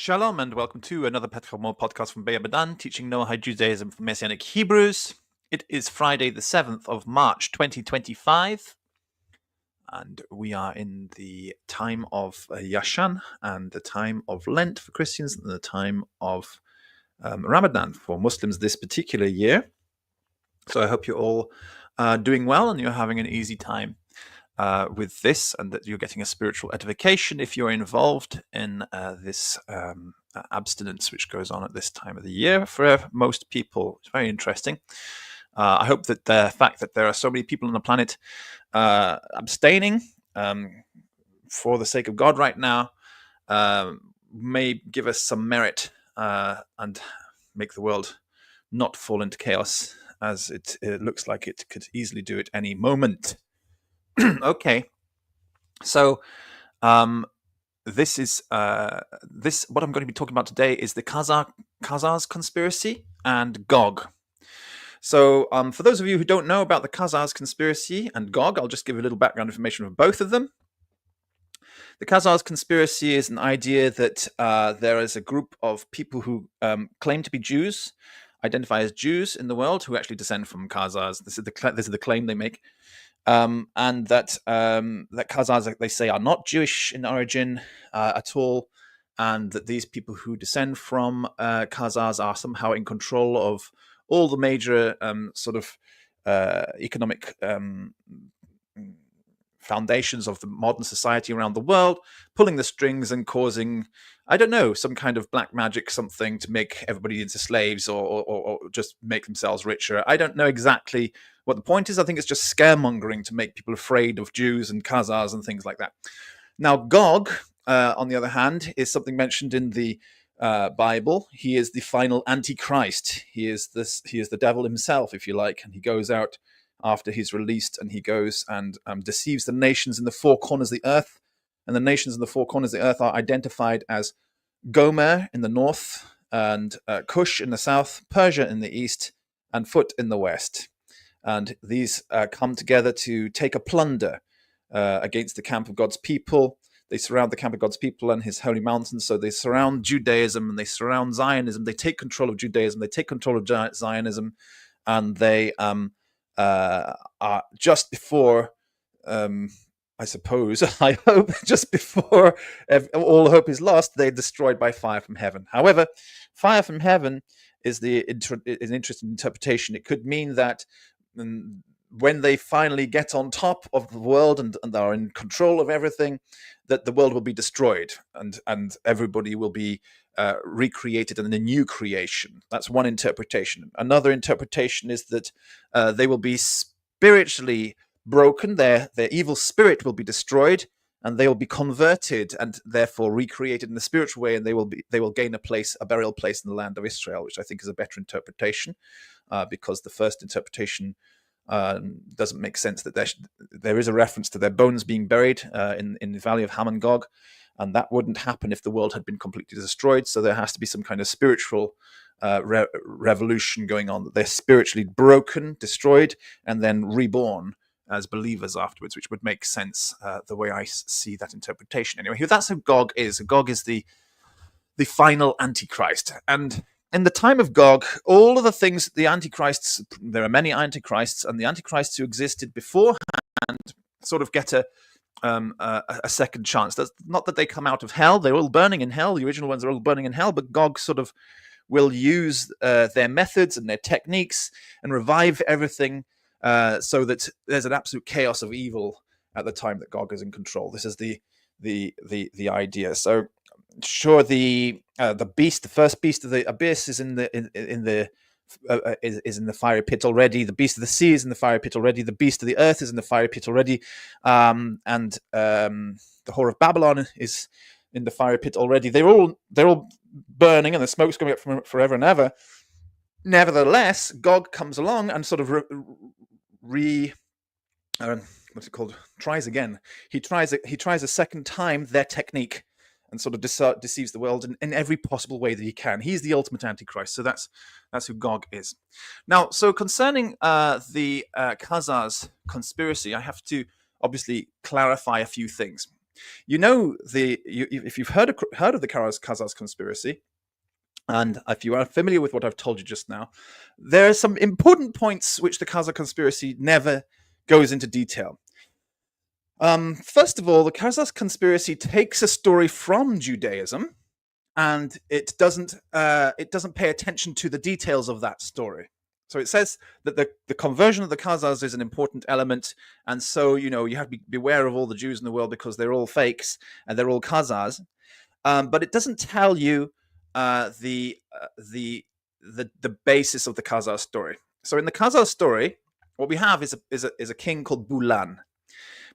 Shalom and welcome to another Chamor podcast from abedan, teaching Noahide Judaism from Messianic Hebrews. It is Friday the 7th of March 2025 and we are in the time of Yashan and the time of Lent for Christians and the time of Ramadan for Muslims this particular year. So I hope you're all doing well and you're having an easy time with this, and that you're getting a spiritual edification if you're involved in this abstinence which goes on at this time of the year. For most people, it's very interesting. I hope that the fact that there are so many people on the planet abstaining for the sake of God right now may give us some merit and make the world not fall into chaos, as it looks like it could easily do at any moment. Okay, so this is what I'm going to be talking about today is the Khazars Conspiracy and Gog. So for those of you who don't know about the Khazars Conspiracy and Gog, I'll just give a little background information of both of them. The Khazars Conspiracy is an idea that there is a group of people who claim to be Jews, identify as Jews in the world, who actually descend from Khazars. This is the claim they make. And that Khazars, they say, are not Jewish in origin at all, and that these people who descend from Khazars are somehow in control of all the major economic foundations of the modern society around the world, pulling the strings and causing, I don't know, some kind of black magic, something to make everybody into slaves or just make themselves richer. I don't know exactly what the point is. I think it's just scaremongering to make people afraid of Jews and Khazars and things like that. Now, Gog, on the other hand, is something mentioned in the Bible. He is the final antichrist. He is the devil himself, if you like, and he goes out after he's released, and he goes and deceives the nations in the four corners of the earth. And the nations in the four corners of the earth are identified as Gomer in the north, and Cush in the south, Persia in the east, and Phut in the west. And these come together to take a plunder against the camp of God's people. They surround the camp of God's people and his holy mountains. So they surround Judaism and they surround Zionism. They take control of Judaism. They take control of Zionism. And they are just before, I suppose, I hope, just before all hope is lost, they're destroyed by fire from heaven. However, fire from heaven is an interesting interpretation. It could mean that when they finally get on top of the world and are in control of everything, that the world will be destroyed and everybody will be recreated in a new creation. That's one interpretation. Another interpretation is that they will be spiritually broken. Their evil spirit will be destroyed, and they will be converted and therefore recreated in a spiritual way, and they will gain a burial place in the land of Israel, which I think is a better interpretation, because the first interpretation doesn't make sense. That there is a reference to their bones being buried in the valley of Ham and Gog, and that wouldn't happen if the world had been completely destroyed. So there has to be some kind of spiritual revolution going on, that they're spiritually broken, destroyed, and then reborn as believers afterwards, which would make sense the way I see that interpretation. Anyway, that's who Gog is. Gog is the final Antichrist. And in the time of Gog, all of the things, the Antichrists, there are many Antichrists, and the Antichrists who existed beforehand sort of get a second chance. That's not that they come out of hell. They're all burning in hell. The original ones are all burning in hell, but Gog sort of will use their methods and their techniques and revive everything so that there's an absolute chaos of evil at the time that Gog is in control. This is the idea. So sure, the beast, the first beast of the abyss, is in the fiery pit already. The beast of the sea is in the fiery pit already. The beast of the earth is in the fiery pit already, and the whore of Babylon is in the fiery pit already. They're all burning, and the smoke's coming up from forever and ever. Nevertheless, Gog comes along and sort of tries again. He tries a second time their technique, and sort of deceives the world in every possible way that he can. He's the ultimate Antichrist. So that's who Gog is. Now, so concerning the Khazars conspiracy, I have to obviously clarify a few things. If you've heard of the Khazars Conspiracy, and if you are familiar with what I've told you just now, there are some important points which the Khazar Conspiracy never goes into detail. First of all, the Khazars Conspiracy takes a story from Judaism, and it doesn't pay attention to the details of that story. So it says that the conversion of the Khazars is an important element, and so you have to beware of all the Jews in the world because they're all fakes and they're all Khazars. But it doesn't tell you the basis of the Khazar story. So in the Khazar story, what we have is a king called Bulan.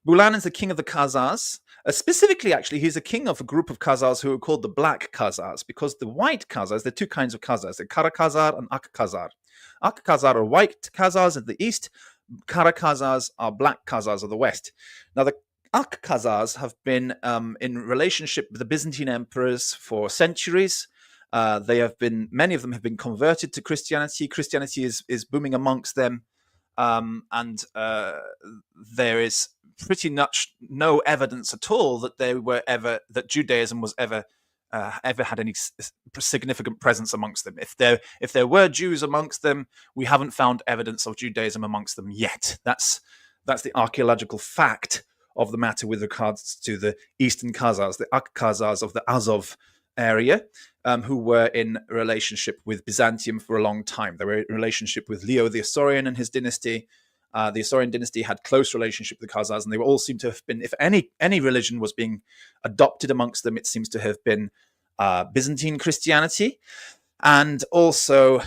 Bulan is the king of the Khazars. Specifically, actually, he's a king of a group of Khazars who are called the Black Khazars, because the white Khazars, there are two kinds of Khazars, the Kara Khazar and Ak Khazar. Ak Khazar are white Khazars in the east, Kara Khazars are black Khazars of the west. Now, the Ak Khazars have been in relationship with the Byzantine emperors for centuries. Many of them have been converted to Christianity. Christianity is booming amongst them, and there is pretty much no evidence at all that Judaism was ever had any significant presence amongst them. If there were Jews amongst them, we haven't found evidence of Judaism amongst them yet. That's the archaeological fact of the matter with regards to the Eastern Khazars, the Ak Khazars of the Azov area, who were in relationship with Byzantium for a long time. They were in relationship with Leo the Isaurian and his dynasty. The Isaurian dynasty had close relationship with the Khazars, and they all seem to have been, if any religion was being adopted amongst them, it seems to have been Byzantine Christianity and also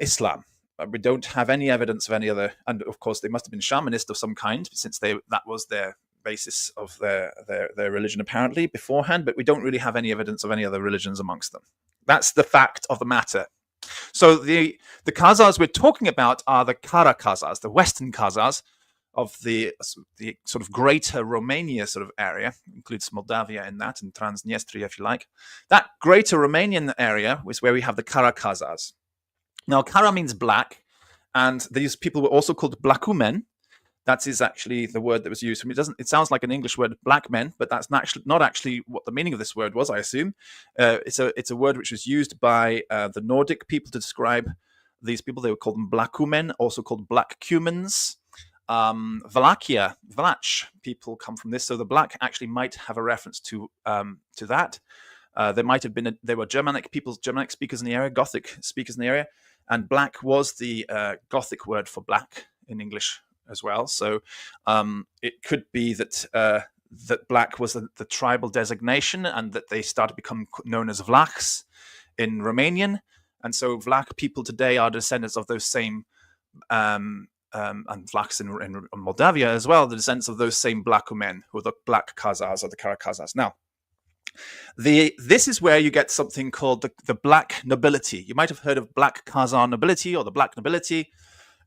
Islam. We don't have any evidence of any other, and of course they must have been shamanist of some kind, since that was their basis of their religion apparently beforehand, but we don't really have any evidence of any other religions amongst them. That's the fact of the matter. So the Khazars we're talking about are the Kara Khazars, the Western Khazars of the sort of greater Romania sort of area, includes Moldavia in that, and Transnistria if you like. That greater Romanian area is where we have the Kara Khazars. Now, Kara means black, and these people were also called Blakumen. That is actually the word that was used. It sounds like an English word, black men, but that's not actually what the meaning of this word was, I assume. It's a word which was used by the Nordic people to describe these people. They were called them Blakumen, also called Black Cumans. Vlach people come from this, so the black actually might have a reference to that. There were Germanic speakers in the area, Gothic speakers in the area, and black was the Gothic word for black in English as well. So it could be that black was the tribal designation, and that they started to become known as Vlachs in Romanian. And so Vlach people today are descendants of those same, and Vlachs in Moldavia as well, the descendants of those same Blakumen, who are the Black Khazars or the Kara Khazars. Now, this is where you get something called the Black Nobility. You might have heard of Black Khazar nobility or the Black Nobility.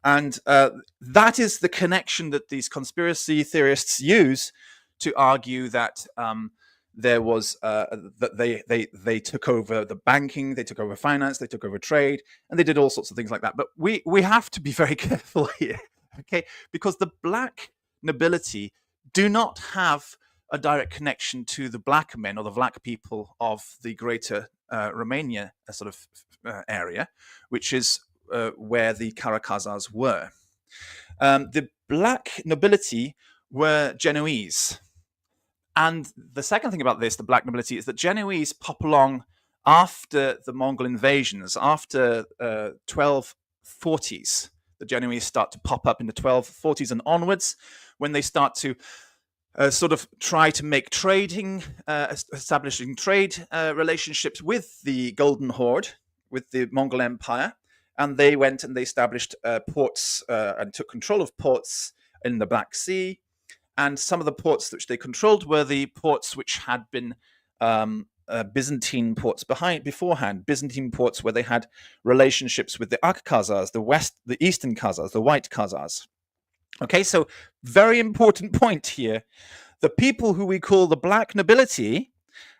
And that is the connection that these conspiracy theorists use to argue that there was that they took over the banking, they took over finance, they took over trade, and they did all sorts of things like that. But we have to be very careful here, okay? Because the black nobility do not have a direct connection to the black men or the black people of the greater Romania sort of area, which is where the Kara Khazars were. The black nobility were Genoese. And the second thing about this, the black nobility, is that Genoese pop along after the Mongol invasions, after 1240s. The Genoese start to pop up in the 1240s and onwards, when they start to sort of try to make establishing trade relationships with the Golden Horde, with the Mongol Empire. And they went and they established ports and took control of ports in the Black Sea. And some of the ports which they controlled were the ports which had been Byzantine ports beforehand. Byzantine ports where they had relationships with the Ak Khazars, the Eastern Khazars, the White Khazars. Okay, so very important point here. The people who we call the black nobility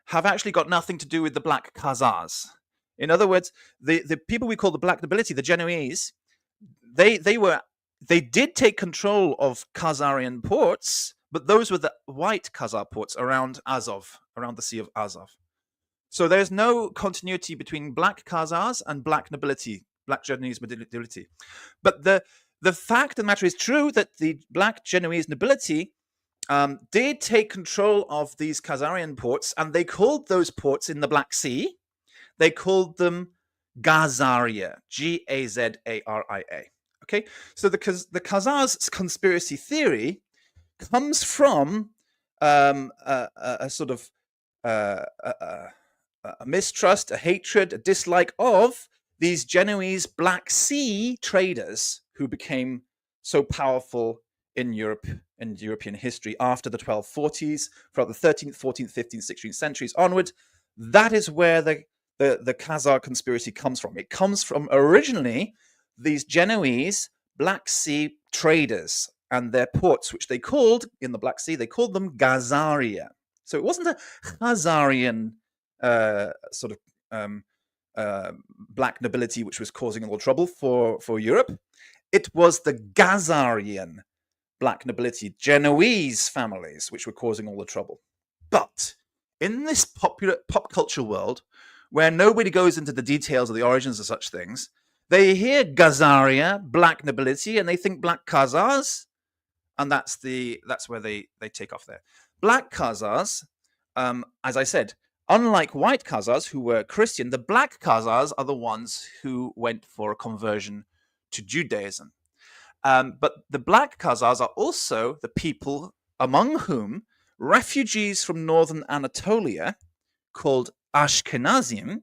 have actually got nothing to do with the Black Khazars. In other words, the people we call the black nobility, the Genoese, they did take control of Khazarian ports, but those were the white Khazar ports around Azov, around the Sea of Azov. So there's no continuity between black Khazars and black nobility, black Genoese nobility. But the fact of the matter is true that the black Genoese nobility did take control of these Khazarian ports, and they called those ports in the Black Sea, they called them Gazaria, Gazaria. Okay, so the Khazars conspiracy theory comes from a sort of a mistrust, a hatred, a dislike of these Genoese Black Sea traders who became so powerful in Europe and European history after the 1240s, from the 13th, 14th, 15th, 16th centuries onward. That is where the Khazar conspiracy comes from. It comes from originally these Genoese Black Sea traders and their ports, which they called, in the Black Sea, they called them Gazaria. So it wasn't a Khazarian sort of black nobility which was causing all the trouble for Europe. It was the Gazarian black nobility, Genoese families, which were causing all the trouble. But in this popular pop culture world, where nobody goes into the details of the origins of such things, they hear Gazaria, black nobility, and they think black Khazars, and that's where they take off there. Black Khazars, as I said, unlike white Khazars who were Christian, the black Khazars are the ones who went for a conversion to Judaism. But the black Khazars are also the people among whom refugees from northern Anatolia, called Ashkenazim,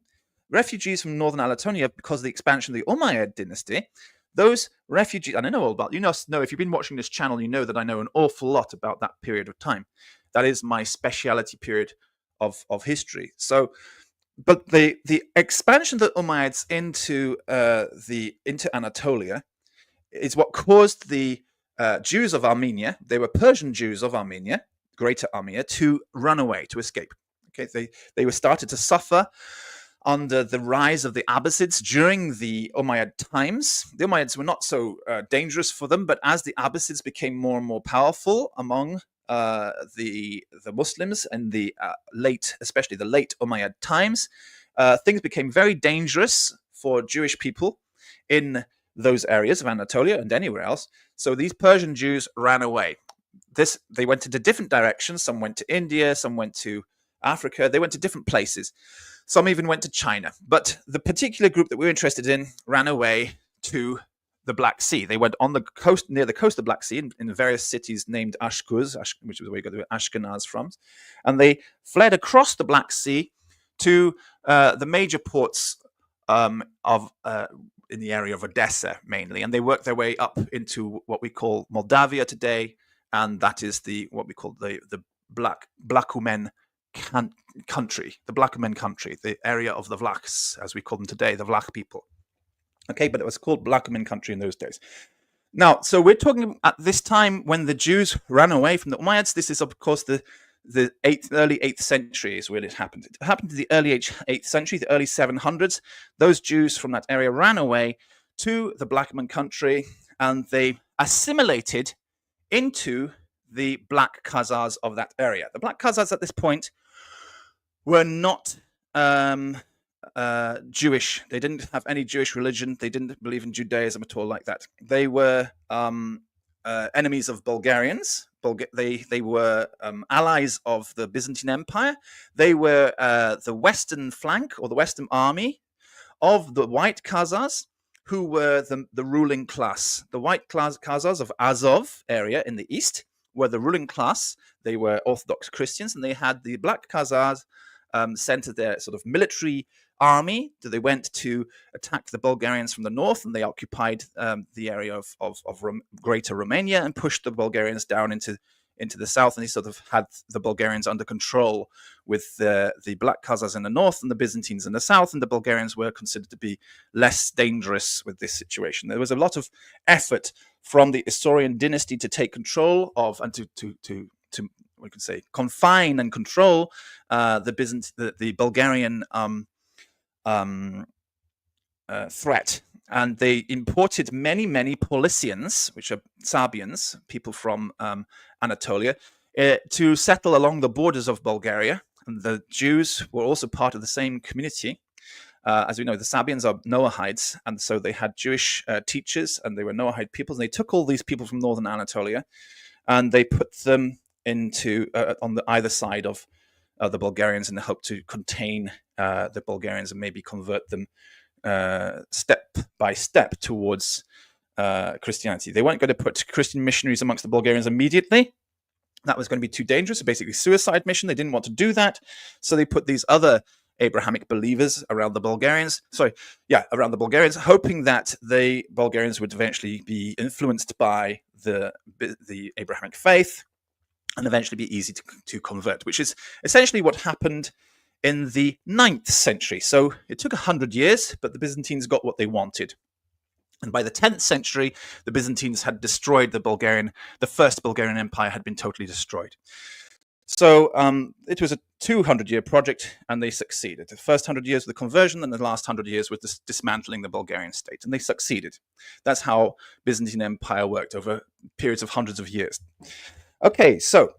refugees from northern Anatolia because of the expansion of the Umayyad dynasty, those refugees, and I know all about, you know, if you've been watching this channel, you know that I know an awful lot about that period of time. That is my speciality period of history. So, but the expansion of the Umayyads into Anatolia is what caused the Jews of Armenia, they were Persian Jews of Armenia, Greater Armenia, to run away, to escape. Okay, they were started to suffer under the rise of the Abbasids during the Umayyad times. The Umayyads were not so dangerous for them, but as the Abbasids became more and more powerful among the Muslims and especially the late Umayyad times, things became very dangerous for Jewish people in those areas of Anatolia and anywhere else. So these Persian Jews ran away. They went into different directions. Some went to India, some went to Africa. They went to different places. Some even went to China. But the particular group that we're interested in ran away to the Black Sea. They went on the coast, near the coast of the Black Sea, in various cities named Ashkuz, which is where you got the Ashkenaz from. And they fled across the Black Sea to the major ports in the area of Odessa mainly, and they worked their way up into what we call Moldavia today, and that is what we call the Blakumen country, the Blakumen country, the area of the Vlachs, as we call them today, the Vlach people. Okay, but it was called Blakumen country in those days. Now, so we're talking at this time when the Jews ran away from the Umayyads. This is, of course, the early 8th century is where it happened. It happened in the early 8th century, the early 700s. Those Jews from that area ran away to the Blakumen country, and they assimilated into the black Khazars of that area. The black Khazars at this point were not Jewish. They didn't have any Jewish religion. They didn't believe in Judaism at all like that. They were enemies of Bulgarians. They were allies of the Byzantine Empire. They were the western flank or the western army of the white Khazars, who were the ruling class. The white Khazars of Azov area in the east were the ruling class. They were Orthodox Christians, and they had the black Khazars centered their sort of military army. They went to attack the Bulgarians from the north, and they occupied the area of Greater Romania and pushed the Bulgarians down into the south, and they sort of had the Bulgarians under control with the black Khazars in the north and the Byzantines in the south, and the Bulgarians were considered to be less dangerous with this situation. There was a lot of effort from the Isaurian dynasty to take control of and to we could say confine and control the Bulgarian threat. And they imported many Paulicians, which are Sabians, people from Anatolia, to settle along the borders of Bulgaria. And the Jews were also part of the same community. As we know, the Sabians are Noahides, and so they had Jewish teachers, and they were Noahide peoples. And they took all these people from northern Anatolia, and they put them into on the either side of the Bulgarians in the hope to contain the Bulgarians and maybe convert them step by step towards Christianity. They weren't going to put Christian missionaries amongst the Bulgarians immediately. That was going to be too dangerous. So basically, suicide mission. They didn't want to do that, so they put these other Abrahamic believers around the Bulgarians. Around the Bulgarians, hoping that the Bulgarians would eventually be influenced by the Abrahamic faith and eventually be easy to convert, which is essentially what happened in the 9th century. So it took 100 years, but the Byzantines got what they wanted. And by the 10th century, the Byzantines had destroyed the first Bulgarian Empire had been totally destroyed. So it was a 200-year project, and they succeeded. The first 100 years with the conversion, and the last 100 years with dismantling the Bulgarian state, and they succeeded. That's how Byzantine Empire worked over periods of hundreds of years. Okay, so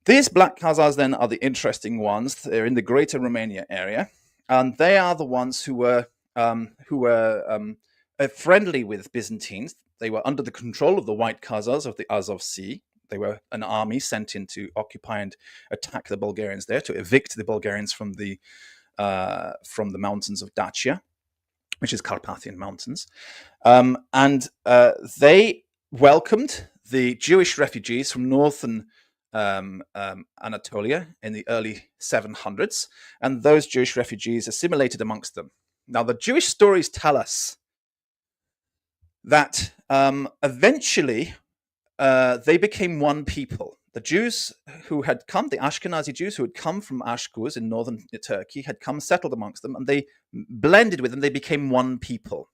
these Black Khazars then are the interesting ones. They're in the Greater Romania area, and they are the ones who were friendly with Byzantines. They were under the control of the White Khazars of the Azov Sea. They were an army sent in to occupy and attack the Bulgarians there, to evict the Bulgarians from the mountains of Dacia, which is Carpathian Mountains. And they welcomed the Jewish refugees from northern Anatolia in the early 700s, and those Jewish refugees assimilated amongst them. Now, the Jewish stories tell us that eventually they became one people. The Jews who had come, the Ashkenazi Jews who had come from Ashkuz in northern Turkey, had come, settled amongst them, and they blended with them. They became one people.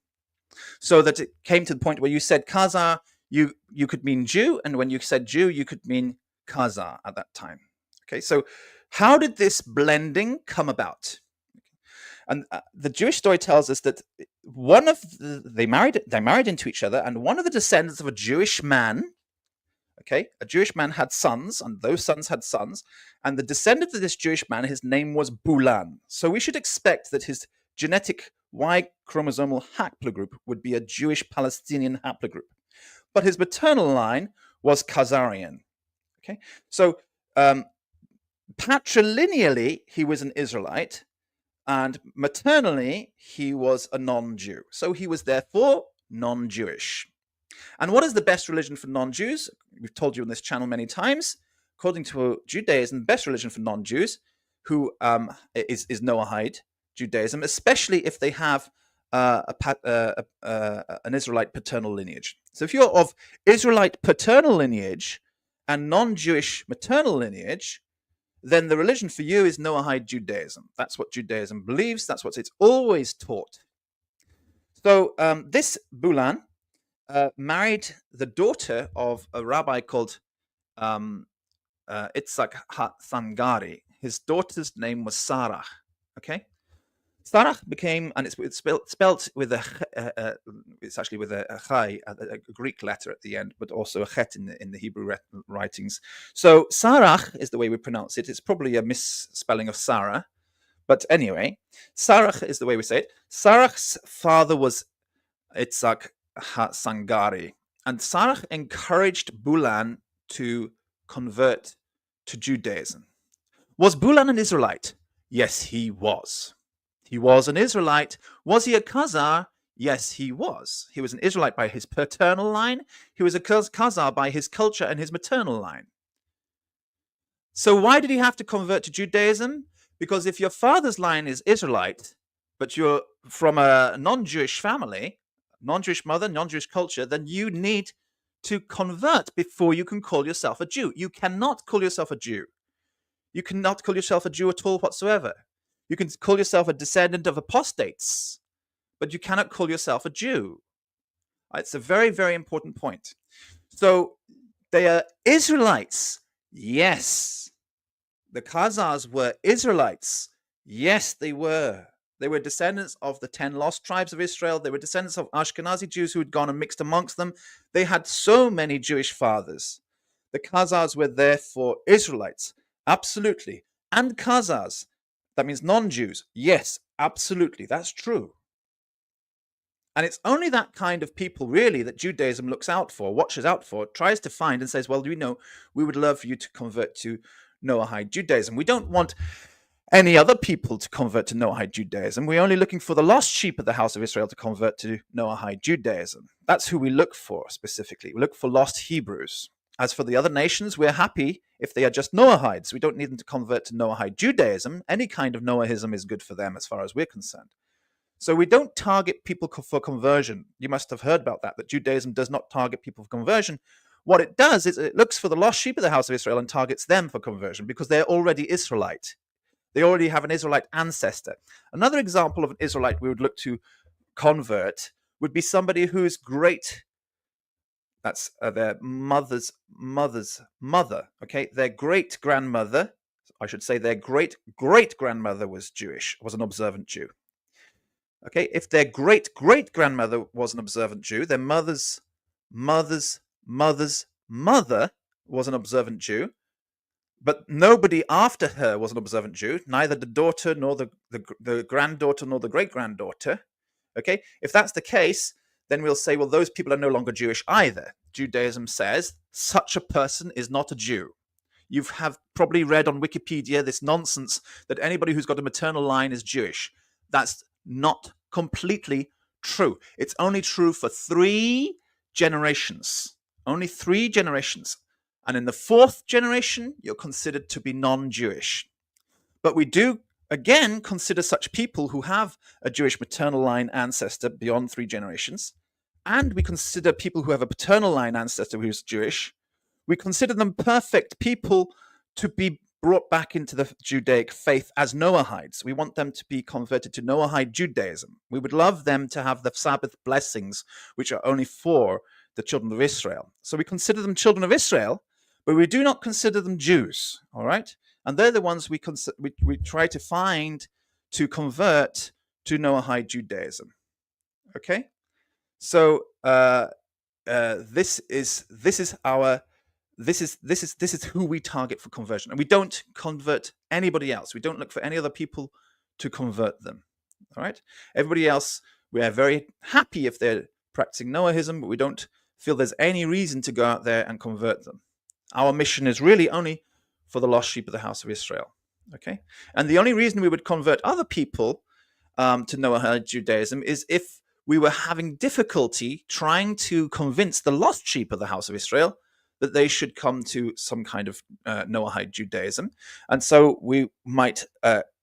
So that it came to the point where you said Khazar, you could mean Jew, and when you said Jew, you could mean Khazar at that time. Okay, so how did this blending come about? And the Jewish story tells us that they married into each other, and one of the descendants of a Jewish man, a Jewish man had sons, and those sons had sons, and the descendant of this Jewish man, his name was Bulan. So we should expect that his genetic Y chromosomal haplogroup would be a Jewish Palestinian haplogroup. But his maternal line was Khazarian. Okay, so patrilineally, he was an Israelite, and maternally, he was a non-Jew. So he was therefore non-Jewish. And what is the best religion for non-Jews? We've told you on this channel many times. According to Judaism, the best religion for non-Jews is Noahide Judaism, especially if they have an Israelite paternal lineage. So if you're of Israelite paternal lineage and non-Jewish maternal lineage, then the religion for you is Noahide Judaism. That's what Judaism believes. That's what it's always taught. So this Bulan married the daughter of a rabbi called Itzik Zarka. His daughter's name was Sarah. Okay, Sarah became, and it's spelt with it's actually with a chai, a Greek letter at the end, but also a chet in the Hebrew writings. So Sarah is the way we pronounce it. It's probably a misspelling of Sarah, but anyway, Sarah is the way we say it. Sarah's father was Itzik Zarka, and Sarah encouraged Bulan to convert to Judaism. Was Bulan an Israelite? Yes, he was. He was an Israelite. Was he a Khazar? Yes, he was. He was an Israelite by his paternal line. He was a Khazar by his culture and his maternal line. So why did he have to convert to Judaism? Because if your father's line is Israelite, but you're from a non-Jewish family, non-Jewish mother, non-Jewish culture, then you need to convert before you can call yourself a Jew. You cannot call yourself a Jew. You cannot call yourself a Jew at all whatsoever. You can call yourself a descendant of apostates, but you cannot call yourself a Jew. It's a very, very important point. So they are Israelites. Yes. The Khazars were Israelites. Yes, they were. They were descendants of the 10 lost tribes of Israel. They were descendants of Ashkenazi Jews who had gone and mixed amongst them. They had so many Jewish fathers. The Khazars were therefore Israelites. Absolutely. And Khazars, that means non-Jews. Yes, absolutely. That's true. And it's only that kind of people, really, that Judaism looks out for, watches out for, tries to find and says, well, we would love you to convert to Noahide Judaism. We don't want any other people to convert to Noahide Judaism. We're only looking for the lost sheep of the house of Israel to convert to Noahide Judaism. That's who we look for specifically. We look for lost Hebrews. As for the other nations, we're happy if they are just Noahides. We don't need them to convert to Noahide Judaism. Any kind of Noahism is good for them as far as we're concerned. So we don't target people for conversion. You must have heard about that Judaism does not target people for conversion. What it does is it looks for the lost sheep of the house of Israel and targets them for conversion because they're already Israelite. They already have an Israelite ancestor. Another example of an Israelite we would look to convert would be somebody whose great, that's their mother's mother, okay? Their great-grandmother, I should say their great-great-grandmother was Jewish, was an observant Jew. Okay, if their great-great-grandmother was an observant Jew, their mother's mother was an observant Jew, but nobody after her was an observant Jew, neither the daughter nor the granddaughter nor the great-granddaughter. Okay, if that's the case, then we'll say, well, those people are no longer Jewish either. Judaism says such a person is not a Jew. You have probably read on Wikipedia this nonsense that anybody who's got a maternal line is Jewish. That's not completely true. It's only true for 3 generations. Only 3 generations. And in the 4th generation, you're considered to be non-Jewish. But we do, again, consider such people who have a Jewish maternal line ancestor beyond 3 generations. And we consider people who have a paternal line ancestor who's Jewish. We consider them perfect people to be brought back into the Judaic faith as Noahides. We want them to be converted to Noahide Judaism. We would love them to have the Sabbath blessings, which are only for the children of Israel. So we consider them children of Israel, but we do not consider them Jews, all right? And they're the ones we try to find to convert to Noahide Judaism, okay? So this is who we target for conversion, and we don't convert anybody else. We don't look for any other people to convert them. All right, everybody else, we are very happy if they're practicing Noahism, but we don't feel there's any reason to go out there and convert them. Our mission is really only for the lost sheep of the house of Israel. Okay, and the only reason we would convert other people to Noahide Judaism is if we were having difficulty trying to convince the lost sheep of the house of Israel that they should come to some kind of Noahide Judaism. And so we might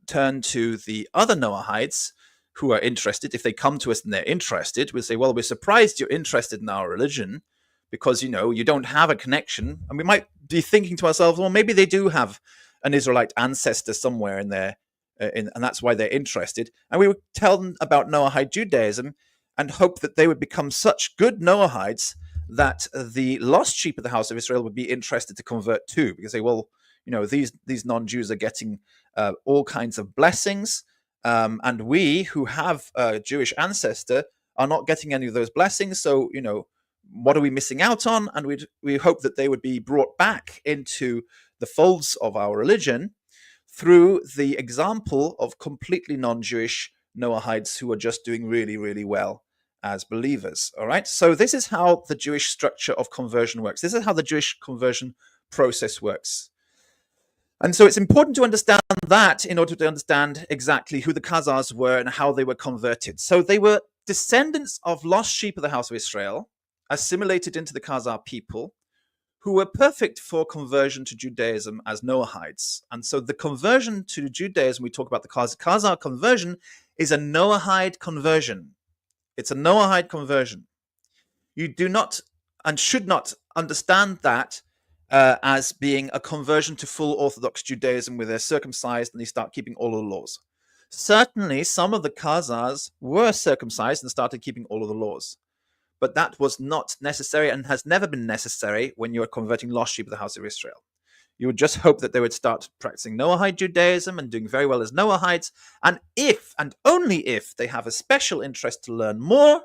turn to the other Noahides who are interested. If they come to us and they're interested, we'll say, well, we're surprised you're interested in our religion because, you don't have a connection. And we might be thinking to ourselves, well, maybe they do have an Israelite ancestor somewhere in there, and that's why they're interested. And we would tell them about Noahide Judaism and hope that they would become such good Noahides that the lost sheep of the house of Israel would be interested to convert too, because they, well, these non-Jews are getting all kinds of blessings, and we who have a Jewish ancestor are not getting any of those blessings. So, what are we missing out on? And we hope that they would be brought back into the folds of our religion through the example of completely non-Jewish Noahides who are just doing really, really well as believers. All right, so this is how the Jewish structure of conversion works. This is how the Jewish conversion process works. And so it's important to understand that in order to understand exactly who the Khazars were and how they were converted. So they were descendants of lost sheep of the house of Israel, assimilated into the Khazar people, who were perfect for conversion to Judaism as Noahides. And so the conversion to Judaism, we talk about the Khazar conversion, is a Noahide conversion. It's a Noahide conversion. You do not and should not understand that as being a conversion to full Orthodox Judaism where they're circumcised and they start keeping all of the laws. Certainly, some of the Khazars were circumcised and started keeping all of the laws. But that was not necessary and has never been necessary when you are converting lost sheep of the house of Israel. You would just hope that they would start practicing Noahide Judaism and doing very well as Noahides. And if, and only if, they have a special interest to learn more,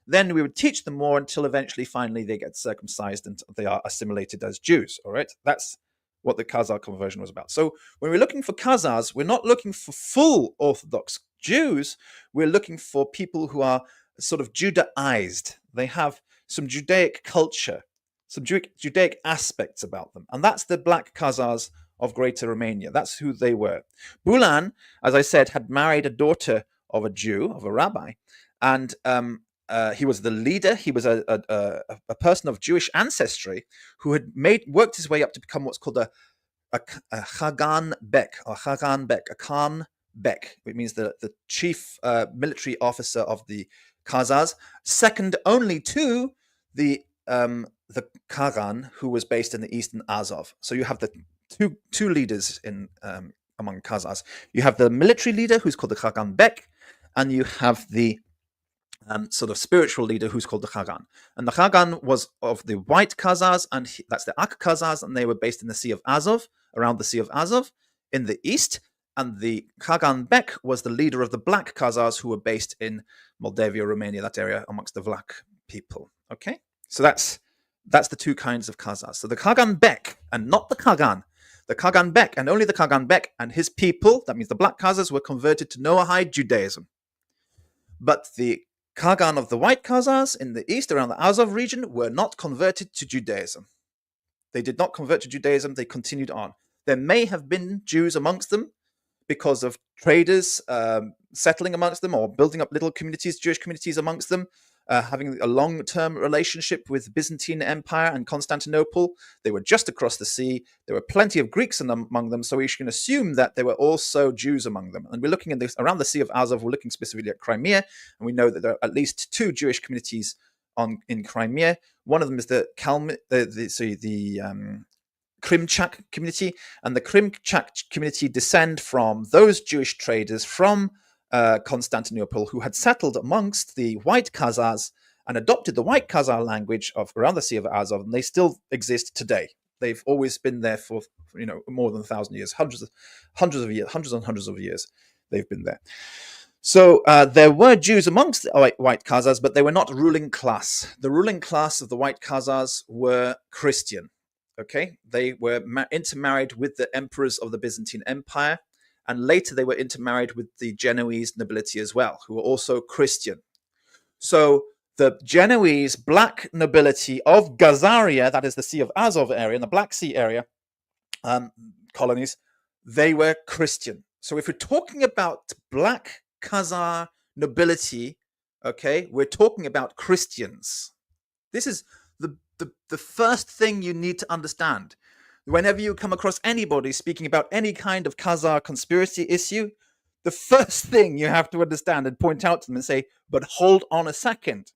Then we would teach them more until eventually, finally, they get circumcised and they are assimilated as Jews. All right, that's what the Khazar conversion was about. So when we're looking for Khazars, we're not looking for full Orthodox Jews. We're looking for people who are sort of Judaized. They have some Judaic culture, some Judaic aspects about them. And that's the Black Khazars of Greater Romania. That's who they were. Bulan, as I said, had married a daughter of a Jew, of a rabbi, and he was the leader. He was a person of Jewish ancestry who had worked his way up to become what's called a Chagan Bek, or Chagan Bek, a Khan Bek, which means the chief military officer of the Khazars, second only to the Khagan, who was based in the eastern Azov. So you have the two leaders in among Khazars. You have the military leader, who's called the Chagan Bek, and you have the sort of spiritual leader, who's called the Khagan. And the Khagan was of the white Khazars, and that's the Ak Khazars, and they were based in the Sea of Azov, around the Sea of Azov, in the east. And the Chagan Bek was the leader of the black Khazars, who were based in Moldavia, Romania, that area, amongst the Vlach people. Okay, so that's the two kinds of Khazars. So the Chagan Bek, and not the Khagan. The Chagan Bek, and only the Chagan Bek and his people, that means the black Khazars, were converted to Noahide Judaism. But the Khagan of the white Khazars in the east, around the Azov region, were not converted to Judaism. They did not convert to Judaism, they continued on. There may have been Jews amongst them because of traders settling amongst them, or building up little communities, Jewish communities amongst them, having a long-term relationship with the Byzantine Empire and Constantinople. They were just across the sea. There were plenty of Greeks among them, so we can assume that there were also Jews among them. And we're looking at this around the Sea of Azov. We're looking specifically at Crimea, and we know that there are at least two Jewish communities in Crimea. One of them is the Krimchak community, and the Krimchak community descend from those Jewish traders from Constantinople who had settled amongst the white Khazars and adopted the white Khazar language of around the Sea of Azov, and they still exist today. They've always been there for more than 1,000 years, hundreds and hundreds of years. They've been there. So there were Jews amongst the white Khazars, but they were not ruling class. The ruling class of the white Khazars were Christian. Okay, they were intermarried with the emperors of the Byzantine Empire, and later they were intermarried with the Genoese nobility as well, who were also Christian. So the Genoese black nobility of Gazaria, that is the Sea of Azov area, and the Black Sea area colonies, they were Christian. So if we're talking about black Khazar nobility, okay, we're talking about Christians. This is the first thing you need to understand. Whenever you come across anybody speaking about any kind of Khazar conspiracy issue, the first thing you have to understand and point out to them and say, but hold on a second.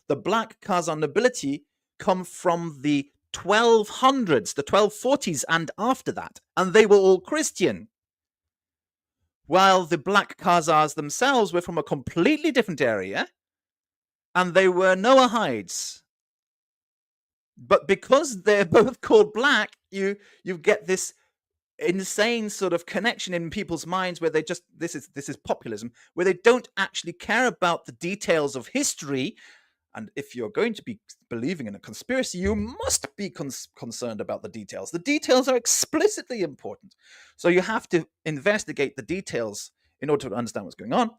The black Khazar nobility come from the 1200s, the 1240s and after that, and they were all Christian. While the black Khazars themselves were from a completely different area, and they were Noahides. But because they're both called black, you get this insane sort of connection in people's minds where they just, this is populism, where they don't actually care about the details of history. And if you're going to be believing in a conspiracy, you must be concerned about the details. The details are explicitly important. So you have to investigate the details in order to understand what's going on.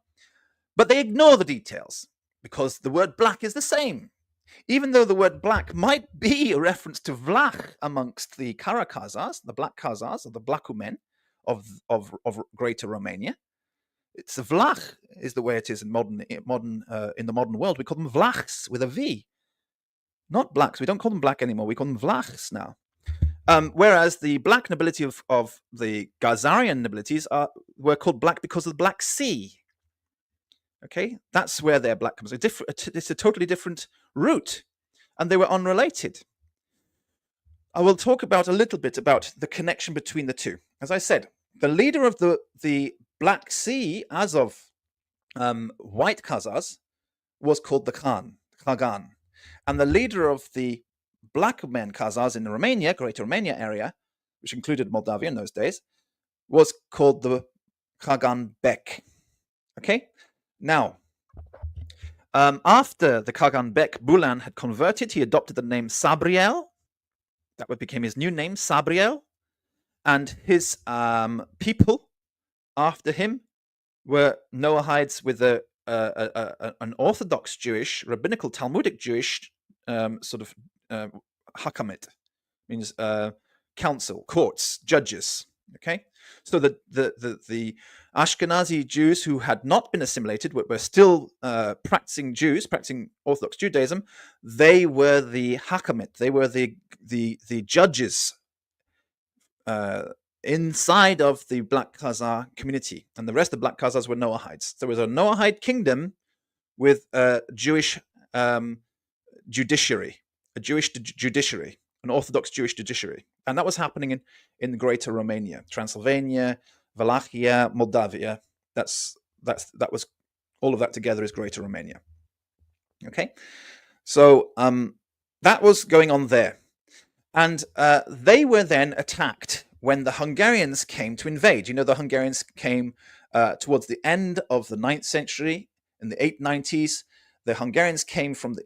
But they ignore the details because the word black is the same. Even though the word black might be a reference to Vlach amongst the Kara Khazars, the black Khazars, or the Blakumen of Greater Romania, it's Vlach is the way it is in the modern world. We call them Vlachs with a V, not blacks. We don't call them black anymore. We call them Vlachs now. Whereas the black nobility of the Khazarian nobilities were called black because of the Black Sea. Okay, that's where their black comes. It's a totally different route, and they were unrelated. I will talk about a little bit about the connection between the two. As I said, the leader of the Black Sea, Azov, white Khazars, was called the Khagan, and the leader of the black men Khazars in the Romania, Greater Romania area, which included Moldavia in those days, was called the Chagan Bek. Okay. Now, After the Kagan Bek Bulan had converted, he adopted the name Sabriel. That became his new name, Sabriel. And his people after him were Noahides with an Orthodox Jewish, rabbinical Talmudic Jewish sort of hakamit, means council, courts, judges. Okay, so the Ashkenazi Jews who had not been assimilated, were still practicing Jews, practicing Orthodox Judaism. They were the hakamit. They were the judges inside of the Black Khazar community, and the rest of the Black Khazars were Noahides. There was a Noahide kingdom with a Jewish judiciary, an Orthodox Jewish judiciary, and that was happening in Greater Romania, Transylvania, Wallachia, Moldavia. That was all of that together is Greater Romania. Okay, so that was going on there, and they were then attacked when the Hungarians came to invade. You know, the Hungarians came towards the end of the 9th century, in the 890s. The Hungarians came from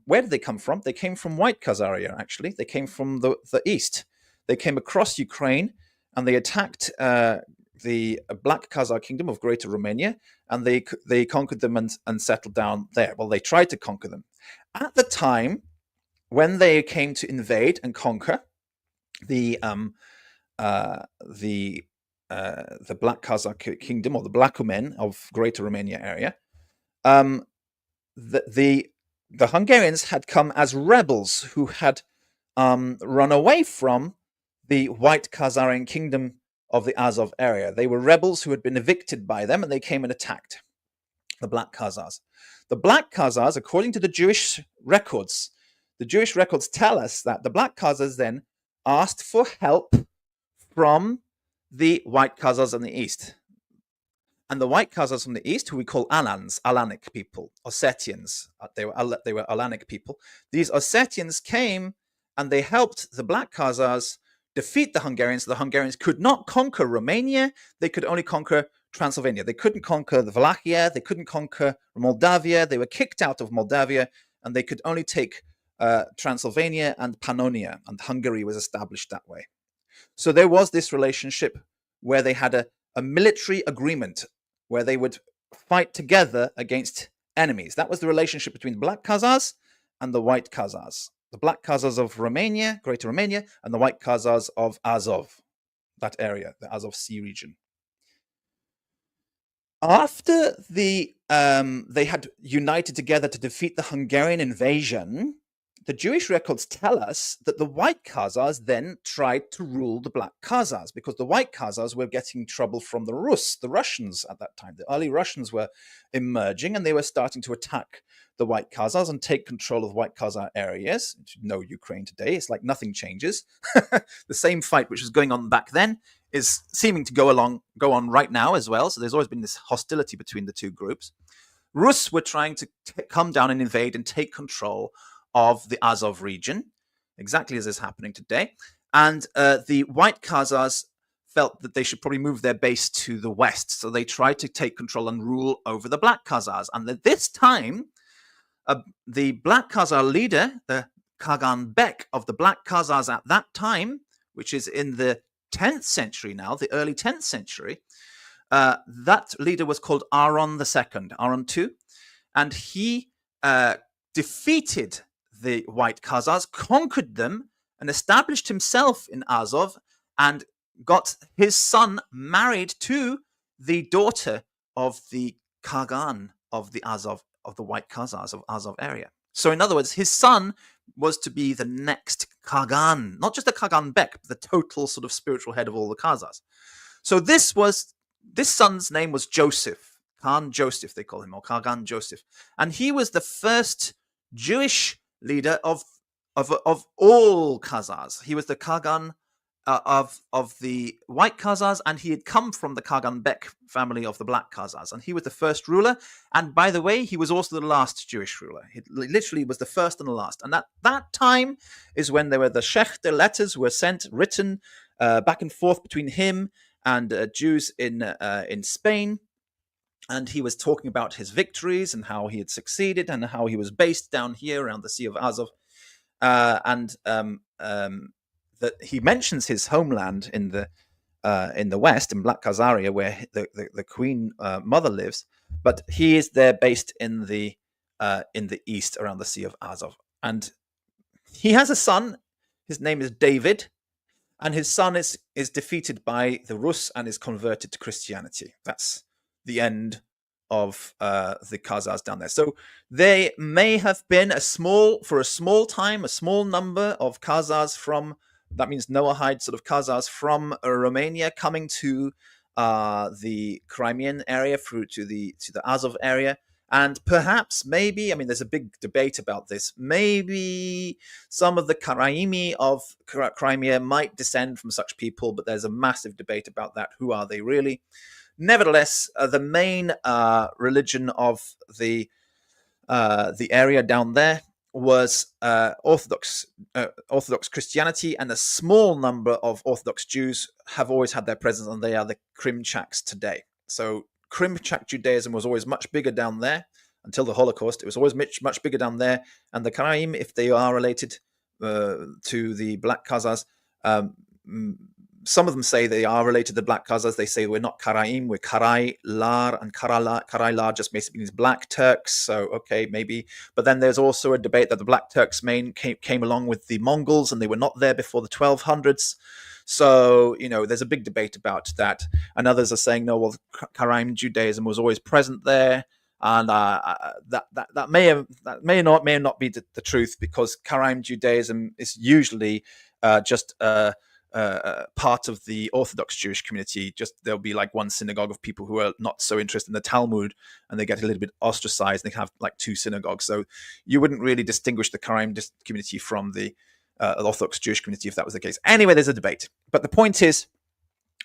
where did they come from? They came from White Khazaria, actually. They came from the east. They came across Ukraine, and they attacked the Black Khazar kingdom of Greater Romania, and they conquered them and settled down there. Well, they tried to conquer them. At the time when they came to invade and conquer the Black Khazar kingdom, or the Blakumen of Greater Romania area, the Hungarians had come as rebels who had run away from the White Khazarian kingdom of the Azov area. They were rebels who had been evicted by them, and they came and attacked the Black Khazars. The Black Khazars, according to the Jewish records tell us that the Black Khazars then asked for help from the White Khazars in the east. And the White Khazars from the east, who we call Alans, Alanic people, Ossetians, they were Alanic people. These Ossetians came and they helped the Black Khazars defeat the Hungarians. The Hungarians could not conquer Romania. They could only conquer Transylvania. They couldn't conquer the Wallachia. They couldn't conquer Moldavia. They were kicked out of Moldavia, and they could only take Transylvania and Pannonia, and Hungary was established that way. So there was this relationship where they had a military agreement where they would fight together against enemies. That was the relationship between the Black Khazars and the White Khazars. The Black Khazars of Romania, Greater Romania, and the White Khazars of Azov, that area, the Azov Sea region. After they had united together to defeat the Hungarian invasion, the Jewish records tell us that the White Khazars then tried to rule the Black Khazars, because the White Khazars were getting trouble from the Rus, the Russians at that time. The early Russians were emerging, and they were starting to attack the White Khazars and take control of White Khazar areas. You know, Ukraine today, it's like nothing changes. The same fight which was going on back then is seeming to go on right now as well. So there's always been this hostility between the two groups. Rus were trying to come down and invade and take control of the Azov region, exactly as is happening today. And the White Khazars felt that they should probably move their base to the west. So they tried to take control and rule over the Black Khazars. And at this time, the Black Khazar leader, the Kagan Bek of the Black Khazars at that time, which is in the 10th century now, the early 10th century, that leader was called Aaron II, Aaron II, and he defeated the White Khazars, conquered them, and established himself in Azov, and got his son married to the daughter of the Kagan of the Azov, of the White Khazars of Azov area. So in other words, his son was to be the next Kagan, not just the Kagan Bek, but the total sort of spiritual head of all the Khazars. So this son's name was Joseph, Khan Joseph, they call him, or Kagan Joseph. And he was the first Jewish leader of all Khazars. He was the Kagan of the White Khazars, and he had come from the Kagan Bek family of the Black Khazars, and he was the first ruler. And by the way, he was also the last Jewish ruler. He literally was the first and the last. And at that time is when there were the Shechter letters were written back and forth between him and Jews in Spain, and he was talking about his victories and how he had succeeded and how he was based down here around the Sea of Azov, and that he mentions his homeland in the west, in Black Khazaria, where the Queen Mother lives, but he is there based in the east around the Sea of Azov, and he has a son. His name is David, and his son is defeated by the Rus and is converted to Christianity. That's the end of the Khazars down there. So they may have been for a small time, a small number of Khazars from, that means Noahide sort of Khazars from Romania coming to the Crimean area through to the Azov area. And perhaps, maybe, I mean, there's a big debate about this. Maybe some of the Karaimi of Crimea might descend from such people, but there's a massive debate about that. Who are they really? Nevertheless, the main religion of the area down there was Orthodox Christianity, and a small number of Orthodox Jews have always had their presence, and they are the Krimchaks today. So Krimchak Judaism was always much bigger down there until the Holocaust. It was always much bigger down there, and the Karaim, if they are related to the Black Khazars, some of them say they are related to the Black Khazars. They say we're not Karaim, we're Karailar, and Karailar just basically means Black Turks. So, okay, maybe. But then there's also a debate that the Black Turks came along with the Mongols, and they were not there before the 1200s. So, there's a big debate about that. And others are saying, no, well, Karaim Judaism was always present there. And that may not be the truth, because Karaim Judaism is usually just part of the Orthodox Jewish community. Just there'll be like one synagogue of people who are not so interested in the Talmud, and they get a little bit ostracized. They have like two synagogues, so you wouldn't really distinguish the Karaim community from the Orthodox Jewish community if that was the case. Anyway, there's a debate, but the point is,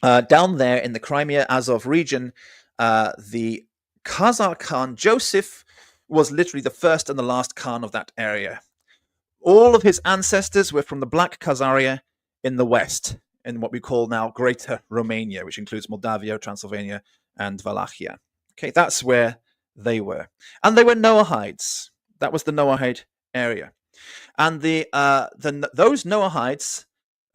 down there in the Crimea Azov region, the Khazar Khan Joseph was literally the first and the last Khan of that area. All of his ancestors were from the Black Khazaria in the west, in what we call now Greater Romania, which includes Moldavia, Transylvania, and Wallachia. Okay, that's where they were. And they were Noahides. That was the Noahide area. And those Noahides,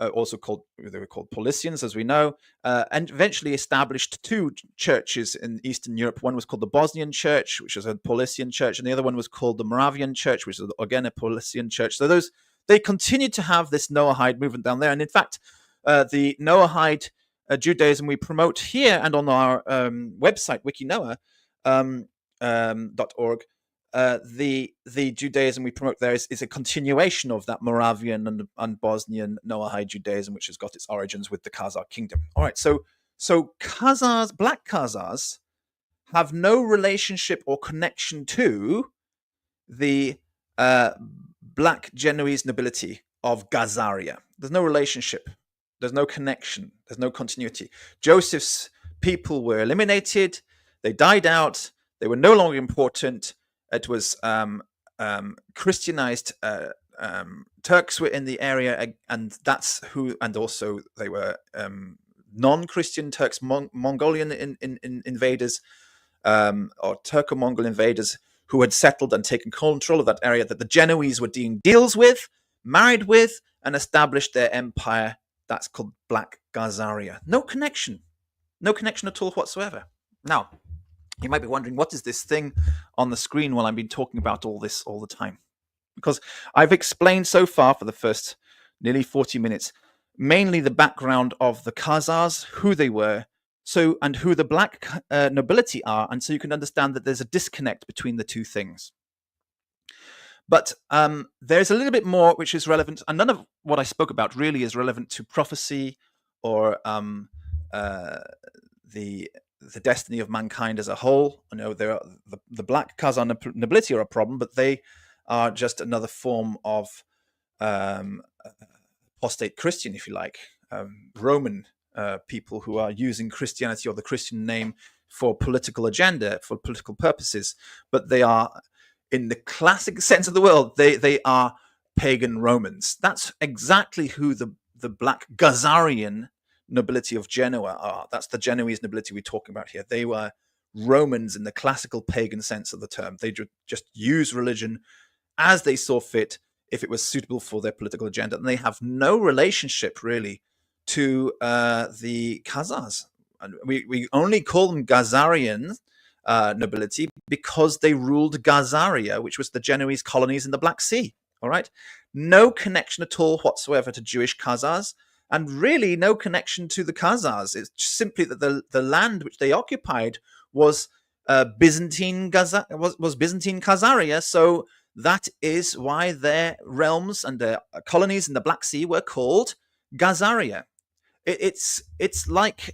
they were called Paulicians, as we know, and eventually established two churches in Eastern Europe. One was called the Bosnian Church, which was a Paulician church, and the other one was called the Moravian Church, which is again a Paulician church. So they continued to have this Noahide movement down there. And in fact, the Noahide Judaism we promote here and on our website, wikinoah.org, the Judaism we promote there is a continuation of that Moravian and Bosnian Noahide Judaism, which has got its origins with the Khazar kingdom. All right, so Khazars, Black Khazars, have no relationship or connection to the Black Genoese nobility of Khazaria. There's no relationship. There's no connection. There's no continuity. Joseph's people were eliminated. They died out. They were no longer important. It was Christianized Turks were in the area, and that's who. And also they were non-Christian Turks, Mongolian invaders, or Turco-Mongol invaders, who had settled and taken control of that area that the Genoese were doing deals with, married with, and established their empire. That's called Black Khazaria. No connection at all whatsoever. Now, you might be wondering, what is this thing on the screen while I've been talking about all this all the time? Because I've explained so far for the first nearly 40 minutes, mainly the background of the Khazars, who they were, and who the Black nobility are, and so you can understand that there's a disconnect between the two things. But there's a little bit more which is relevant, and none of what I spoke about really is relevant to prophecy or the destiny of mankind as a whole. I know the Black Khazar nobility are a problem, but they are just another form of apostate Christian, if you like, Roman people who are using Christianity or the Christian name for political agenda, for political purposes. But they are, in the classic sense of the word, they are pagan Romans. That's exactly who the Black Khazarian nobility of Genoa are. That's the Genoese nobility we're talking about here. They were Romans in the classical pagan sense of the term. They just use religion as they saw fit, if it was suitable for their political agenda. And they have no relationship really to the Khazars. And we only call them Khazarian nobility because they ruled Khazaria, which was the Genoese colonies in the Black Sea. All right, no connection at all whatsoever to Jewish Khazars, and really no connection to the Khazars. It's simply that the land which they occupied was Byzantine Khazaria. So that is why their realms and their colonies in the Black Sea were called Khazaria. It's like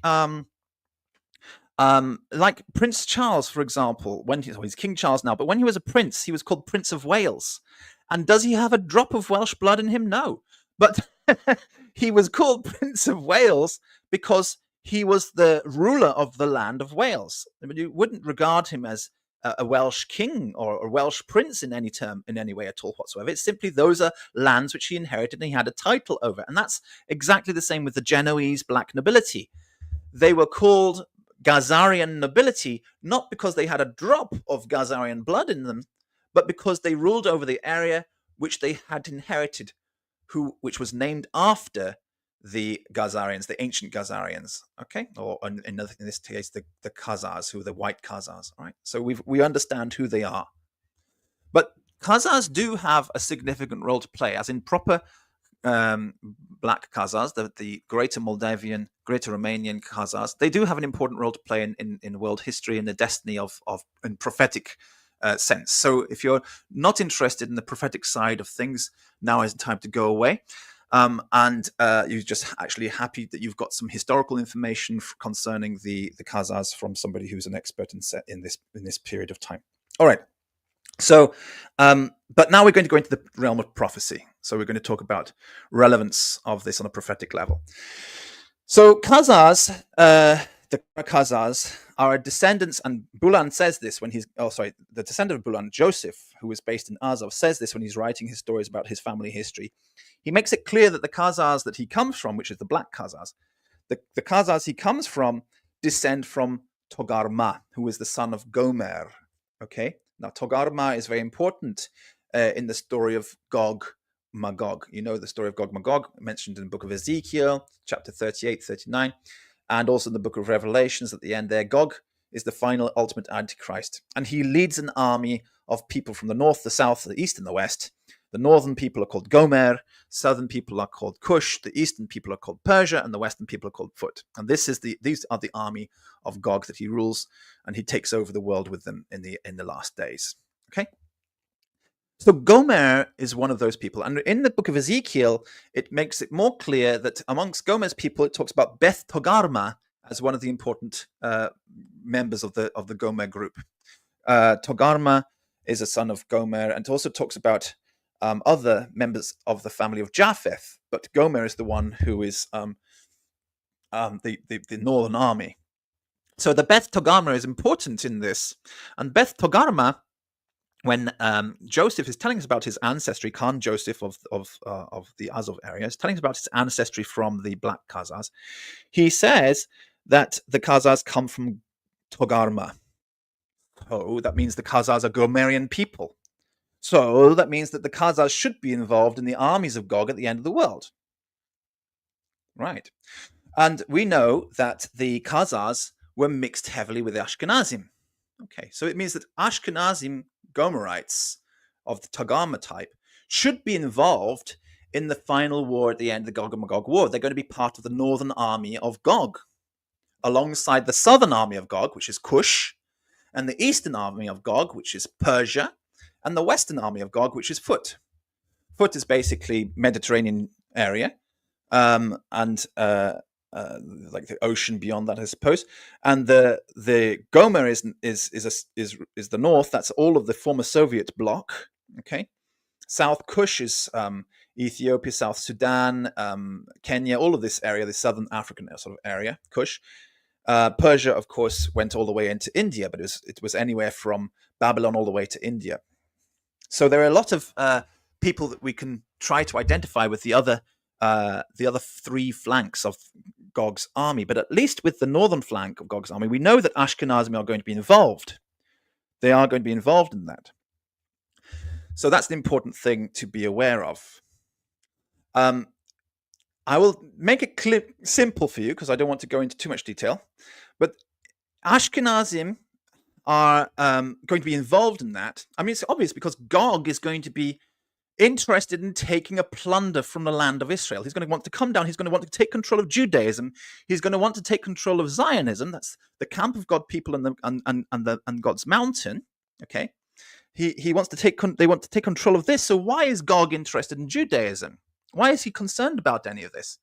Prince Charles, for example, he's King Charles now, but when he was a prince, he was called Prince of Wales. And does he have a drop of Welsh blood in him? No. But he was called Prince of Wales because he was the ruler of the land of Wales. I mean, you wouldn't regard him as a Welsh king or a Welsh prince in any way at all whatsoever. It's simply those are lands which he inherited and he had a title over. And that's exactly the same with the Genoese black nobility. They were called Khazarian nobility, not because they had a drop of Khazarian blood in them, but because they ruled over the area which they had inherited, which was named after the Khazarians, the ancient Khazarians, okay? Or in this case, the Khazars, who are the white Khazars, all right? So we understand who they are. But Khazars do have a significant role to play, as in proper black Khazars, the Greater Moldavian, Greater Romanian Khazars. They do have an important role to play in world history and the destiny of in prophetic sense. So if you're not interested in the prophetic side of things, now is the time to go away. And you're just actually happy that you've got some historical information concerning the Khazars from somebody who's an expert in this period of time. All right. So, but now we're going to go into the realm of prophecy. So we're going to talk about relevance of this on a prophetic level. So Khazars, the Khazars are descendants, and Bulan says this the descendant of Bulan, Joseph, who was based in Azov, says this when he's writing his stories about his family history. He makes it clear that the Khazars that he comes from, which is the black Khazars, the Khazars he comes from descend from Togarma, who is the son of Gomer. Okay, now Togarma is very important in the story of Gog, Magog. You know the story of Gog, Magog, mentioned in the book of Ezekiel, chapter 38, 39, and also in the book of Revelations at the end there. Gog is the final ultimate antichrist, and he leads an army of people from the north, the south, the east, and the west. The northern people are called Gomer, southern people are called Cush, the eastern people are called Persia, and the western people are called Phut. And these are the army of Gog that he rules, and he takes over the world with them in the last days. Okay? So Gomer is one of those people. And in the book of Ezekiel, it makes it more clear that amongst Gomer's people, it talks about Beth Togarma as one of the important members of the Gomer group. Togarma is a son of Gomer, and it also talks about other members of the family of Japheth, but Gomer is the one who is the northern army. So the Beth Togarma is important in this, and Beth Togarma, when Joseph is telling us about his ancestry, Khan Joseph of the Azov area, is telling us about his ancestry from the Black Khazars. He says that the Khazars come from Togarma. So that means the Khazars are Gomerian people. So that means that the Khazars should be involved in the armies of Gog at the end of the world. Right. And we know that the Khazars were mixed heavily with the Ashkenazim. Okay, so it means that Ashkenazim Gomerites of the Togarma type should be involved in the final war at the end of the Gog and Magog war. They're going to be part of the northern army of Gog, alongside the southern army of Gog, which is Cush, and the eastern army of Gog, which is Persia, and the western army of Gog, which is Phut. Phut is basically Mediterranean area, and like the ocean beyond that, I suppose. And the Gomer is the north. That's all of the former Soviet bloc. Okay, South Kush is Ethiopia, South Sudan, Kenya, all of this area, the southern African sort of area, Kush. Persia, of course, went all the way into India, but it was anywhere from Babylon all the way to India. So there are a lot of people that we can try to identify with the other the other three flanks of Gog's army. But at least with the northern flank of Gog's army, we know that Ashkenazim are going to be involved. They are going to be involved in that. So that's the important thing to be aware of. I will make it simple for you because I don't want to go into too much detail. But Ashkenazim are going to be involved in that. I mean, it's obvious because Gog is going to be interested in taking a plunder from the land of Israel. He's going to want to come down. He's going to want to take control of Judaism. He's going to want to take control of Zionism. That's the camp of God people and God's mountain. Okay, he wants to take. They want to take control of this. So why is Gog interested in Judaism? Why is he concerned about any of this?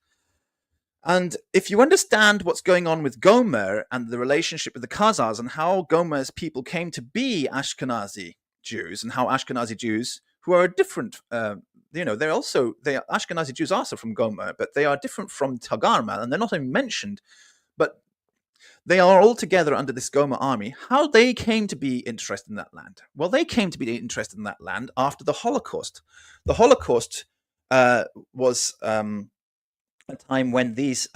And if you understand what's going on with Gomer and the relationship with the Khazars and how Gomer's people came to be Ashkenazi Jews and how Ashkenazi Jews, who are different, Ashkenazi Jews are also from Gomer, but they are different from Togarmah, and they're not even mentioned, but they are all together under this Gomer army. How they came to be interested in that land? Well, they came to be interested in that land after the Holocaust. The Holocaust was a time when these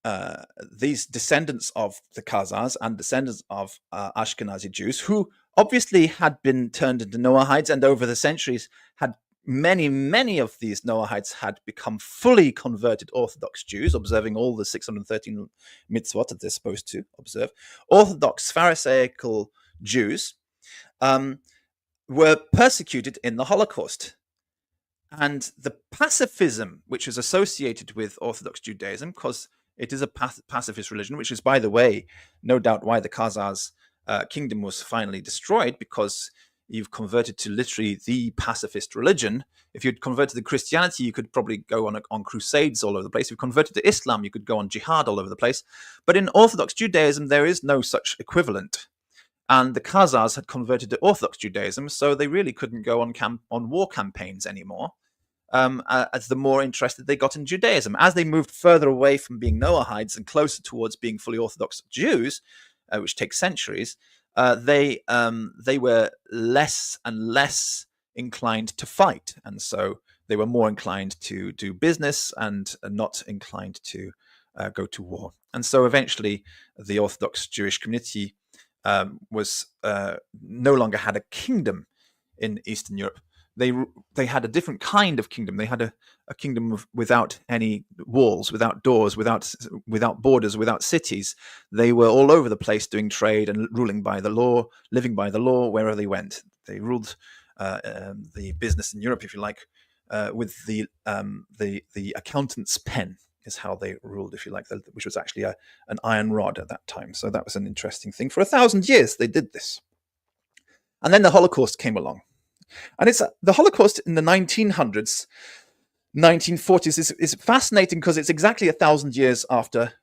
descendants of the Khazars and descendants of Ashkenazi Jews, who obviously had been turned into Noahides, and over the centuries had many of these Noahides had become fully converted Orthodox Jews, observing all the 613 mitzvot that they're supposed to observe. Orthodox Pharisaical Jews were persecuted in the Holocaust. And the pacifism which is associated with Orthodox Judaism, because it is a pacifist religion, which is, by the way, no doubt why the Khazars kingdom was finally destroyed, because you've converted to literally the pacifist religion. If you'd converted to Christianity, you could probably go on crusades all over the place. If you converted to Islam, you could go on jihad all over the place. But in Orthodox Judaism, there is no such equivalent. And the Khazars had converted to Orthodox Judaism, so they really couldn't go on war campaigns anymore. As the more interested they got in Judaism. As they moved further away from being Noahides and closer towards being fully Orthodox Jews, which takes centuries, they were less and less inclined to fight. And so they were more inclined to do business and not inclined to go to war. And so eventually the Orthodox Jewish community was no longer had a kingdom in Eastern Europe. They had a different kind of kingdom. They had a kingdom without any walls, without doors, without borders, without cities. They were all over the place doing trade and ruling by the law, living by the law wherever they went. They ruled the business in Europe, if you like, with the accountant's pen is how they ruled, if you like, which was actually an iron rod at that time. So that was an interesting thing. For 1,000 years, they did this. And then the Holocaust came along. And it's the Holocaust in the 1900s, 1940s is fascinating because it's exactly 1,000 years after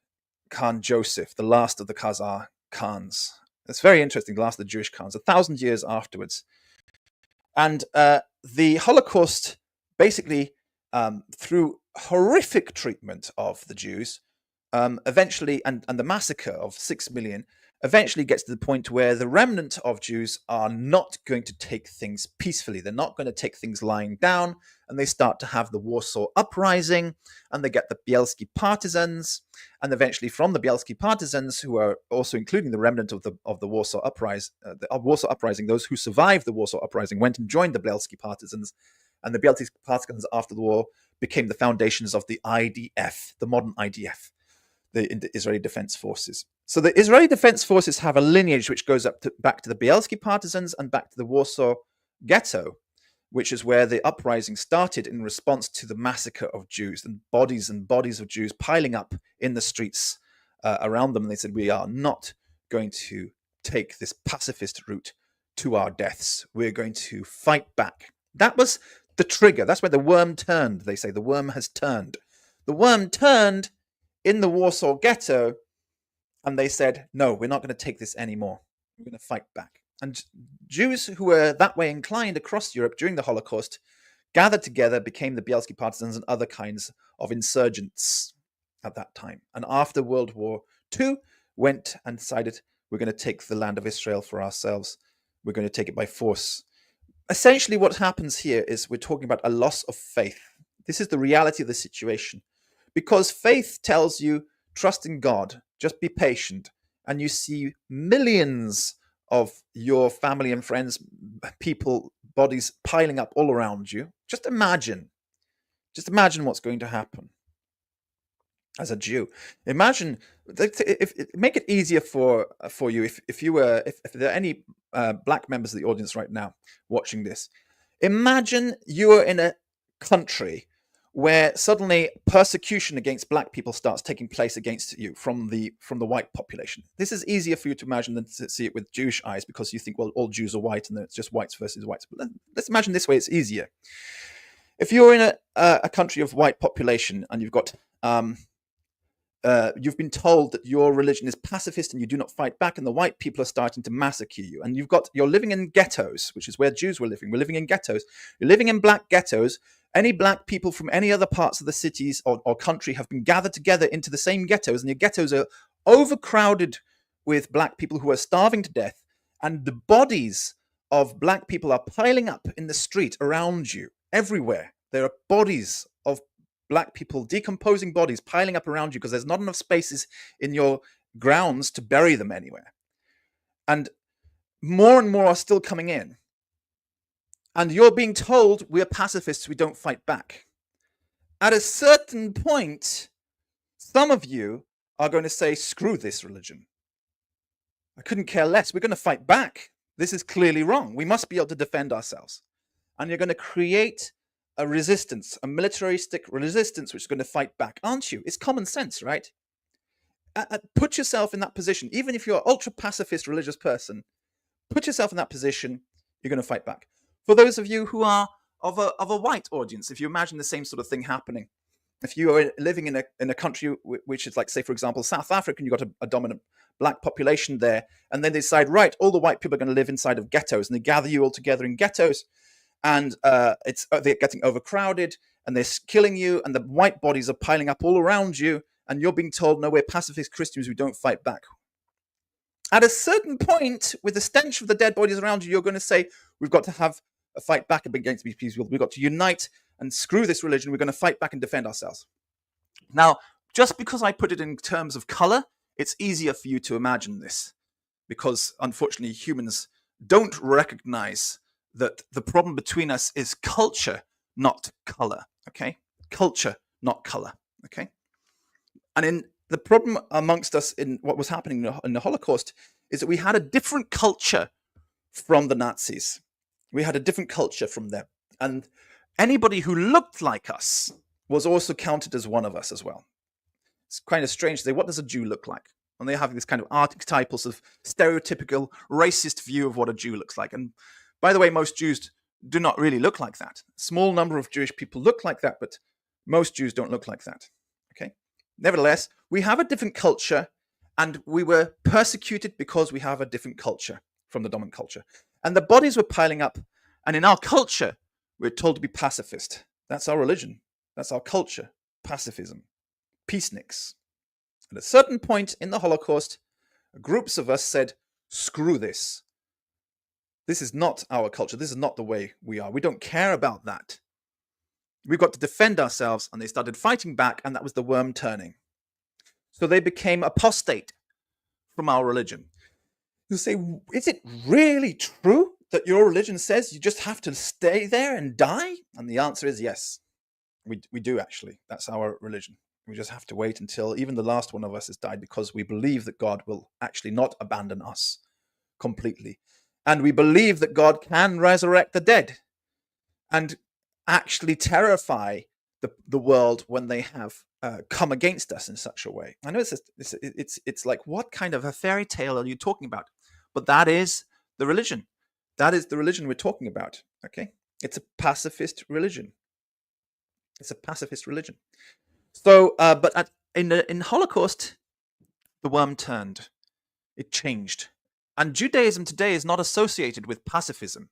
Khan Joseph, the last of the Khazar Khans. It's very interesting, the last of the Jewish Khans, 1,000 years afterwards. And the Holocaust, basically, through horrific treatment of the Jews, eventually, and the massacre of 6 million, eventually gets to the point where the remnant of Jews are not going to take things peacefully. They're not going to take things lying down, and they start to have the Warsaw Uprising, and they get the Bielski partisans, and eventually from the Bielski partisans, who are also including the remnant of the Warsaw Uprising, those who survived the Warsaw Uprising went and joined the Bielski partisans, and the Bielski partisans after the war became the foundations of the IDF, the modern IDF, the Israeli Defense Forces. So the Israeli Defense Forces have a lineage which goes back to the Bielski partisans and back to the Warsaw Ghetto, which is where the uprising started in response to the massacre of Jews and bodies of Jews piling up in the streets around them. And they said, we are not going to take this pacifist route to our deaths. We're going to fight back. That was the trigger. That's where the worm turned, they say. The worm has turned. The worm turned in the Warsaw Ghetto, and they said, no, we're not going to take this anymore. We're going to fight back. And Jews who were that way inclined across Europe during the Holocaust gathered together, became the Bielski partisans and other kinds of insurgents at that time. And after World War II, went and decided, we're going to take the land of Israel for ourselves. We're going to take it by force. Essentially what happens here is we're talking about a loss of faith. This is the reality of the situation. Because faith tells you, trust in God, just be patient, and you see millions of your family and friends, people, bodies piling up all around you. Just imagine what's going to happen as a Jew. Imagine, make it easier for you if there are any black members of the audience right now watching this. Imagine you are in a country where suddenly persecution against black people starts taking place against you from the white population. This is easier for you to imagine than to see it with Jewish eyes, because you think, well, all Jews are white and then it's just whites versus whites. But let's imagine this way, it's easier. If you're in a country of white population and you've got you've been told that your religion is pacifist and you do not fight back, and the white people are starting to massacre you, and you're living in ghettos, which is where Jews were living. We're living in ghettos. You're living in black ghettos. Any black people from any other parts of the cities or country have been gathered together into the same ghettos, and your ghettos are overcrowded with black people who are starving to death, and the bodies of black people are piling up in the street around you everywhere. There are bodies of black people, decomposing bodies, piling up around you because there's not enough spaces in your grounds to bury them anywhere. And more are still coming in. And you're being told, we're pacifists, we don't fight back. At a certain point, some of you are going to say, screw this religion. I couldn't care less. We're going to fight back. This is clearly wrong. We must be able to defend ourselves. And you're going to create a resistance, a militaristic resistance, which is going to fight back, aren't you? It's common sense, right? Put yourself in that position. Even if you're an ultra-pacifist religious person, put yourself in that position, you're going to fight back. For those of you who are of a white audience, if you imagine the same sort of thing happening, if you are living in a country which is like, say, for example, South Africa, and you've got a dominant black population there, and then they decide, right, all the white people are going to live inside of ghettos, and they gather you all together in ghettos, and they're getting overcrowded, and they're killing you, and the white bodies are piling up all around you, and you're being told, no, we're pacifist Christians, we don't fight back. At a certain point, with the stench of the dead bodies around you, you're going to say, we've got to have a fight back against these people. We've got to unite and screw this religion. We're going to fight back and defend ourselves. Now, just because I put it in terms of color, it's easier for you to imagine this, because unfortunately humans don't recognize that the problem between us is culture, not color. Okay? Culture, not color. Okay? And in the problem amongst us in what was happening in the Holocaust is that we had a different culture from the Nazis. We had a different culture from them. And anybody who looked like us was also counted as one of us as well. It's kind of strange to say, what does a Jew look like? And they have this kind of archetypal, sort of stereotypical racist view of what a Jew looks like. And by the way, most Jews do not really look like that. A small number of Jewish people look like that, but most Jews don't look like that. Okay? Nevertheless, we have a different culture, and we were persecuted because we have a different culture from the dominant culture. And the bodies were piling up, and in our culture, we're told to be pacifist. That's our religion. That's our culture. Pacifism. Peaceniks. At a certain point in the Holocaust, groups of us said, screw this. This is not our culture. This is not the way we are. We don't care about that. We've got to defend ourselves, and they started fighting back, and that was the worm turning. So they became apostate from our religion. You say, is it really true that your religion says you just have to stay there and die? And the answer is yes. We do actually. That's our religion. We just have to wait until even the last one of us has died, because we believe that God will actually not abandon us completely. And we believe that God can resurrect the dead and actually terrify the world when they have come against us in such a way. I know it's like, what kind of a fairy tale are you talking about? But that is the religion. That is the religion we're talking about. Okay, it's a pacifist religion. It's a pacifist religion. So, but in Holocaust, the worm turned. It changed, and Judaism today is not associated with pacifism.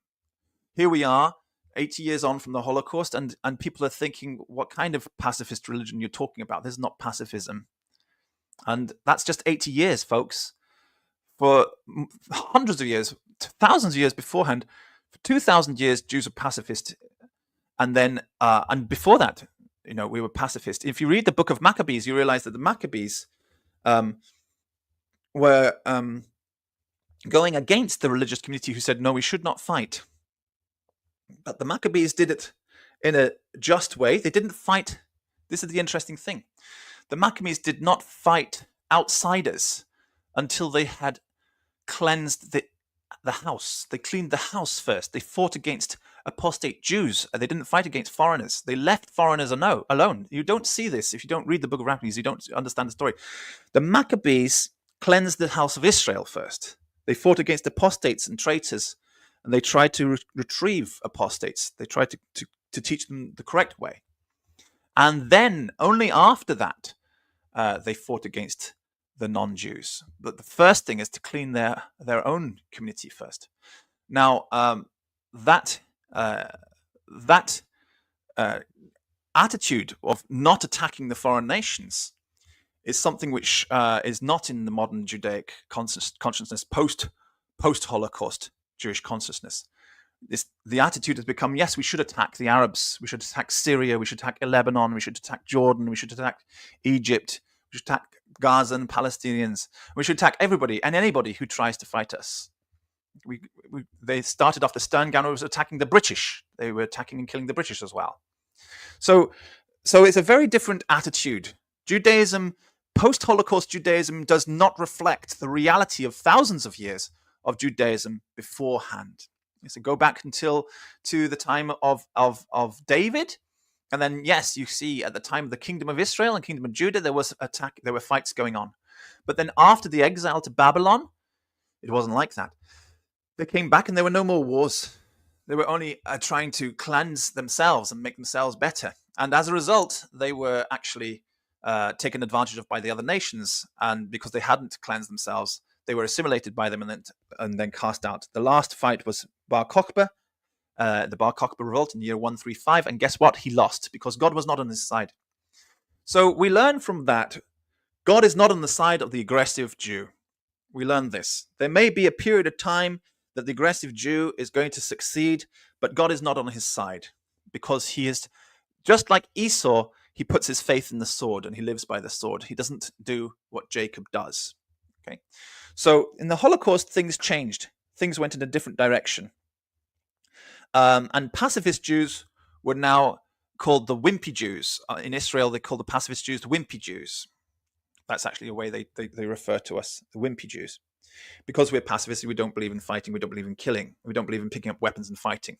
Here we are, 80 years on from the Holocaust, and people are thinking, what kind of pacifist religion you're talking about? This is not pacifism. And that's just 80 years, folks. For hundreds of years, thousands of years beforehand, for 2,000 years, Jews were pacifist. And then, and before that, we were pacifist. If you read the book of Maccabees, you realize that the Maccabees were going against the religious community who said, no, we should not fight. But the Maccabees did it in a just way. They didn't fight. This is the interesting thing. The Maccabees did not fight outsiders until they had cleansed the house. They cleaned the house first. They fought against apostate Jews. They didn't fight against foreigners. They left foreigners alone. You don't see this. If you don't read the book of Maccabees, you don't understand the story. The Maccabees cleansed the house of Israel first. They fought against apostates and traitors, and they tried to retrieve apostates. They tried to teach them the correct way. And then, only after that, they fought against the non-Jews. But the first thing is to clean their own community first. Now, that attitude of not attacking the foreign nations is something which is not in the modern Judaic consciousness, post-Holocaust Jewish consciousness. The attitude has become, yes, we should attack the Arabs, we should attack Syria, we should attack Lebanon, we should attack Jordan, we should attack Egypt, we should attack Gaza and Palestinians, we should attack everybody and anybody who tries to fight us. They started off, the Stern Gunner was attacking the British. They were attacking and killing the British as well. So it's a very different attitude. Judaism, post-Holocaust Judaism, does not reflect the reality of thousands of years of Judaism beforehand. So go back to the time of David, and then yes, you see at the time of the Kingdom of Israel and Kingdom of Judah, there were fights going on. But then after the exile to Babylon, it wasn't like that. They came back and there were no more wars. They were only trying to cleanse themselves and make themselves better. And as a result, they were actually taken advantage of by the other nations. And because they hadn't cleansed themselves, they were assimilated by them and then cast out. The last fight was Bar Kokhba, the Bar Kokhba revolt in the year 135. And guess what? He lost because God was not on his side. So we learn from that, God is not on the side of the aggressive Jew. We learn this. There may be a period of time that the aggressive Jew is going to succeed, but God is not on his side because he is, just like Esau, he puts his faith in the sword and he lives by the sword. He doesn't do what Jacob does. Okay. So in the Holocaust, things changed. Things went in a different direction. And pacifist Jews were now called the wimpy Jews. In Israel, they call the pacifist Jews the wimpy Jews. That's actually a way they refer to us, the wimpy Jews. Because we're pacifists, we don't believe in fighting, we don't believe in killing, we don't believe in picking up weapons and fighting.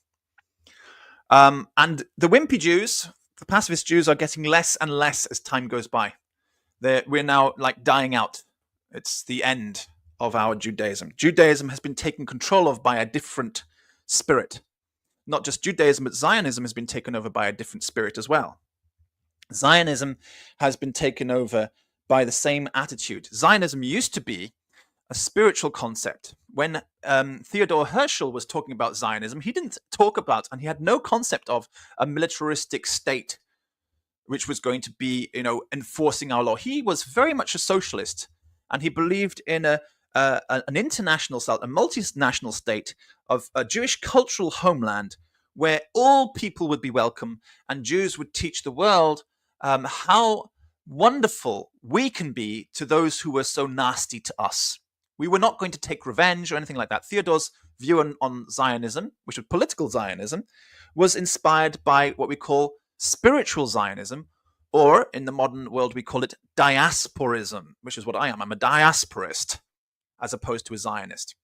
And the wimpy Jews, the pacifist Jews, are getting less and less as time goes by. We're now like dying out. It's the end of our Judaism. Judaism has been taken control of by a different spirit. Not just Judaism, but Zionism has been taken over by a different spirit as well. Zionism has been taken over by the same attitude. Zionism used to be a spiritual concept. When Theodor Herzl was talking about Zionism, he didn't talk about, and he had no concept of, a militaristic state which was going to be, enforcing our law. He was very much a socialist, and he believed in an international state, a multinational state of a Jewish cultural homeland where all people would be welcome, and Jews would teach the world how wonderful we can be to those who were so nasty to us. We were not going to take revenge or anything like that. Theodor's view on Zionism, which was political Zionism, was inspired by what we call spiritual Zionism, or in the modern world we call it diasporism, which is what I am. I'm a diasporist as opposed to a Zionist.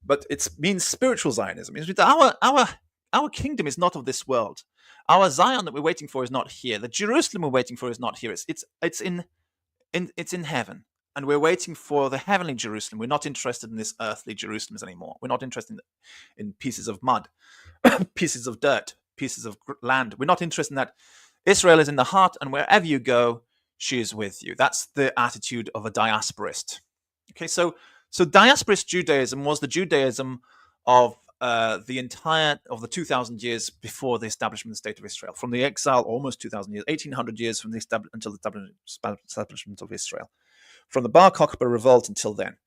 But it means spiritual Zionism. It means our kingdom is not of this world. Our Zion that we're waiting for is not here. The Jerusalem we're waiting for is not here. It's in heaven. And we're waiting for the heavenly Jerusalem. We're not interested in this earthly Jerusalem anymore. We're not interested in pieces of mud, pieces of dirt, pieces of land. We're not interested in that. Israel is in the heart, and wherever you go, she is with you. That's the attitude of a diasporist. Okay, so diasporist Judaism was the Judaism of the 2,000 years before the establishment of the State of Israel. From the exile, almost 2,000 years, 1,800 years from until the establishment of Israel. From the Bar Kokhba revolt until then,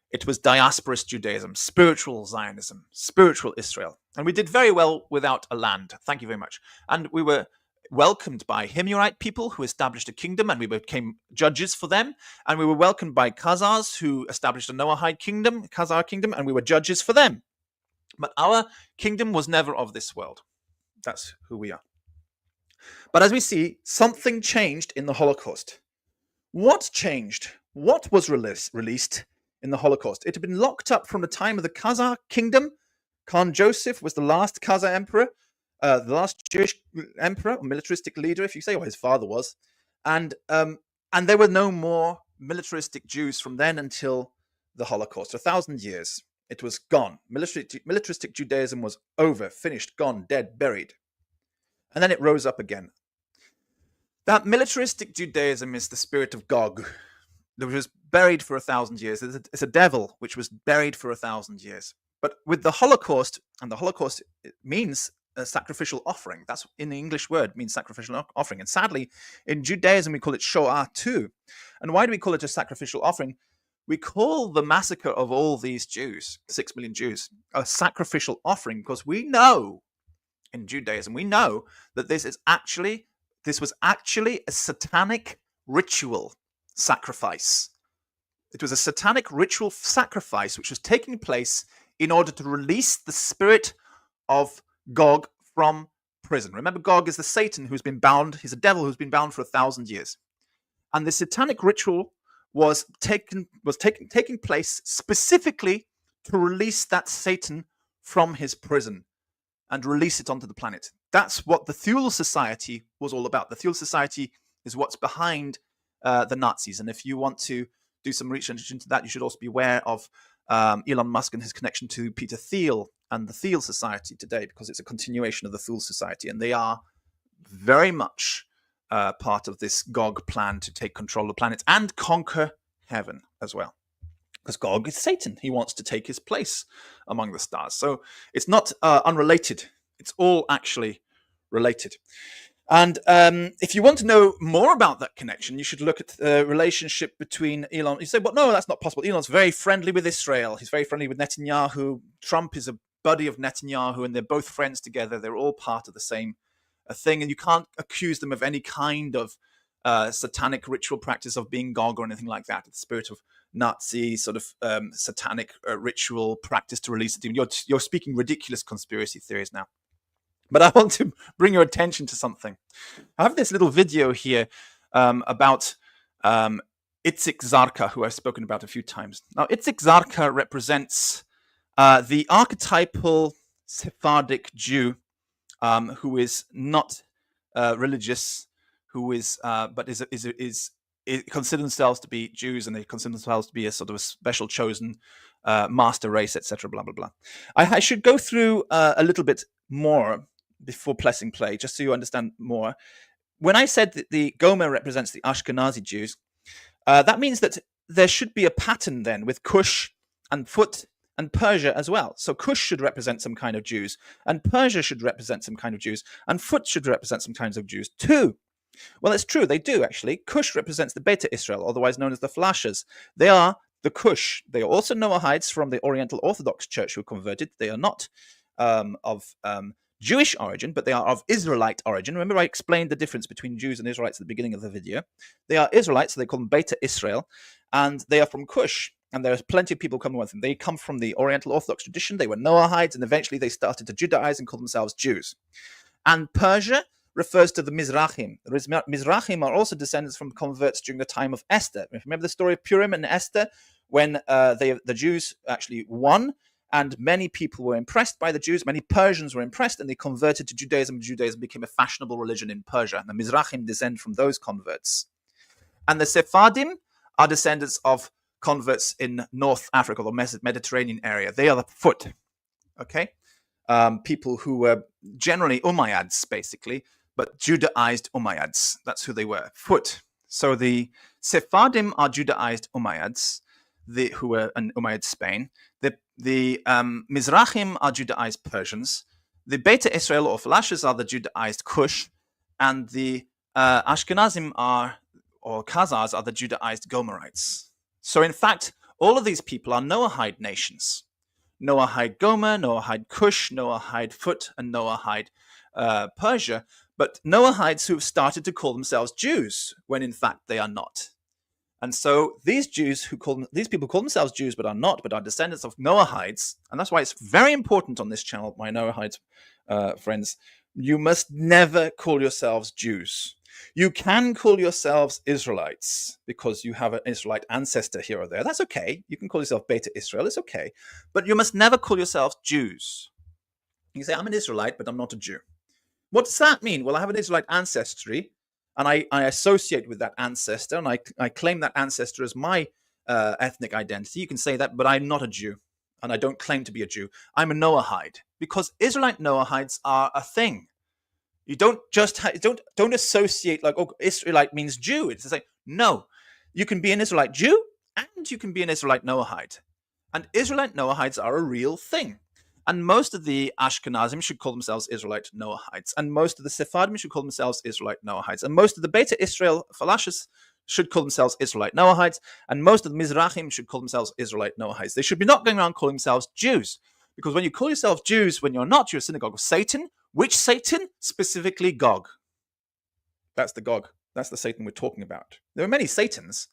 it was diasporist Judaism, spiritual Zionism, spiritual Israel. And we did very well without a land. Thank you very much. And we were welcomed by Himyarite people who established a kingdom, and we became judges for them. And we were welcomed by Khazars who established a Noahide kingdom, Khazar kingdom, and we were judges for them. But our kingdom was never of this world. That's who we are. But as we see, something changed in the Holocaust. What changed? What was released in the Holocaust? It had been locked up from the time of the Khazar kingdom. Khan Joseph was the last Khazar emperor, the last Jewish emperor, or militaristic leader, if you say, or his father was. And there were no more militaristic Jews from then until the Holocaust. 1,000 years. It was gone. Militaristic Judaism was over, finished, gone, dead, buried. And then it rose up again. That militaristic Judaism is the spirit of Gog, that was buried for 1,000 years. It's a devil which was buried for 1,000 years. But with the Holocaust, and the Holocaust means a sacrificial offering. That's in the English word, means sacrificial offering. And sadly, in Judaism, we call it Shoah too. And why do we call it a sacrificial offering? We call the massacre of all these Jews, 6 million Jews, a sacrificial offering because we know, in Judaism, we know that this was actually a satanic ritual sacrifice. It was a satanic ritual sacrifice which was taking place in order to release the spirit of Gog from prison. Remember, Gog is the Satan who's been bound. He's a devil who's been bound for 1,000 years. And the satanic ritual was taking place specifically to release that Satan from his prison and release it onto the planet. That's what the Thule Society was all about. The Thule Society is what's behind the Nazis. And if you want to do some research into that, you should also be aware of Elon Musk and his connection to Peter Thiel and the Thiel Society today, because it's a continuation of the Thule Society. And they are very much part of this Gog plan to take control of the planet and conquer heaven as well. Because Gog is Satan. He wants to take his place among the stars. So it's not unrelated. It's all actually related. And if you want to know more about that connection, you should look at the relationship between Elon. You say, well, no, that's not possible. Elon's very friendly with Israel. He's very friendly with Netanyahu. Trump is a buddy of Netanyahu, and they're both friends together. They're all part of the same thing. And you can't accuse them of any kind of satanic ritual practice of being Gog or anything like that. It's the spirit of Nazi sort of satanic ritual practice to release the demon. You're speaking ridiculous conspiracy theories now. But I want to bring your attention to something. I have this little video here about Itzik Zarka, who I've spoken about a few times. Now, Itzik Zarka represents the archetypal Sephardic Jew who is not religious, who is but is consider themselves to be Jews, and they consider themselves to be a sort of a special chosen master race, etc. Blah blah blah. I should go through a little bit more before pressing play, just so you understand more. When I said that the Gomer represents the Ashkenazi Jews, that means that there should be a pattern then with Cush and Phut and Persia as well. So Cush should represent some kind of Jews, and Persia should represent some kind of Jews, and Phut should represent some kinds of Jews too. Well, it's true, they do actually. Cush represents the Beta Israel, otherwise known as the Flashers. They are the Cush. They are also Noahides from the Oriental Orthodox Church who converted. They are not of Jewish origin, but they are of Israelite origin. Remember, I explained the difference between Jews and Israelites at the beginning of the video. They are Israelites, so they call them Beta Israel, and they are from Cush. And there's plenty of people coming with them. They come from the Oriental Orthodox tradition. They were Noahides, and eventually they started to Judaize and call themselves Jews. And Persia refers to the Mizrahim. The Mizrahim are also descendants from converts during the time of Esther. Remember the story of Purim and Esther, when the Jews actually won, and many people were impressed by the Jews. Many Persians were impressed, and they converted to Judaism. Judaism became a fashionable religion in Persia. And the Mizrahim descend from those converts. And the Sephardim are descendants of converts in North Africa, the Mediterranean area. They are the Phut, okay? People who were generally Umayyads, basically, but Judaized Umayyads. That's who they were, Phut. So the Sephardim are Judaized Umayyads, who were in Umayyad Spain. The Mizrahim are Judaized Persians. The Beta Israel or Falashas are the Judaized Cush, and the Ashkenazim or Khazars are the Judaized Gomerites. So in fact, all of these people are Noahide nations. Noahide Gomer, Noahide Cush, Noahide Phut, and Noahide Persia, but Noahides who have started to call themselves Jews when in fact they are not. And so these people call themselves Jews but are descendants of Noahides, and that's why it's very important on this channel, my Noahide friends. You must never call yourselves Jews. You can call yourselves Israelites because you have an Israelite ancestor here or there. That's okay. You can call yourself Beta Israel. It's okay. But you must never call yourselves Jews. You say, I'm an Israelite, but I'm not a Jew. What does that mean? Well, I have an Israelite ancestry, and I associate with that ancestor, and I claim that ancestor as my ethnic identity. You can say that, but I'm not a Jew, and I don't claim to be a Jew. I'm a Noahide, because Israelite Noahides are a thing. You don't just don't associate like, oh, Israelite means Jew. It's like, no, you can be an Israelite Jew and you can be an Israelite Noahide, and Israelite Noahides are a real thing. And most of the Ashkenazim should call themselves Israelite Noahides, and most of the Sephardim should call themselves Israelite Noahides, and most of the Beta Israel Falashis should call themselves Israelite Noahides, and most of the Mizrahim should call themselves Israelite Noahides. They should be not going around calling themselves Jews, because when you call yourself Jews when you're not, you're a synagogue of Satan. Which Satan? Specifically Gog. That's the Gog. That's the Satan we're talking about. There are many Satans.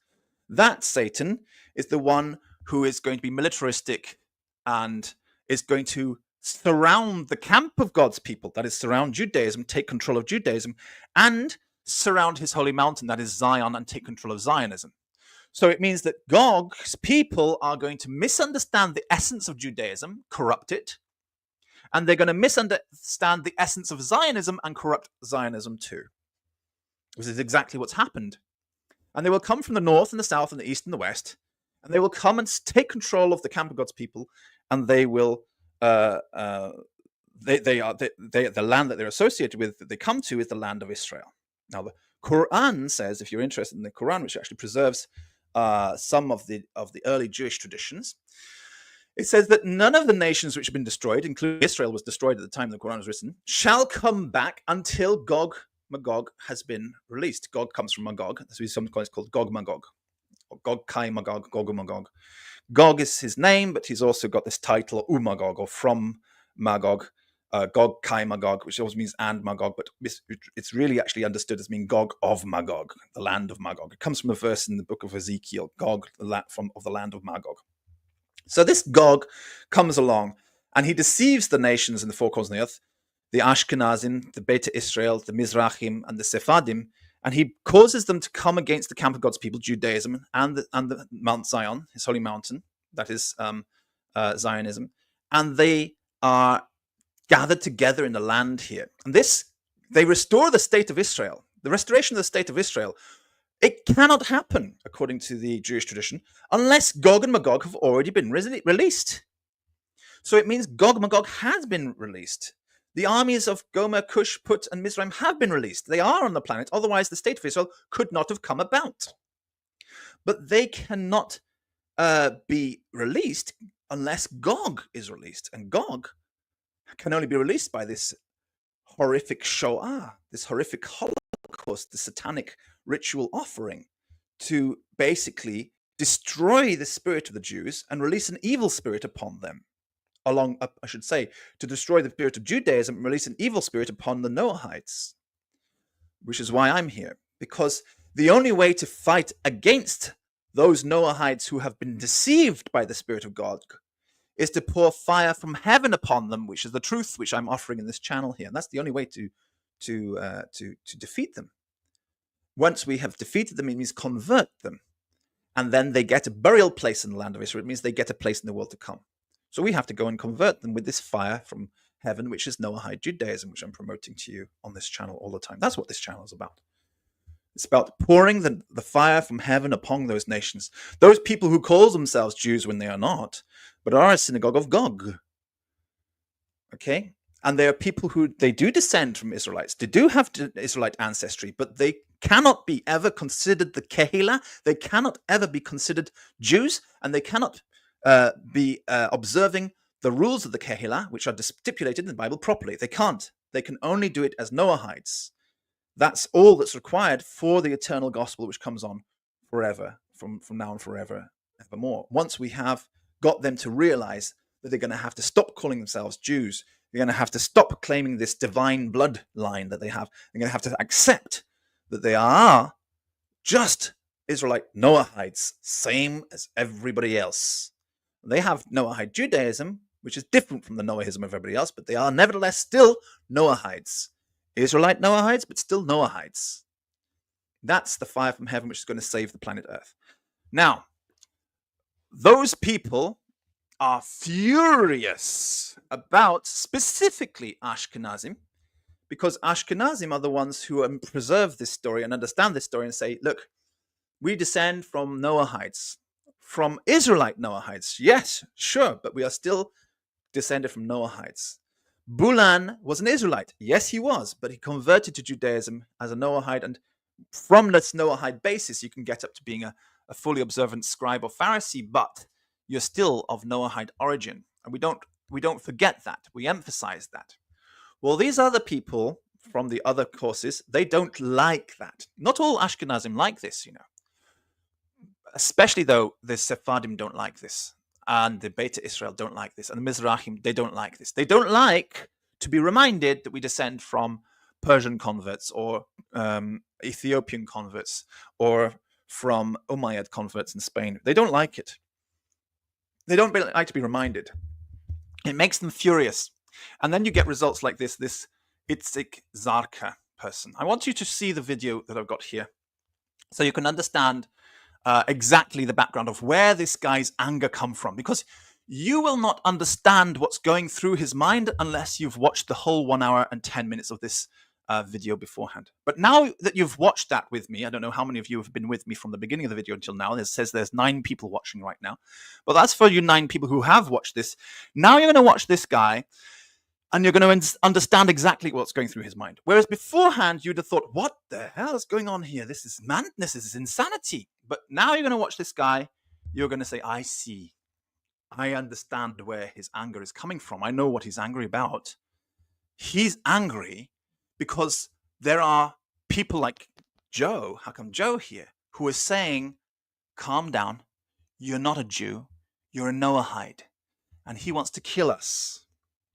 That Satan is the one who is going to be militaristic and is going to surround the camp of God's people, that is, surround Judaism, take control of Judaism, and surround his holy mountain, that is Zion, and take control of Zionism. So it means that Gog's people are going to misunderstand the essence of Judaism, corrupt it, and they're going to misunderstand the essence of Zionism and corrupt Zionism too. This is exactly what's happened. And they will come from the north and the south and the east and the west, and they will come and take control of the camp of God's people, and they will the land that they're associated with, that they come to, is the land of Israel. Now, the Quran says, if you're interested in the Quran, which actually preserves some of the early Jewish traditions, it says that none of the nations which have been destroyed, including Israel was destroyed at the time the Quran was written, shall come back until Gog Magog has been released. Gog comes from Magog. That's why sometimes called Gog Magog, or Gog Kai Magog, Gog Magog. Gog is his name, but he's also got this title, Magog, or from Magog, Gog Kai Magog, which also means and Magog, but it's really actually understood as meaning Gog of Magog, the land of Magog. It comes from a verse in the book of Ezekiel, Gog of the land of Magog. So this Gog comes along, and he deceives the nations in the four corners of the earth, the Ashkenazim, the Beta Israel, the Mizrahim, and the Sephardim, and he causes them to come against the camp of God's people, Judaism, and the Mount Zion, his holy mountain, that is Zionism, and they are gathered together in the land here. And they restore the state of Israel. The restoration of the state of Israel, it cannot happen, according to the Jewish tradition, unless Gog and Magog have already been released. So it means Gog and Magog has been released. The armies of Gomer, Cush, Put, and Mizraim have been released. They are on the planet, otherwise the state of Israel could not have come about. But they cannot be released unless Gog is released. And Gog can only be released by this horrific Shoah, this horrific Holocaust, the satanic ritual offering to basically destroy the spirit of the Jews and release an evil spirit upon them. To destroy the spirit of Judaism and release an evil spirit upon the Noahides, which is why I'm here. Because the only way to fight against those Noahides who have been deceived by the Spirit of God is to pour fire from heaven upon them, which is the truth which I'm offering in this channel here. And that's the only way to defeat them. Once we have defeated them, it means convert them. And then they get a burial place in the land of Israel. It means they get a place in the world to come. So we have to go and convert them with this fire from heaven, which is Noahide Judaism, which I'm promoting to you on this channel all the time. That's what this channel is about. It's about pouring the fire from heaven upon those nations. Those people who call themselves Jews when they are not, but are a synagogue of Gog. Okay? And they are people who, they do descend from Israelites. They do have Israelite ancestry, but they cannot be ever considered the Kehillah. They cannot ever be considered Jews, and they cannot be observing the rules of the Kehillah, which are stipulated in the Bible properly. They can't. They can only do it as Noahides. That's all that's required for the eternal gospel, which comes on forever, from now and forever, evermore. Once we have got them to realize that they're going to have to stop calling themselves Jews, They're going to have to stop claiming this divine bloodline that they have. They're going to have to accept that they are just Israelite Noahides, same as everybody else. They have Noahide Judaism, which is different from the Noahism of everybody else, but they are nevertheless still Noahides. Israelite Noahides, but still Noahides. That's the fire from heaven which is going to save the planet Earth. Now, those people are furious about specifically Ashkenazim, because Ashkenazim are the ones who preserve this story and understand this story and say, look, we descend from Noahides, from Israelite Noahides. Yes, sure, but we are still descended from Noahides. Bulan was an Israelite. Yes, he was, but he converted to Judaism as a Noahide, and from this Noahide basis, you can get up to being a fully observant scribe or Pharisee, but you're still of Noahide origin. And we don't forget that. We emphasize that. Well, these other people from the other courses, they don't like that. Not all Ashkenazim like this, Especially though the Sephardim don't like this. And the Beta Israel don't like this. And the Mizrahim, they don't like this. They don't like to be reminded that we descend from Persian converts or Ethiopian converts or from Umayyad converts in Spain. They don't like it. They don't like to be reminded. It makes them furious. And then you get results like this Itzik Zarka person. I want you to see the video that I've got here so you can understand exactly the background of where this guy's anger come from, because you will not understand what's going through his mind unless you've watched the whole 1 hour and 10 minutes of this video beforehand. But now that you've watched that with me, I don't know how many of you have been with me from the beginning of the video until now. It says there's 9 people watching right now. But that's for you 9 people who have watched this. Now you're going to watch this guy and you're going to understand exactly what's going through his mind. Whereas beforehand, you'd have thought, what the hell is going on here? This is madness. This is insanity. But now you're going to watch this guy. You're going to say, I see. I understand where his anger is coming from. I know what he's angry about. He's angry because there are people like Joe, Hakam Joe here, who is saying, calm down. You're not a Jew. You're a Noahide. And he wants to kill us.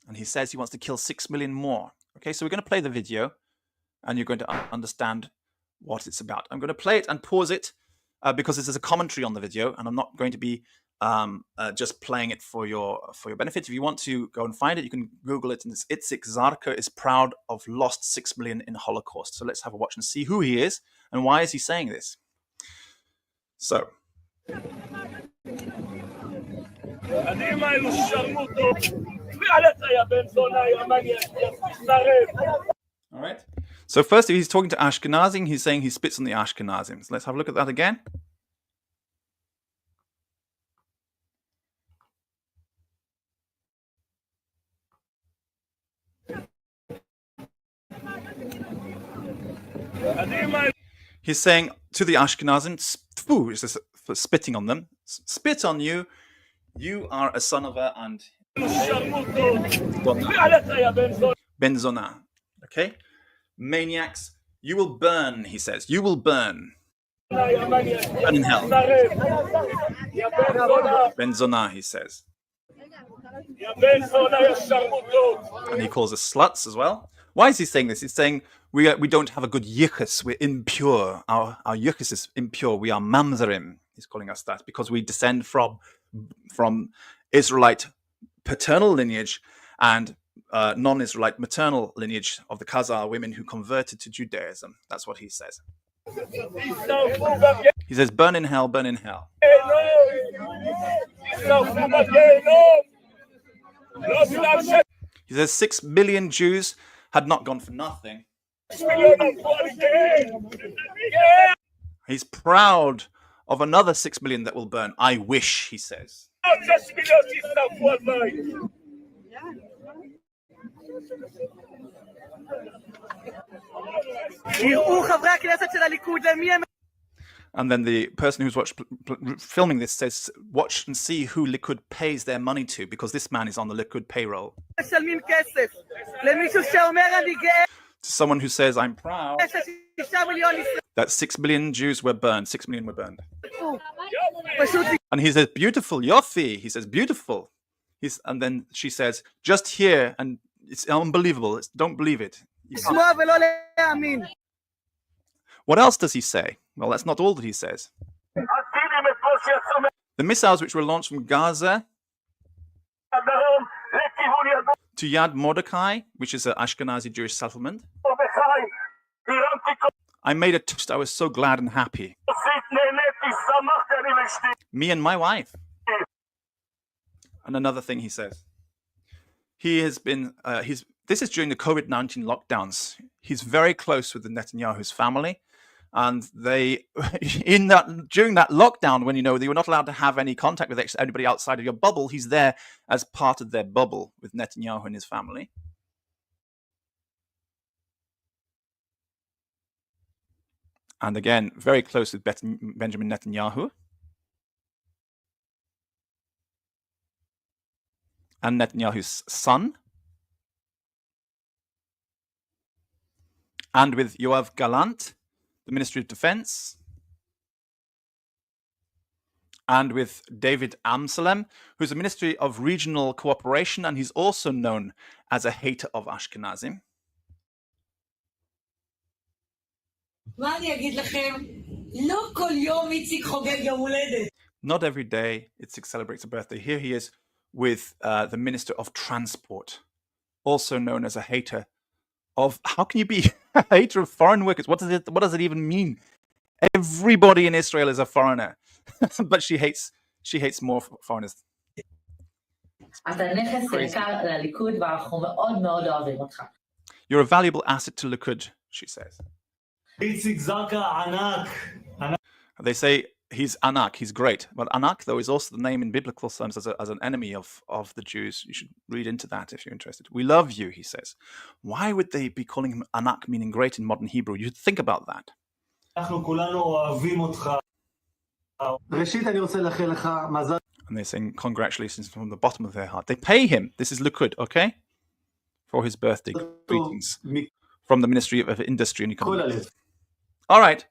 And he says he wants to kill 6 million more. Okay, so we're going to play the video and you're going to understand what it's about. I'm going to play it and pause it because this is a commentary on the video and I'm not going to be just playing it for your benefit. If you want to go and find it, you can Google it, and it's Itzik Zarka is proud of lost 6 million in Holocaust. So let's have a watch and see who he is and why is he saying this. So. All right. So first, if he's talking to Ashkenazim, he's saying he spits on the Ashkenazim. So let's have a look at that again. He's saying to the Ashkenazim, spitting on them, spit on you. You are a son of a and Ben Zona. Okay? Maniacs, you will burn, he says. You will burn. Burn in hell. Ben Zona, he says. And he calls us sluts as well. Why is he saying this? He's saying we don't have a good yichus. We're impure. Our yichus is impure. We are mamzerim. He's calling us that because we descend from Israelite paternal lineage and non-Israelite maternal lineage of the Khazar women who converted to Judaism. That's what he says. He says, burn in hell, burn in hell. He says 6 million Jews had not gone for nothing. He's proud of another 6 million that will burn. I wish, he says. And then the person who's filming this says, watch and see who Likud pays their money to, because this man is on the Likud payroll. To someone who says, I'm proud that 6 million Jews were burned. 6 million were burned. And he says, beautiful, Yofi. He says, beautiful. And then she says, just hear and It's unbelievable. Don't believe it. What else does he say? Well, that's not all that he says. The missiles which were launched from Gaza to Yad Mordechai, which is an Ashkenazi Jewish settlement. I made a toast. I was so glad and happy. Me and my wife. And another thing he says. He has been, this is during the COVID-19 lockdowns. He's very close with the Netanyahu's family. And they, during that lockdown, when they were not allowed to have any contact with anybody outside of your bubble, he's there as part of their bubble with Netanyahu and his family. And again, very close with Benjamin Netanyahu. And Netanyahu's son. And with Yoav Gallant, the Ministry of Defense, and with David Amsalem, who's a Ministry of Regional Cooperation, and he's also known as a hater of Ashkenazim. Not every day Itzik celebrates a birthday. Here he is with the Minister of Transport, also known as a hater of, how can you be a hater of foreign workers? What does it even mean? Everybody in Israel is a foreigner, but she hates more foreigners. You're a valuable asset to Likud, she says. Itzik Zarka Anak. They say he's Anak, he's great. But Anak, though, is also the name in biblical terms as an enemy of the Jews. You should read into that if you're interested. We love you, he says. Why would they be calling him Anak, meaning great in modern Hebrew? You should think about that. And they're saying congratulations from the bottom of their heart. They pay him. This is Likud, okay? For his birthday greetings from the Ministry of Industry and Economy. All right.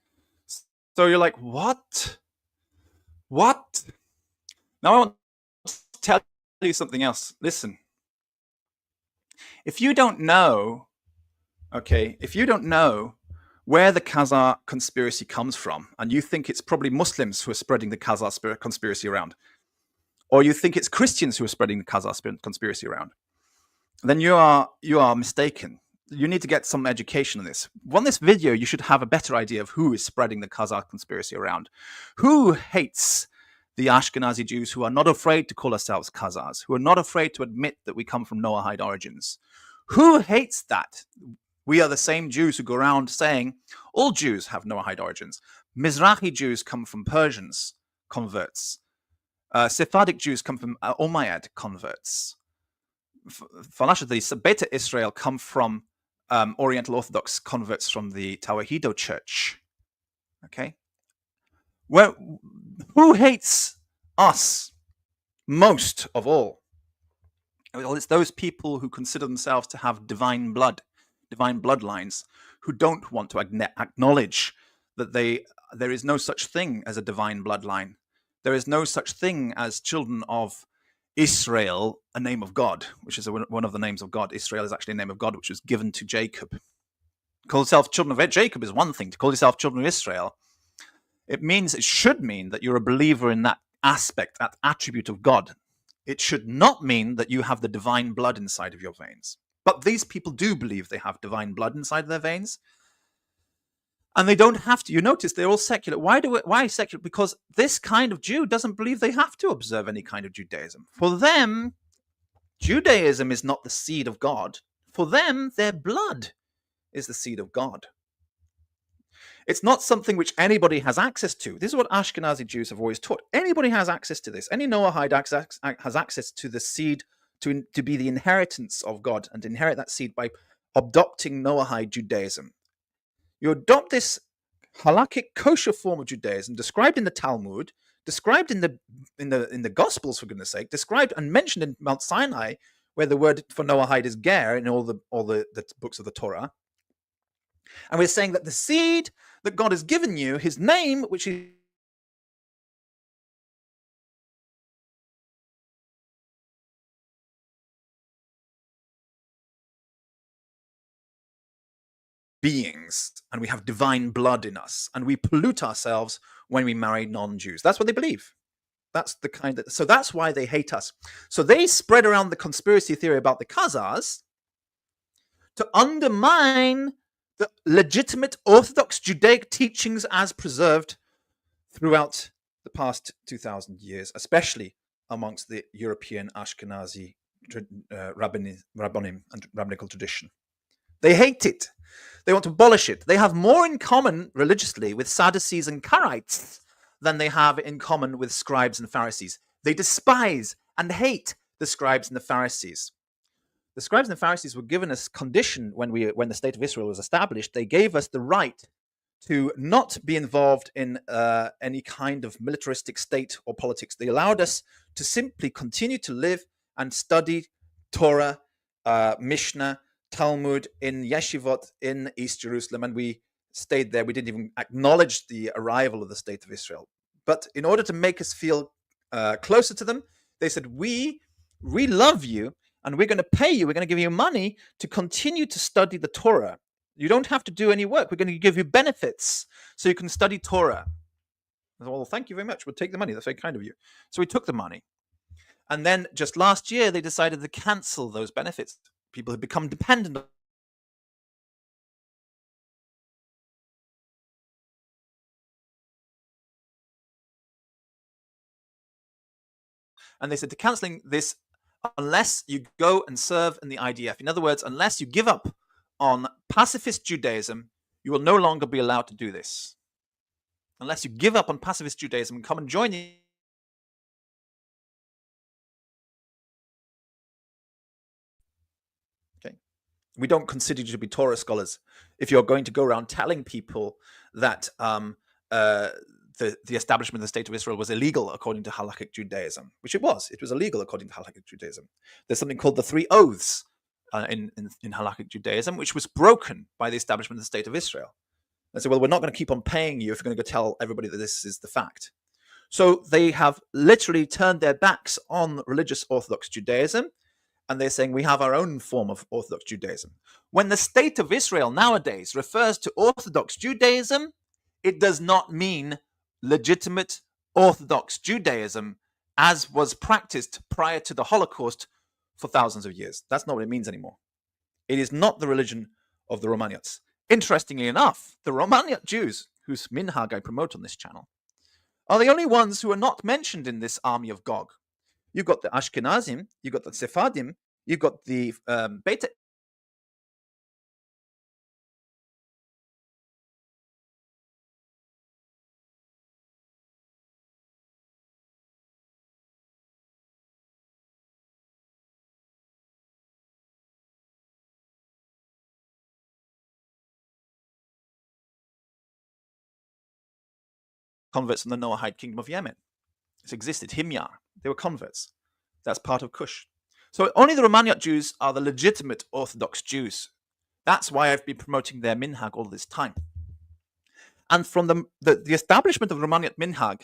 So you're like, what? What? Now I want to tell you something else. Listen. If you don't know, where the Khazar conspiracy comes from, and you think it's probably Muslims who are spreading the Khazar conspiracy around, or you think it's Christians who are spreading the Khazar conspiracy around, then you are mistaken. You need to get some education on this. On this video, you should have a better idea of who is spreading the Khazar conspiracy around. Who hates the Ashkenazi Jews who are not afraid to call ourselves Khazars, who are not afraid to admit that we come from Noahide origins? Who hates that? We are the same Jews who go around saying all Jews have Noahide origins. Mizrahi Jews come from Persians, converts. Sephardic Jews come from Umayyad, converts. Falashidis, Beta Israel come from Oriental Orthodox converts from the Tawahedo Church. Okay? Who hates us most of all? Well, it's those people who consider themselves to have divine bloodlines, who don't want to acknowledge that there is no such thing as a divine bloodline. There is no such thing as children of Israel, a name of God, which is one of the names of God. Israel is actually a name of God which was given to Jacob. Call yourself children of Jacob is one thing. To call yourself children of Israel, it should mean that you're a believer in that aspect, that attribute of God. It should not mean that you have the divine blood inside of your veins. But these people do believe they have divine blood inside their veins. And they don't have to. You notice they're all secular. Why secular? Because this kind of Jew doesn't believe they have to observe any kind of Judaism. For them, Judaism is not the seed of God. For them, their blood is the seed of God. It's not something which anybody has access to. This is what Ashkenazi Jews have always taught. Anybody has access to this. Any Noahide has access to the seed to be the inheritance of God and inherit that seed by adopting Noahide Judaism. You adopt this halakhic kosher form of Judaism described in the Talmud, described in the Gospels, for goodness sake, described and mentioned in Mount Sinai, where the word for Noahide is ger in all the books of the Torah. And we're saying that the seed that God has given you, his name, which is beings and we have divine blood in us and we pollute ourselves when we marry non-Jews. That's what they believe. That's the kind of, so that's why they hate us. So they spread around the conspiracy theory about the Khazars to undermine the legitimate Orthodox Judaic teachings as preserved throughout the past 2,000 years, especially amongst the European Ashkenazi rabbonim and rabbinical tradition. They hate it. They want to abolish it. They have more in common religiously with Sadducees and Karaites than they have in common with scribes and Pharisees. They despise and hate the scribes and the Pharisees. The scribes and the Pharisees were given a condition when the state of Israel was established. They gave us the right to not be involved in any kind of militaristic state or politics. They allowed us to simply continue to live and study Torah, Mishnah, Talmud in yeshivot in East Jerusalem, and we stayed there. We didn't even acknowledge the arrival of the state of Israel. But in order to make us feel closer to them, they said, we love you, and we're going to pay you, we're going to give you money to continue to study the Torah. You don't have to do any work. We're going to give you benefits so you can study Torah. I said, well, thank you very much. We'll take the money. That's very kind of you. So we took the money. And then just last year, they decided to cancel those benefits. People have become dependent. And they said, to canceling this unless you go and serve in the IDF. In other words, unless you give up on pacifist Judaism, you will no longer be allowed to do this. Unless you give up on pacifist Judaism and come and join the... Okay. We don't consider you to be Torah scholars if you're going to go around telling people that the establishment of the State of Israel was illegal according to Halakhic Judaism, which it was. It was illegal according to Halakhic Judaism. There's something called the Three Oaths in Halakhic Judaism, which was broken by the establishment of the State of Israel. They said, well, we're not going to keep on paying you if you're going to go tell everybody that this is the fact. So they have literally turned their backs on religious Orthodox Judaism, and they're saying we have our own form of Orthodox Judaism. When the State of Israel nowadays refers to Orthodox Judaism, it does not mean legitimate Orthodox Judaism as was practiced prior to the Holocaust for thousands of years. That's not what it means anymore. It is not the religion of the Romanians. Interestingly enough, the Romanian Jews, whose minhag I promote on this channel, are the only ones who are not mentioned in this army of Gog. You've got the Ashkenazim, you've got the Sephardim, you've got the Beta converts from the Noahide kingdom of Yemen. It's existed. Himyar. They were converts. That's part of Kush. So only the Romanian Jews are the legitimate Orthodox Jews. That's why I've been promoting their minhag all this time. And from the establishment of Romanian minhag,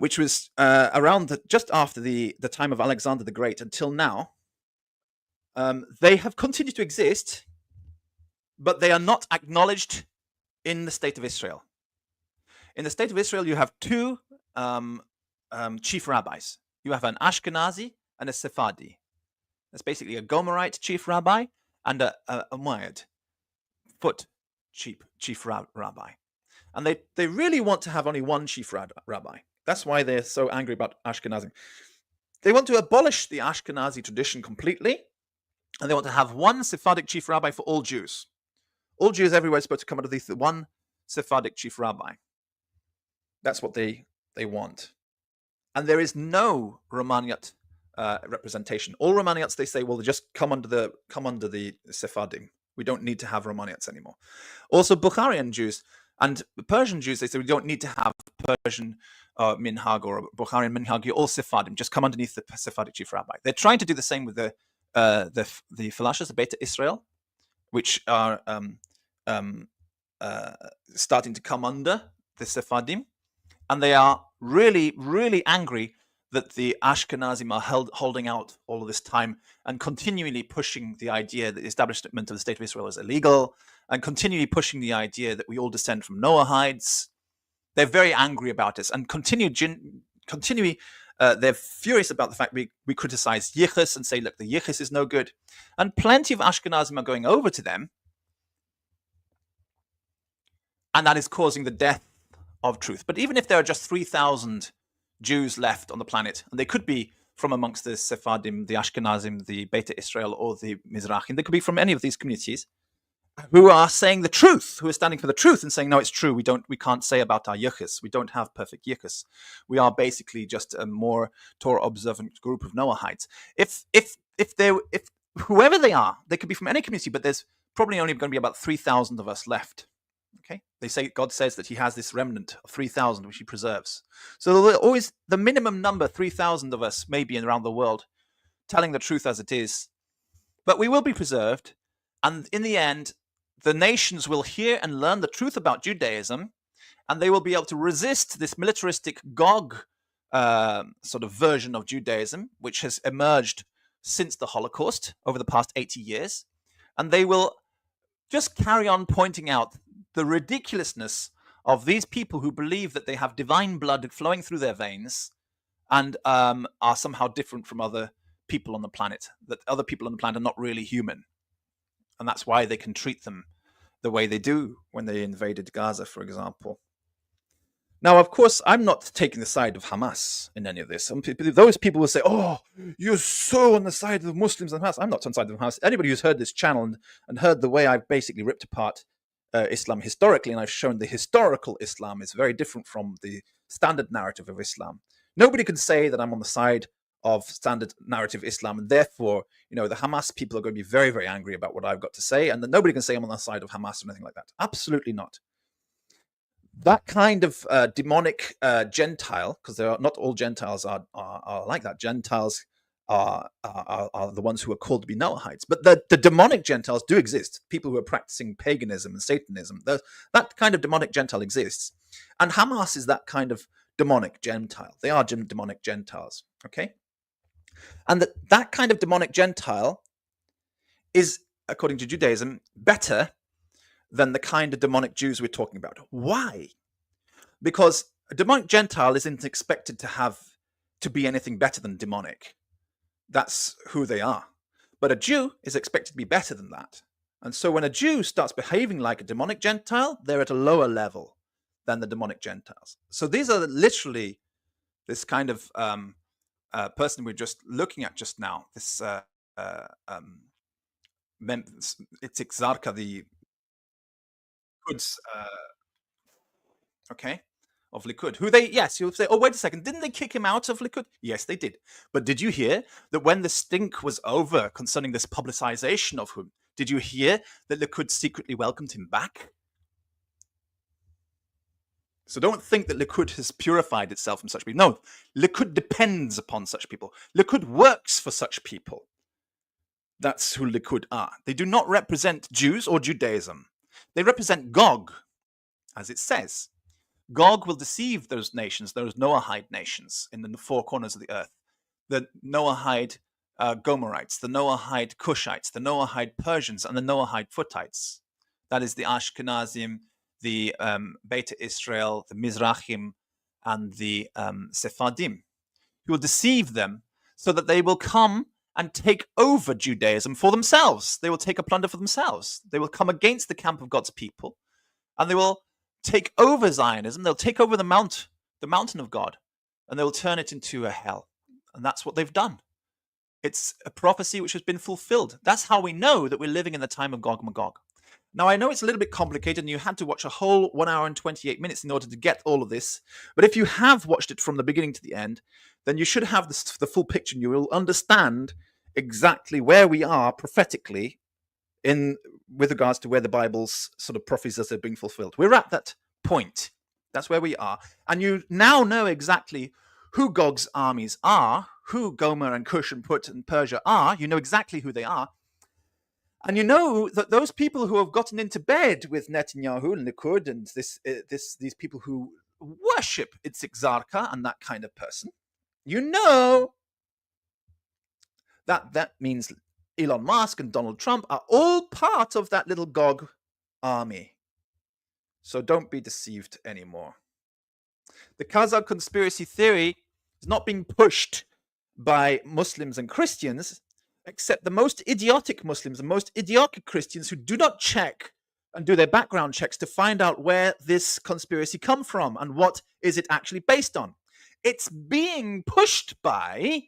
which was around just after the time of Alexander the Great until now, they have continued to exist, but they are not acknowledged in the State of Israel. In the State of Israel, you have two chief rabbis. You have an Ashkenazi and a Sephardi. That's basically a Gomerite chief rabbi and a Umayyad foot chief rabbi. And they really want to have only one chief rabbi. That's why they're so angry about Ashkenazi. They want to abolish the Ashkenazi tradition completely, and they want to have one Sephardic chief rabbi for all Jews. All Jews everywhere are supposed to come under the one Sephardic chief rabbi. That's what they want. And there is no Romaniat representation. All Romaniats, they say, well, they just come under the Sephardim. We don't need to have Romaniats anymore. Also, Bukharian Jews and Persian Jews, they say we don't need to have Persian minhag or Bukharian minhag. You're all Sephardim. Just come underneath the Sephardic chief rabbi. They're trying to do the same with the Falashas, the Beta Israel, which are starting to come under the Sephardim. And they are really, really angry that the Ashkenazim are holding out all of this time and continually pushing the idea that the establishment of the State of Israel is illegal, and continually pushing the idea that we all descend from Noahides. They're very angry about this and continually they're furious about the fact we criticize Yichus and say, look, the Yichus is no good. And plenty of Ashkenazim are going over to them, and that is causing the death of truth. But even if there are just 3,000 Jews left on the planet, and they could be from amongst the Sephardim, the Ashkenazim, the Beta Israel, or the Mizrahim, they could be from any of these communities who are saying the truth, who are standing for the truth and saying, no, it's true, we can't say about our yichus, we don't have perfect yichus. We are basically just a more Torah observant group of Noahides. If whoever they are, they could be from any community, but there's probably only going to be about 3,000 of us left. Okay, they say God says that He has this remnant of 3,000 which He preserves. So there's always the minimum number, 3,000 of us, maybe around the world, telling the truth as it is. But we will be preserved, and in the end, the nations will hear and learn the truth about Judaism, and they will be able to resist this militaristic Gog sort of version of Judaism, which has emerged since the Holocaust over the past 80 years. And they will just carry on pointing out the ridiculousness of these people who believe that they have divine blood flowing through their veins and are somehow different from other people on the planet, that other people on the planet are not really human. And that's why they can treat them the way they do when they invaded Gaza, for example. Now, of course, I'm not taking the side of Hamas in any of this. Those people will say, oh, you're so on the side of the Muslims and Hamas. I'm not on the side of Hamas. Anybody who's heard this channel and heard the way I've basically ripped apart Islam historically, and I've shown the historical Islam is very different from the standard narrative of Islam. Nobody can say that I'm on the side of standard narrative Islam, and therefore, the Hamas people are going to be very, very angry about what I've got to say, and that nobody can say I'm on the side of Hamas or anything like that. Absolutely not. That kind of demonic Gentile, because not all Gentiles are like that. Gentiles are the ones who are called to be Noahides, but the demonic Gentiles do exist. People who are practicing paganism and Satanism, that kind of demonic Gentile exists, and Hamas is that kind of demonic Gentile. They are demonic Gentiles. Okay. And that kind of demonic Gentile is, according to Judaism, better than the kind of demonic Jews we're talking about. Why? Because a demonic Gentile isn't expected to be anything better than demonic. That's who they are. But a Jew is expected to be better than that. And so when a Jew starts behaving like a demonic Gentile, they're at a lower level than the demonic Gentiles. So these are literally this kind of person we're just looking at just now, this Itzik Zarka, the Likud, of Likud, who you'll say, oh, wait a second, didn't they kick him out of Likud? Yes, they did. But did you hear that when the stink was over concerning this publicization of him, did you hear that Likud secretly welcomed him back? So don't think that Likud has purified itself from such people. No, Likud depends upon such people. Likud works for such people. That's who Likud are. They do not represent Jews or Judaism. They represent Gog, as it says. Gog will deceive those nations, those Noahide nations in the four corners of the earth. The Noahide Gomorites, the Noahide Cushites, the Noahide Persians, and the Noahide Futtites. That is the Ashkenazim, the Beta Israel, the Mizrahim, and the Sephardim. He will deceive them so that they will come and take over Judaism for themselves. They will take a plunder for themselves. They will come against the camp of God's people, and they will take over Zionism. They'll take over the mountain of God, and they will turn it into a hell. And that's what they've done. It's a prophecy which has been fulfilled. That's how we know that we're living in the time of Gog and Magog. Now, I know it's a little bit complicated, and you had to watch a whole 1 hour and 28 minutes in order to get all of this. But if you have watched it from the beginning to the end, then you should have the full picture, and you will understand exactly where we are prophetically with regards to where the Bible's sort of prophecies are being fulfilled. We're at that point. That's where we are. And you now know exactly who Gog's armies are, who Gomer and Cush and Put and Persia are. You know exactly who they are. And you know that those people who have gotten into bed with Netanyahu and Likud and these people who worship Itzik Zarka and that kind of person, you know that means Elon Musk and Donald Trump are all part of that little Gog army. So don't be deceived anymore. The Khazar conspiracy theory is not being pushed by Muslims and Christians, except the most idiotic Muslims and most idiotic Christians who do not check and do their background checks to find out where this conspiracy come from and what is it actually based on. It's being pushed by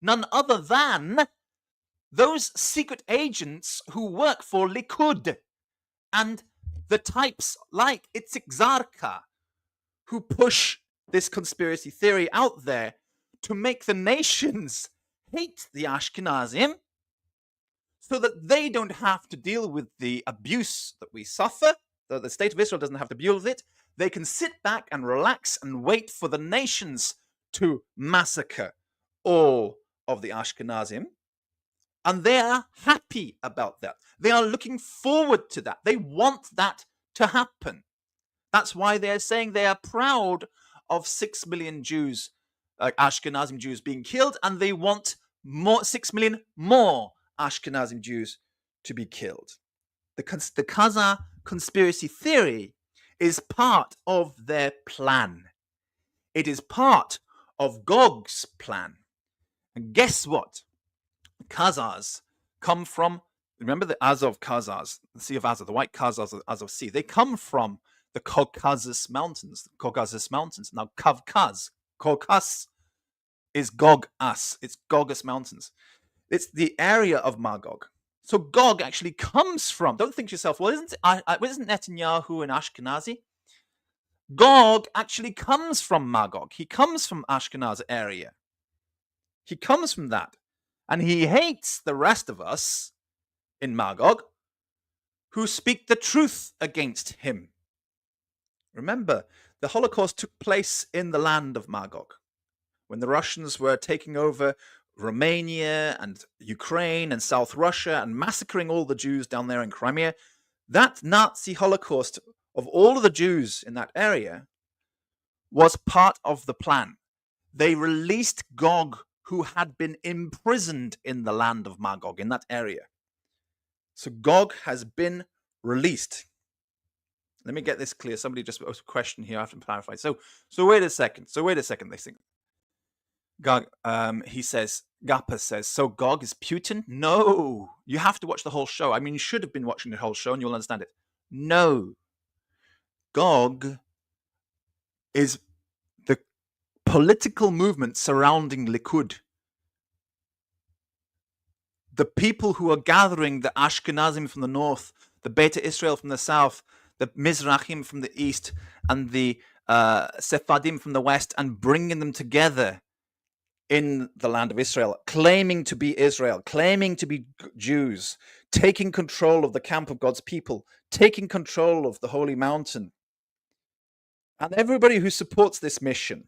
none other than those secret agents who work for Likud and the types like Itzik Zarka who push this conspiracy theory out there to make the nations hate the Ashkenazim so that they don't have to deal with the abuse that we suffer, that the state of Israel doesn't have to deal with it. They can sit back and relax and wait for the nations to massacre all of the Ashkenazim. And they are happy about that. They are looking forward to that. They want that to happen. That's why they're saying they are proud of 6 million Jews, Ashkenazim Jews being killed, and they want 6 million more Ashkenazim Jews to be killed. The Khazar conspiracy theory is part of their plan. It is part of Gog's plan. And guess what? Khazars come from, remember the Azov Khazars, the Sea of Azov, the white Khazars of the Azov Sea. They come from the Caucasus Mountains. Now, Caucasus is Gog-As. It's Gogus Mountains. It's the area of Magog. So Gog actually comes from, don't think to yourself, well, isn't Netanyahu an Ashkenazi? Gog actually comes from Magog. He comes from Ashkenaz area. He comes from that. And he hates the rest of us in Magog who speak the truth against him. Remember, the Holocaust took place in the land of Magog when the Russians were taking over Romania and Ukraine and South Russia and massacring all the Jews down there in Crimea. That Nazi Holocaust of all of the Jews in that area was part of the plan. They released Gog, who had been imprisoned in the land of Magog, in that area. So Gog has been released. Let me get this clear. Somebody just asked a question here. I have to clarify. So wait a second. They think. Gog, Gappa says, so Gog is Putin? No. You have to watch the whole show. I mean, you should have been watching the whole show and you'll understand it. No. Gog is the political movement surrounding Likud. The people who are gathering the Ashkenazim from the north, the Beta Israel from the south, the Mizrahim from the east, and the Sephardim from the west, and bringing them together in the land of Israel, claiming to be Israel, claiming to be Jews, taking control of the camp of God's people, taking control of the holy mountain. And everybody who supports this mission,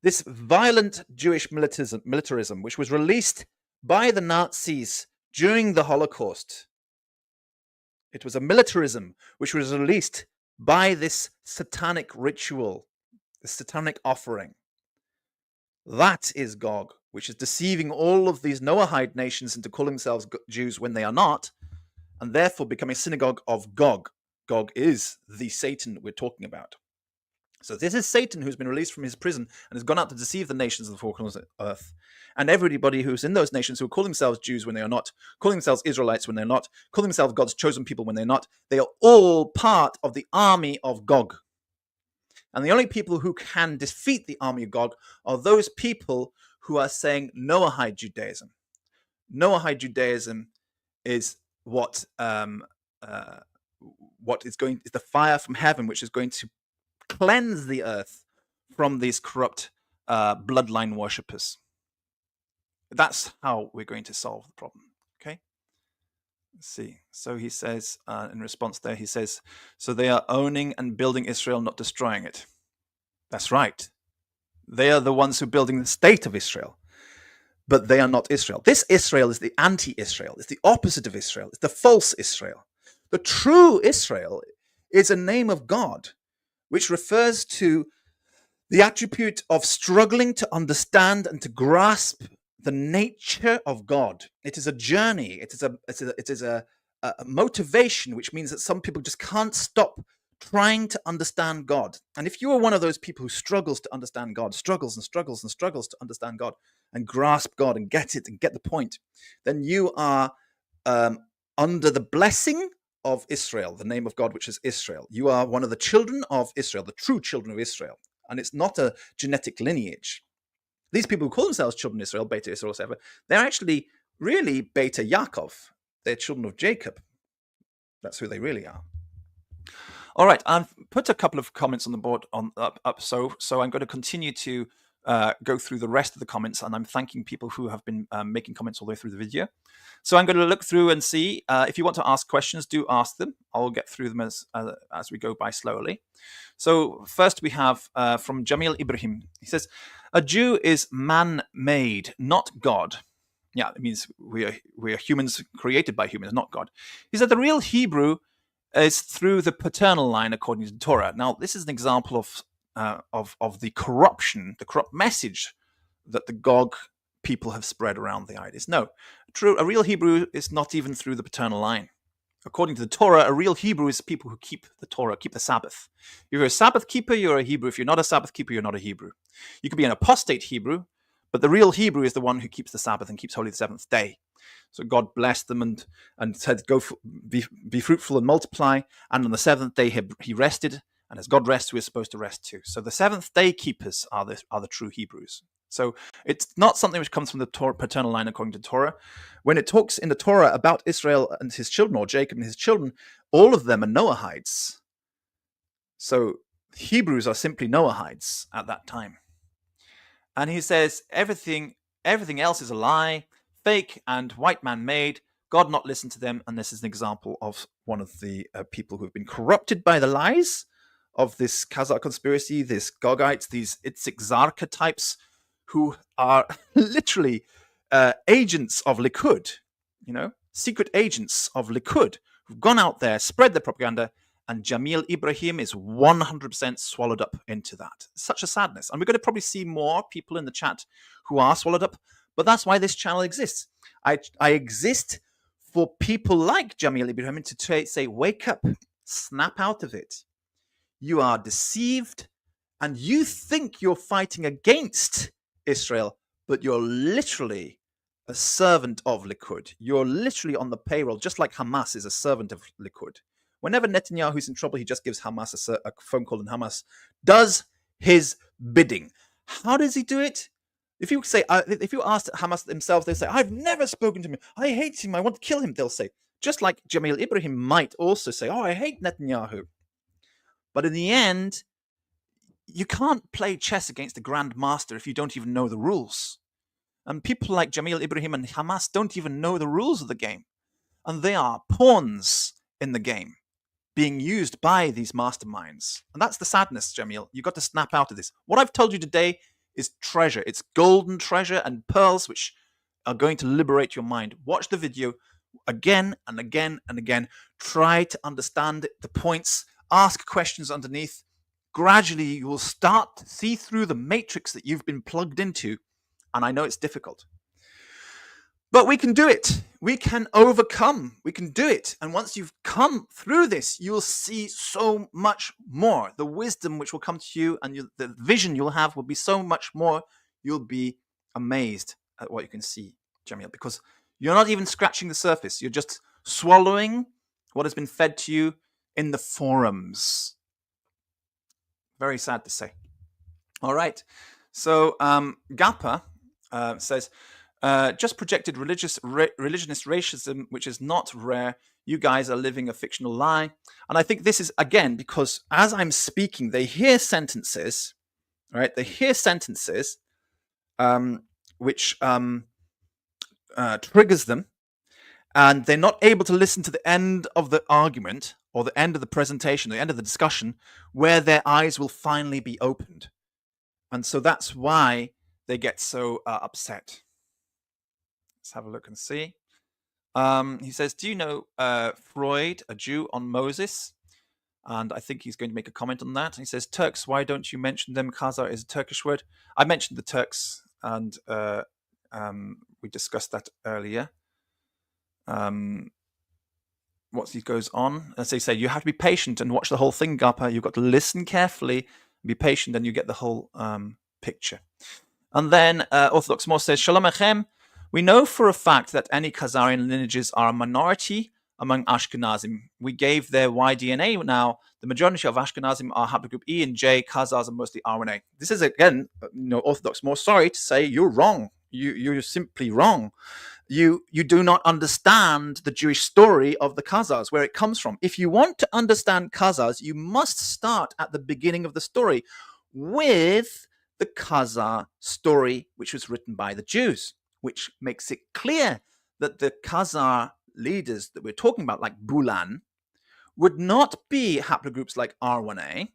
this violent Jewish militarism, which was released by the Nazis during the Holocaust. It was a militarism which was released by this satanic ritual, this satanic offering. That is Gog, which is deceiving all of these Noahide nations into calling themselves Jews when they are not, and therefore becoming a synagogue of Gog. Gog is the Satan we're talking about. So this is Satan who's been released from his prison and has gone out to deceive the nations of the four corners of the earth. And everybody who's in those nations who call themselves Jews when they are not, calling themselves Israelites when they're not, calling themselves God's chosen people when they're not, they are all part of the army of Gog. And the only people who can defeat the army of Gog are those people who are saying Noahide Judaism. Noahide Judaism is what is the fire from heaven, which is going to cleanse the earth from these corrupt bloodline worshippers. That's how we're going to solve the problem. Okay? Let's see. So he says, in response there, he says, so they are owning and building Israel, not destroying it. That's right. They are the ones who are building the state of Israel. But they are not Israel. This Israel is the anti-Israel. It's the opposite of Israel. It's the false Israel. The true Israel is a name of God, which refers to The attribute of struggling to understand and to grasp the nature of God. It is a journey. It is a motivation, which means that some people just can't stop trying to understand God. And if you are one of those people who struggles to understand God, struggles and struggles and struggles to understand God and grasp God and get it and get the point, then you are under the blessing of Israel, the name of God, which is Israel. You are one of the children of Israel, the true children of Israel. And it's not a genetic lineage. These people who call themselves children of Israel, Beta Israel, whatever, they're actually really Beta Yaakov. They're children of Jacob. That's who they really are. All right, I've put a couple of comments on the board up, so I'm going to continue to go through the rest of the comments, and I'm thanking people who have been making comments all the way through the video. So I'm going to look through and see if you want to ask questions, do ask them. I'll get through them as we go by slowly. So first we have from Jamil Ibrahim. He says, "A Jew is man-made, not God." Yeah, it means we are humans created by humans, not God. He said the real Hebrew is through the paternal line according to the Torah. Now, this is an example of the corruption, the corrupt message that the Gog people have spread around the ideas. No, a real Hebrew is not even through the paternal line. According to the Torah, a real Hebrew is people who keep the Torah, keep the Sabbath. If you're a Sabbath keeper, you're a Hebrew. If you're not a Sabbath keeper, you're not a Hebrew. You could be an apostate Hebrew, but the real Hebrew is the one who keeps the Sabbath and keeps holy the seventh day. So God blessed them and said, be fruitful and multiply. And on the seventh day he rested. And as God rests, we're supposed to rest too. So the seventh day keepers are the true Hebrews. So it's not something which comes from the paternal line according to Torah. When it talks in the Torah about Israel and his children, or Jacob and his children, all of them are Noahides. So Hebrews are simply Noahides at that time. And he says everything else is a lie, fake and white man made. God not listen to them. And this is an example of one of the people who have been corrupted by the lies of this Khazar conspiracy, this Gogites, these Itzik Zarka types, who are literally agents of Likud, secret agents of Likud, who've gone out there, spread their propaganda, and Jamil Ibrahim is 100% swallowed up into that. Such a sadness. And we're going to probably see more people in the chat who are swallowed up, but that's why this channel exists. I exist for people like Jamil Ibrahim to say, wake up, snap out of it. You are deceived, and you think you're fighting against Israel, but you're literally a servant of Likud. You're literally on the payroll, just like Hamas is a servant of Likud. Whenever Netanyahu's in trouble, he just gives Hamas a phone call, and Hamas does his bidding. How does he do it? If you ask Hamas themselves, they say, "I've never spoken to him. I hate him. I want to kill him." They'll say, just like Jamil Ibrahim might also say, "Oh, I hate Netanyahu." But in the end, you can't play chess against the Grand Master if you don't even know the rules. And people like Jamil Ibrahim and Hamas don't even know the rules of the game. And they are pawns in the game, being used by these masterminds. And that's the sadness, Jamil. You've got to snap out of this. What I've told you today is treasure. It's golden treasure and pearls which are going to liberate your mind. Watch the video again and again and again. Try to understand the points. Ask questions underneath. Gradually, you will start to see through the matrix that you've been plugged into. And I know it's difficult. But we can do it. We can overcome. We can do it. And once you've come through this, you'll see so much more. The wisdom which will come to you and the vision you'll have will be so much more. You'll be amazed at what you can see, Jamil, because you're not even scratching the surface. You're just swallowing what has been fed to you in the forums. Very sad to say. All right. So Gappa says, just projected religionist racism, which is not rare. You guys are living a fictional lie. And I think this is, again, because as I'm speaking, they hear sentences, right? They hear sentences which triggers them. And they're not able to listen to the end of the argument or the end of the presentation, the end of the discussion, where their eyes will finally be opened. And so that's why they get so upset. Let's have a look and see. He says, do you know Freud, a Jew on Moses? And I think he's going to make a comment on that. He says, Turks, why don't you mention them? Khazar is a Turkish word. I mentioned the Turks, and we discussed that earlier. What he goes on, as they say, you have to be patient and watch the whole thing, Gapa. You've got to listen carefully, be patient, and you get the whole picture. And then Orthodox More says, Shalom Echem, we know for a fact that any Khazarian lineages are a minority among Ashkenazim. We gave their Y-DNA. Now, the majority of Ashkenazim are haplogroup E and J. Khazars are mostly RNA. This is, again, Orthodox More sorry to say you're wrong. You're simply wrong. You do not understand the Jewish story of the Khazars, where it comes from. If you want to understand Khazars, you must start at the beginning of the story with the Khazar story, which was written by the Jews, which makes it clear that the Khazar leaders that we're talking about, like Bulan, would not be haplogroups like R1A.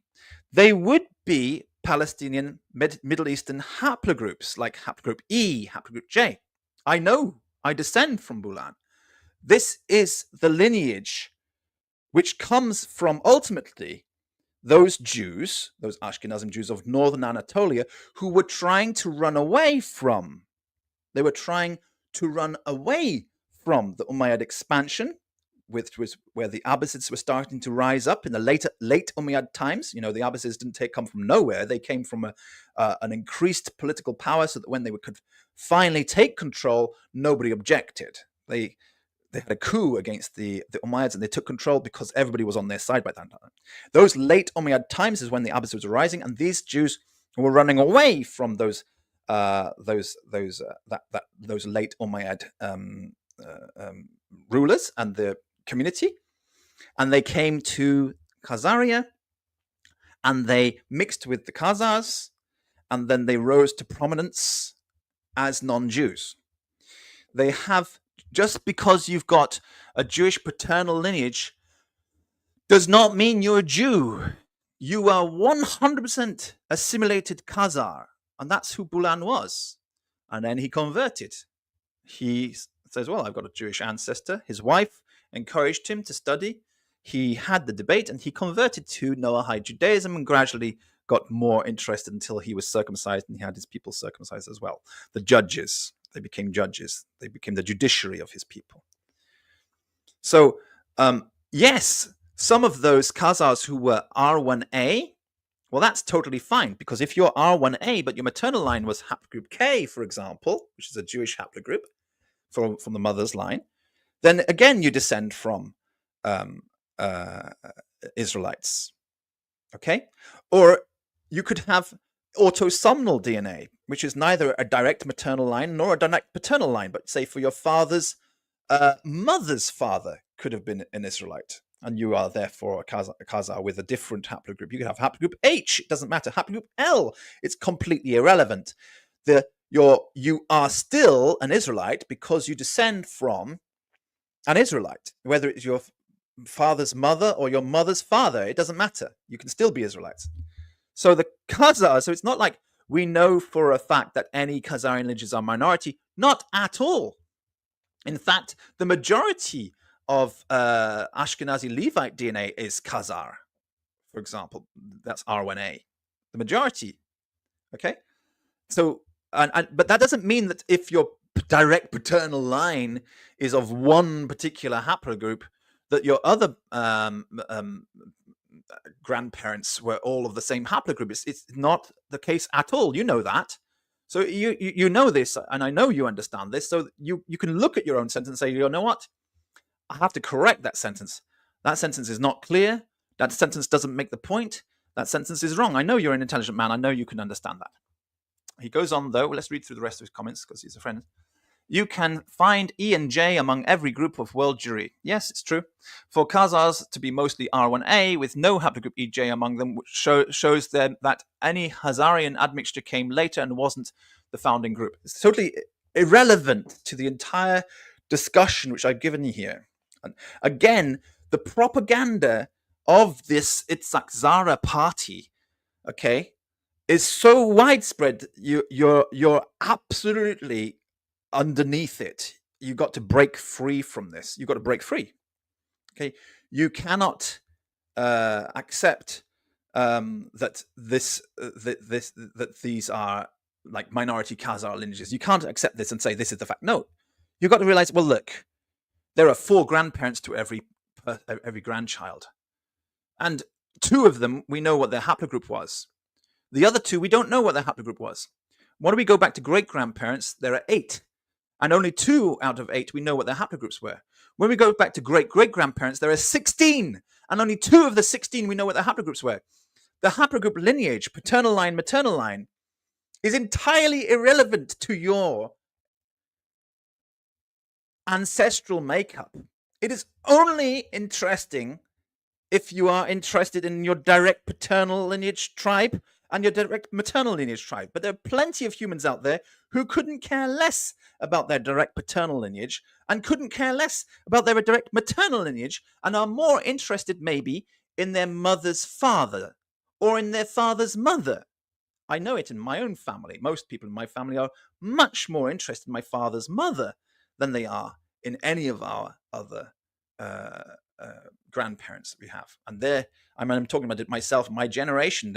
They would be Palestinian Middle Eastern haplogroups like haplogroup E, haplogroup J. I know, I descend from Bulan. This is the lineage which comes from ultimately those Jews, those Ashkenazim Jews of northern Anatolia, who were trying to run away from. They were trying to run away from the Umayyad expansion, which was where the Abbasids were starting to rise up in the late Umayyad times. The Abbasids didn't come from nowhere. They came from an increased political power, so that when they could finally take control, nobody objected. They had a coup against the Umayyads, and they took control because everybody was on their side by that time. Those late Umayyad times is when the Abbasids were rising, and these Jews were running away from those late Umayyad rulers and the community, and they came to Khazaria, and they mixed with the Khazars, and then they rose to prominence as non-Jews. They have, just because you've got a Jewish paternal lineage does not mean you're a Jew. You are 100% assimilated Khazar, and that's who Bulan was. And then he converted. He says, well, I've got a Jewish ancestor. His wife encouraged him to study. He had the debate, and he converted to Noahide Judaism and gradually got more interested until he was circumcised, and he had his people circumcised as well. The judges, they became judges. They became the judiciary of his people. So, yes, some of those Khazars who were R1A, well, that's totally fine, because if you're R1A, but your maternal line was haplogroup K, for example, which is a Jewish haplogroup from the mother's line, then again you descend from Israelites. Okay? Or you could have autosomal DNA, which is neither a direct maternal line nor a direct paternal line, but say for your father's mother's father could have been an Israelite, and you are therefore a Khazar with a different haplogroup. You could have haplogroup H, it doesn't matter. Haplogroup L, it's completely irrelevant. You are still an Israelite because you descend from an Israelite, whether it's your father's mother or your mother's father, it doesn't matter. You can still be Israelites. So the Khazar, so it's not like we know for a fact that any Khazarian lineages are minority. Not at all. In fact, the majority of Ashkenazi Levite DNA is Khazar, for example. That's R1A. The majority. Okay? So, but that doesn't mean that if your direct paternal line is of one particular haplogroup, that your other grandparents were all of the same haplogroup. It's not the case at all. You know that. So you know this, and I know you understand this. So you can look at your own sentence and say, you know what? I have to correct that sentence. That sentence is not clear. That sentence doesn't make the point. That sentence is wrong. I know you're an intelligent man. I know you can understand that. He goes on, though. Let's read through the rest of his comments because he's a friend. You can find E and J among every group of world Jewry. Yes, it's true. For Khazars to be mostly R1A with no haplogroup EJ among them, which shows them that any Khazarian admixture came later and wasn't the founding group. It's totally irrelevant to the entire discussion which I've given you here. And again, the propaganda of this Itzik Zarka party, okay, is so widespread. You're absolutely underneath it. You've got to break free from this. You've got to break free. Okay, you cannot accept that these are like minority Khazar lineages. You can't accept this and say this is the fact. No, you've got to realize, well, look, there are 4 grandparents to every grandchild, and 2 of them we know what their haplogroup was. The other 2 we don't know what their haplogroup was. When we go back to great grandparents, there are 8, and only 2 out of 8 we know what their haplogroups were. When we go back to great great grandparents, there are 16, and only 2 of the 16 we know what their haplogroups were. The haplogroup lineage, paternal line, maternal line, is entirely irrelevant to your ancestral makeup. It is only interesting if you are interested in your direct paternal lineage tribe and your direct maternal lineage tribe. But there are plenty of humans out there who couldn't care less about their direct paternal lineage and couldn't care less about their direct maternal lineage and are more interested maybe in their mother's father or in their father's mother. I know it in my own family. Most people in my family are much more interested in my father's mother than they are in any of our other grandparents that we have. And I'm talking about it myself, my generation.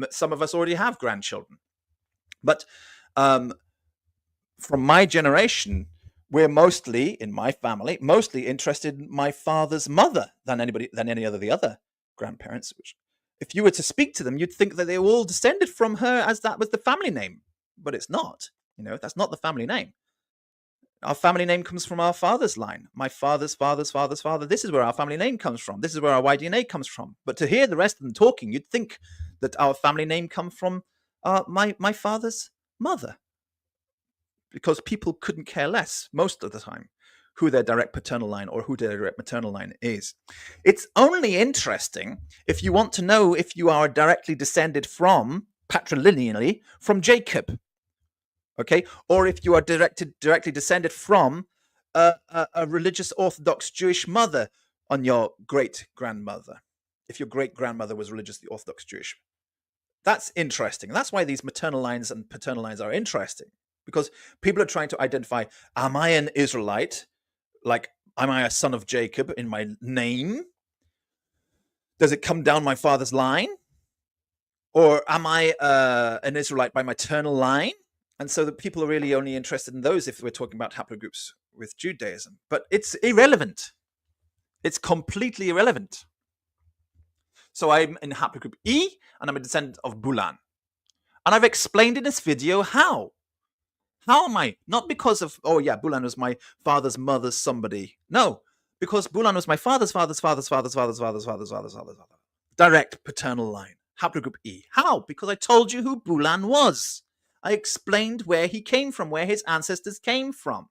Some of us already have grandchildren. But from my generation, we're mostly, in my family, mostly interested in my father's mother than any of the other grandparents, which, if you were to speak to them, you'd think that they were all descended from her, as that was the family name. But it's not. That's not the family name. Our family name comes from our father's line. My father's father's father's father. This is where our family name comes from. This is where our YDNA comes from. But to hear the rest of them talking, you'd think that our family name comes from my father's mother. Because people couldn't care less most of the time who their direct paternal line or who their direct maternal line is. It's only interesting if you want to know if you are directly descended from, patrilineally, from Jacob. Okay, or if you are directly descended from a religious Orthodox Jewish mother on your great-grandmother, if your great-grandmother was religiously Orthodox Jewish. That's interesting. That's why these maternal lines and paternal lines are interesting, because people are trying to identify, am I an Israelite? Like, am I a son of Jacob in my name? Does it come down my father's line? Or am I an Israelite by maternal line? And so the people are really only interested in those if we're talking about haplogroups with Judaism. But it's irrelevant. It's completely irrelevant. So I'm in haplogroup E, and I'm a descendant of Bulan. And I've explained in this video how. How am I? Not because of, Bulan was my father's mother's somebody. No, because Bulan was my father's direct paternal line. Haplogroup E. How? Because I told you who Bulan was. I explained where he came from, where his ancestors came from,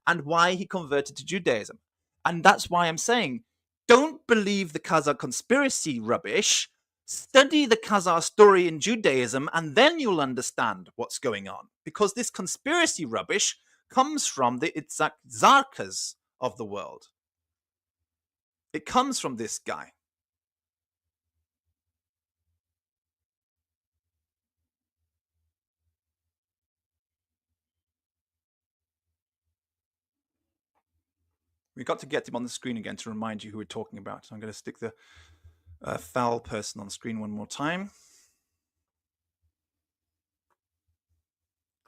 and why he converted to Judaism. And that's why I'm saying, don't believe the Khazar conspiracy rubbish. Study the Khazar story in Judaism, and then you'll understand what's going on. Because this conspiracy rubbish comes from the Itzik Zarkas of the world. It comes from this guy. We've got to get him on the screen again to remind you who we're talking about. I'm going to stick the foul person on the screen one more time,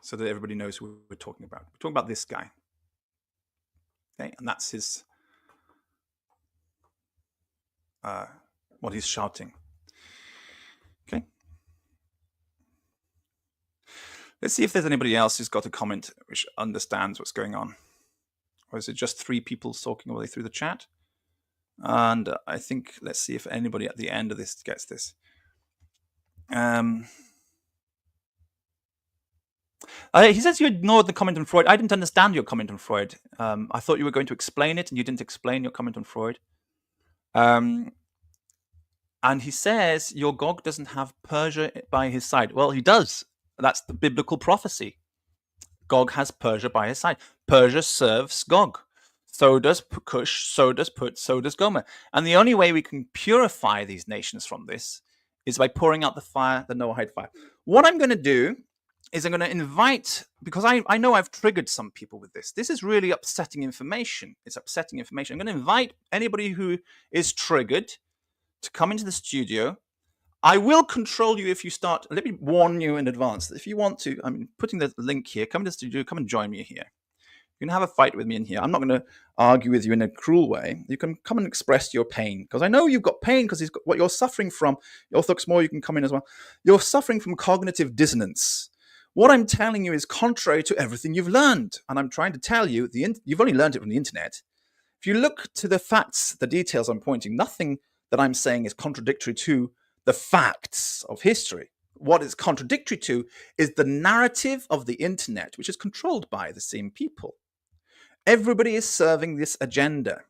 so that everybody knows who we're talking about. We're talking about this guy. Okay, and that's his what he's shouting. Okay. Let's see if there's anybody else who's got a comment which understands what's going on. Or is it just 3 people talking all the way through the chat? And I think, let's see if anybody at the end of this gets this. He says you ignored the comment on Freud. I didn't understand your comment on Freud. I thought you were going to explain it, and you didn't explain your comment on Freud. And he says your Gog doesn't have Persia by his side. Well, he does. That's the biblical prophecy. Gog has Persia by his side. Persia serves Gog. So does Cush, so does Put, so does Gomer. And the only way we can purify these nations from this is by pouring out the fire, the Noahide fire. What I'm going to do is I'm going to invite, because I know I've triggered some people with this. This is really upsetting information. It's upsetting information. I'm going to invite anybody who is triggered to come into the studio. I will control you if you start. Let me warn you in advance that if you want to, I'm putting the link here. Come to the studio. Come and join me here. You can have a fight with me in here. I'm not going to argue with you in a cruel way. You can come and express your pain, because I know you've got pain, because what you're suffering from. Orthodox More, you can come in as well. You're suffering from cognitive dissonance. What I'm telling you is contrary to everything you've learned. And I'm trying to tell you, you've only learned it from the internet. If you look to the facts, the details I'm pointing, nothing that I'm saying is contradictory to the facts of history. What it's contradictory to is the narrative of the internet, which is controlled by the same people. Everybody is serving this agenda.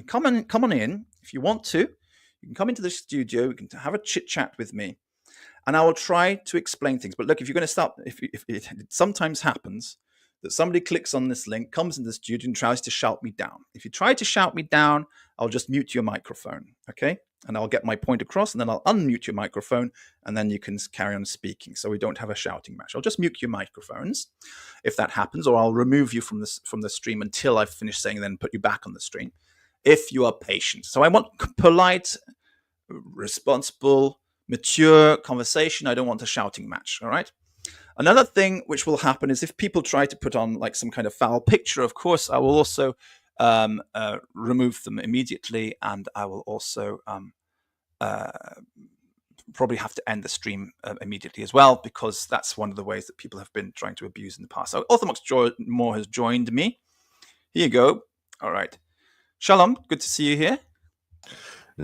Come on in if you want to. You can come into the studio. You can have a chit chat with me, and I will try to explain things. But look, if you're going to start, if it sometimes happens that somebody clicks on this link, comes into the studio, and tries to shout me down. If you try to shout me down, I'll just mute your microphone, okay? And I'll get my point across, and then I'll unmute your microphone, and then you can carry on speaking, so we don't have a shouting match. I'll just mute your microphones if that happens, or I'll remove you from the stream until I've finished saying, then put you back on the stream, if you are patient. So I want polite, responsible, mature conversation. I don't want a shouting match, all right? Another thing which will happen is if people try to put on like some kind of foul picture, of course, I will also remove them immediately, and I will also probably have to end the stream immediately as well, because that's one of the ways that people have been trying to abuse in the past. So Orthodox More has joined me. Here you go. All right. Shalom. Good to see you here.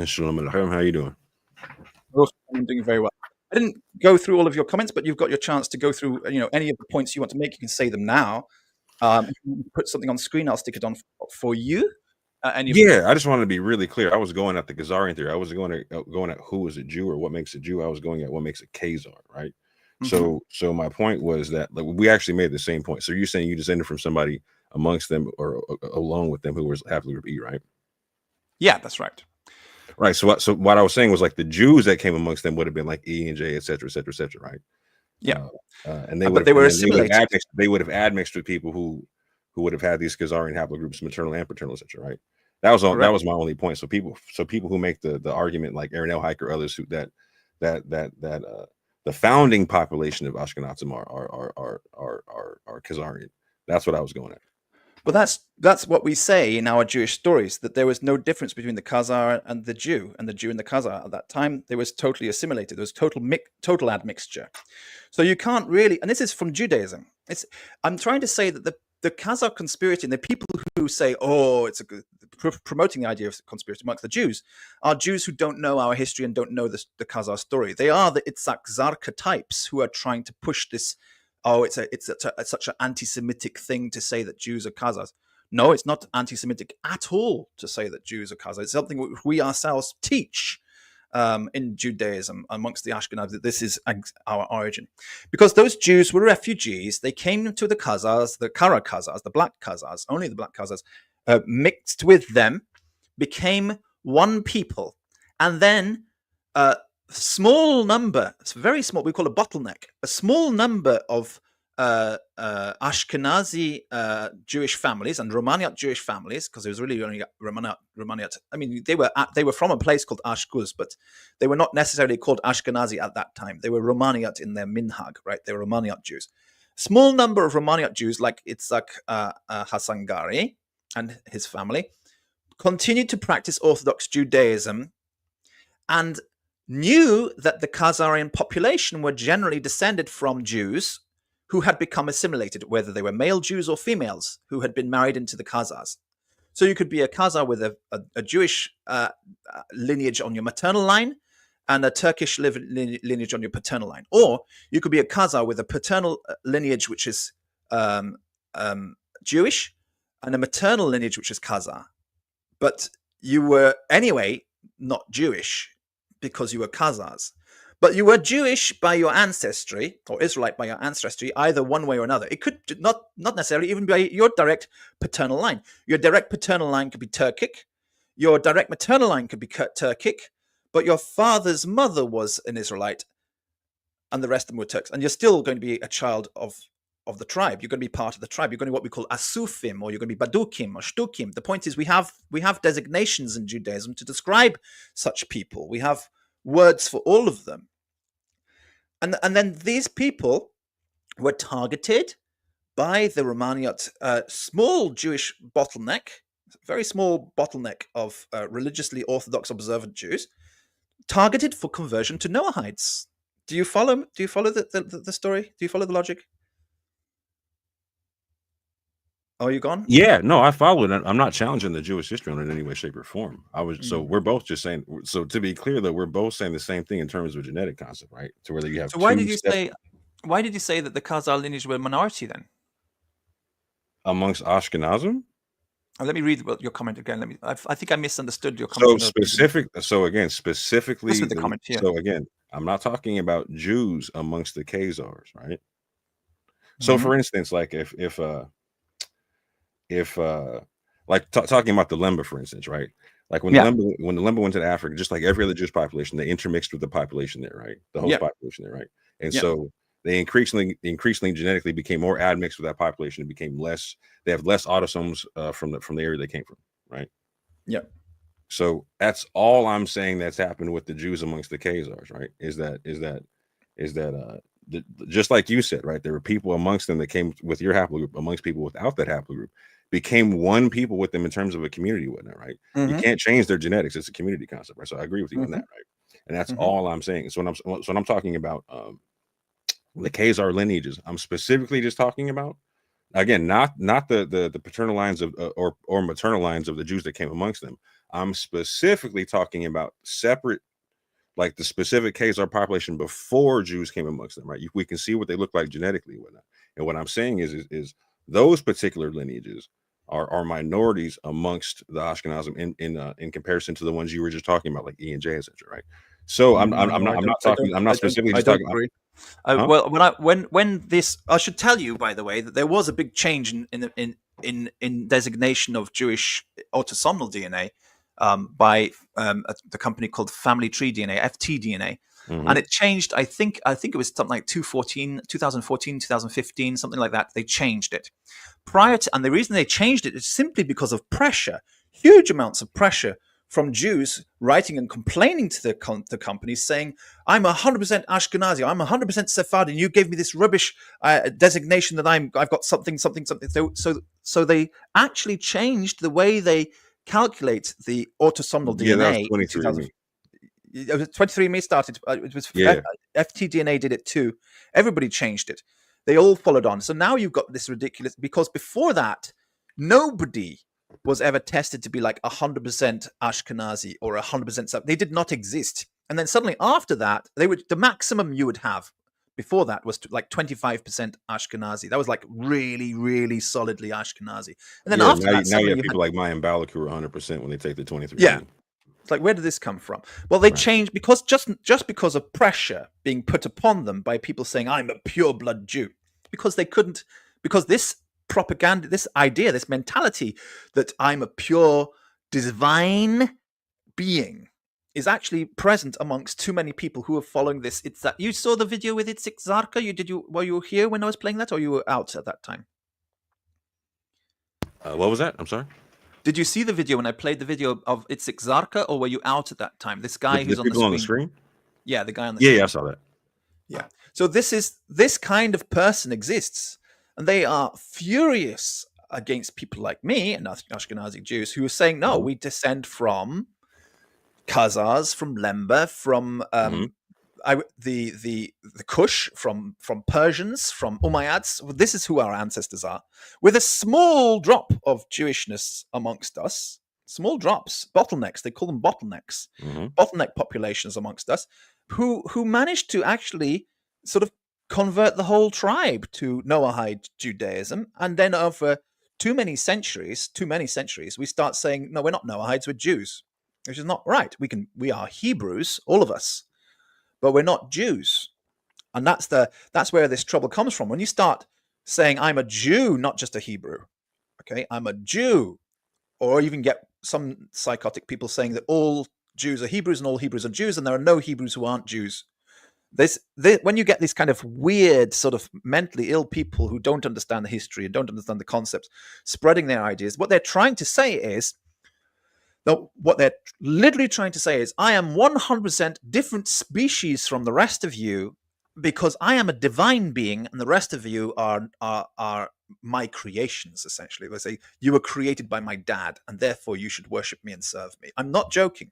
Shalom Aleichem. How are you doing? I'm doing very well. I didn't go through all of your comments, but you've got your chance to go through, any of the points you want to make. You can say them now. If you put something on screen, I'll stick it on for you. I just wanted to be really clear. I was going at the Khazarian theory. I wasn't going at who is a Jew or what makes a Jew. I was going at what makes a Khazar, right? Mm-hmm. So my point was that we actually made the same point. So you're saying you descended from somebody amongst them or along with them who was haplogroup E, right? Yeah, that's right. Right. So what I was saying was like the Jews that came amongst them would have been like E and J, et cetera, right? Yeah. And they were assimilated. They would have admixed with people who would have had these Khazarian haplogroups, maternal and paternal, et cetera, right? That was my only point. So people who make the argument like Aaron L. Hike or others who that the founding population of Ashkenazim are Khazarian. That's what I was going at. But that's what we say in our Jewish stories, that there was no difference between the Khazar and the Jew and the Khazar at that time. They was totally assimilated. There was total admixture. So you can't really, and this is from Judaism. I'm trying to say that the Khazar conspiracy and the people who say, it's promoting the idea of conspiracy amongst the Jews, are Jews who don't know our history and don't know the Khazar story. They are the Itzik Zarka types who are trying to push this. It's such an anti-Semitic thing to say that Jews are Khazars. No, it's not anti-Semitic at all to say that Jews are Khazars. It's something which we ourselves teach in Judaism amongst the Ashkenazim, that this is our origin. Because those Jews were refugees. They came to the Khazars, the Kara Khazars, the black Khazars, only the black Khazars, mixed with them, became one people. And then small number, it's very small, we call it a bottleneck, a small number of Ashkenazi Jewish families and Romaniat Jewish families, because there was really only Romaniat. I mean, they were from a place called Ashkuz, but they were not necessarily called Ashkenazi at that time. They were Romaniat in their minhag, right? They were Romaniat Jews. Small number of Romaniat Jews, like Itzik Hasangari and his family, continued to practice Orthodox Judaism and knew that the Khazarian population were generally descended from Jews who had become assimilated, whether they were male Jews or females who had been married into the Khazars. So you could be a Khazar with a Jewish lineage on your maternal line and a Turkish lineage on your paternal line. Or you could be a Khazar with a paternal lineage which is Jewish and a maternal lineage which is Khazar. But you were anyway not Jewish because you were Khazars. But you were Jewish by your ancestry, or Israelite by your ancestry, either one way or another. It could not necessarily even be your direct paternal line. Your direct paternal line could be Turkic. Your direct maternal line could be Turkic. But your father's mother was an Israelite. and the rest of them were Turks. And you're still going to be a child of the tribe. You're going to be part of the tribe. You're going to be what we call asufim, or you're going to be badukim or shtukim. The point is we have designations in Judaism to describe such people. We have words for all of them. And then these people were targeted by the Romaniot, small Jewish bottleneck, very small bottleneck of religiously Orthodox observant Jews, targeted for conversion to Noahides. Do you follow the story? Do you follow the logic? Oh, are you gone? Yeah, no, I follow it. I'm not challenging the Jewish history in any way, shape, or form. So we're both just saying. So to be clear, though, we're both saying the same thing in terms of genetic concept, right? To whether you have. So why did you say that the Khazar lineage were a minority then? Amongst Ashkenazim? Let me read your comment again. I think I misunderstood your comment. Specifically. The comment here. So again, I'm not talking about Jews amongst the Khazars, right? So for instance, like if talking about the Lemba, for instance, right? Like when the Lemba went to Africa, just like every other Jewish population, they intermixed with the population there, right? The host population there, right? And so they increasingly genetically became more admixed with that population. It became less. They have less autosomes from the area they came from, right? Yeah. So that's all I'm saying that's happened with the Jews amongst the Khazars, right? Is that just like you said, right? There were people amongst them that came with your haplogroup, amongst people without that haplogroup, became one people with them in terms of a community, whatnot, right? You can't change their genetics; it's a community concept, right? So I agree with you on that, right? And that's all I'm saying. So when I'm talking about the Khazar lineages, I'm specifically just talking about, again, not the paternal lines of or maternal lines of the Jews that came amongst them. I'm specifically talking about separate, like the specific Khazar population before Jews came amongst them, right? We can see what they look like genetically and whatnot. And what I'm saying is those particular lineages are minorities amongst the Ashkenazim in comparison to the ones you were just talking about, like E and J, etc. Right? So I'm not specifically just talking. Well, when this, I should tell you, by the way, that there was a big change in designation of Jewish autosomal DNA by the company called Family Tree DNA, FTDNA. And it changed, I think it was something like 2014, 2015, something like that. They changed it. And the reason they changed it is simply because of pressure, huge amounts of pressure from Jews writing and complaining to the company, saying, I'm 100% Ashkenazi, I'm 100% Sephardi, and you gave me this rubbish designation that I've got something. So they actually changed the way they calculate the autosomal DNA. That was 23andMe. 23andMe started. It was FTDNA did it too. Everybody changed it. They all followed on. So now you've got this ridiculous, because before that, nobody was ever tested to be like 100% Ashkenazi or 100%. They did not exist. And then suddenly after that, the maximum you would have before that was like 25% Ashkenazi. That was like really, really solidly Ashkenazi. And then after that, now you have people like Maya and Balak who are 100% when they take the 23. Yeah. It's like, where did this come from? Well, they changed because just because of pressure being put upon them by people saying, I'm a pure blood Jew, because they couldn't, because this propaganda, this idea, this mentality that I'm a pure divine being is actually present amongst too many people who are following this. It's that you saw the video with Itzik Zarka. Were you here when I was playing that, or you were out at that time? What was that? I'm sorry. Did you see the video when I played the video of Itzik Zarka, or were you out at that time? This guy who's on the screen. Yeah, the guy on the screen. Yeah, I saw that. Yeah. So this kind of person exists, and they are furious against people like me and Ashkenazi Jews who are saying, no, we descend from Khazars, from Lemba, from the Kush, from Persians, from Umayyads. This is who our ancestors are, with a small drop of Jewishness amongst us. Small drops, bottlenecks. They call them bottlenecks. Bottleneck populations amongst us, who managed to actually sort of convert the whole tribe to Noahide Judaism, and then over too many centuries, we start saying, no, we're not Noahides, we're Jews, which is not right. We are Hebrews, all of us, but we're not Jews. And that's where this trouble comes from. When you start saying I'm a Jew, not just a Hebrew, okay, I'm a Jew, or even get some psychotic people saying that all Jews are Hebrews and all Hebrews are Jews, and there are no Hebrews who aren't Jews. when you get these kind of weird, sort of mentally ill people who don't understand the history and don't understand the concepts, spreading their ideas, what they're trying to say is, what they're literally trying to say is, I am 100% different species from the rest of you because I am a divine being and the rest of you are my creations, essentially. They say, you were created by my dad and therefore you should worship me and serve me. I'm not joking.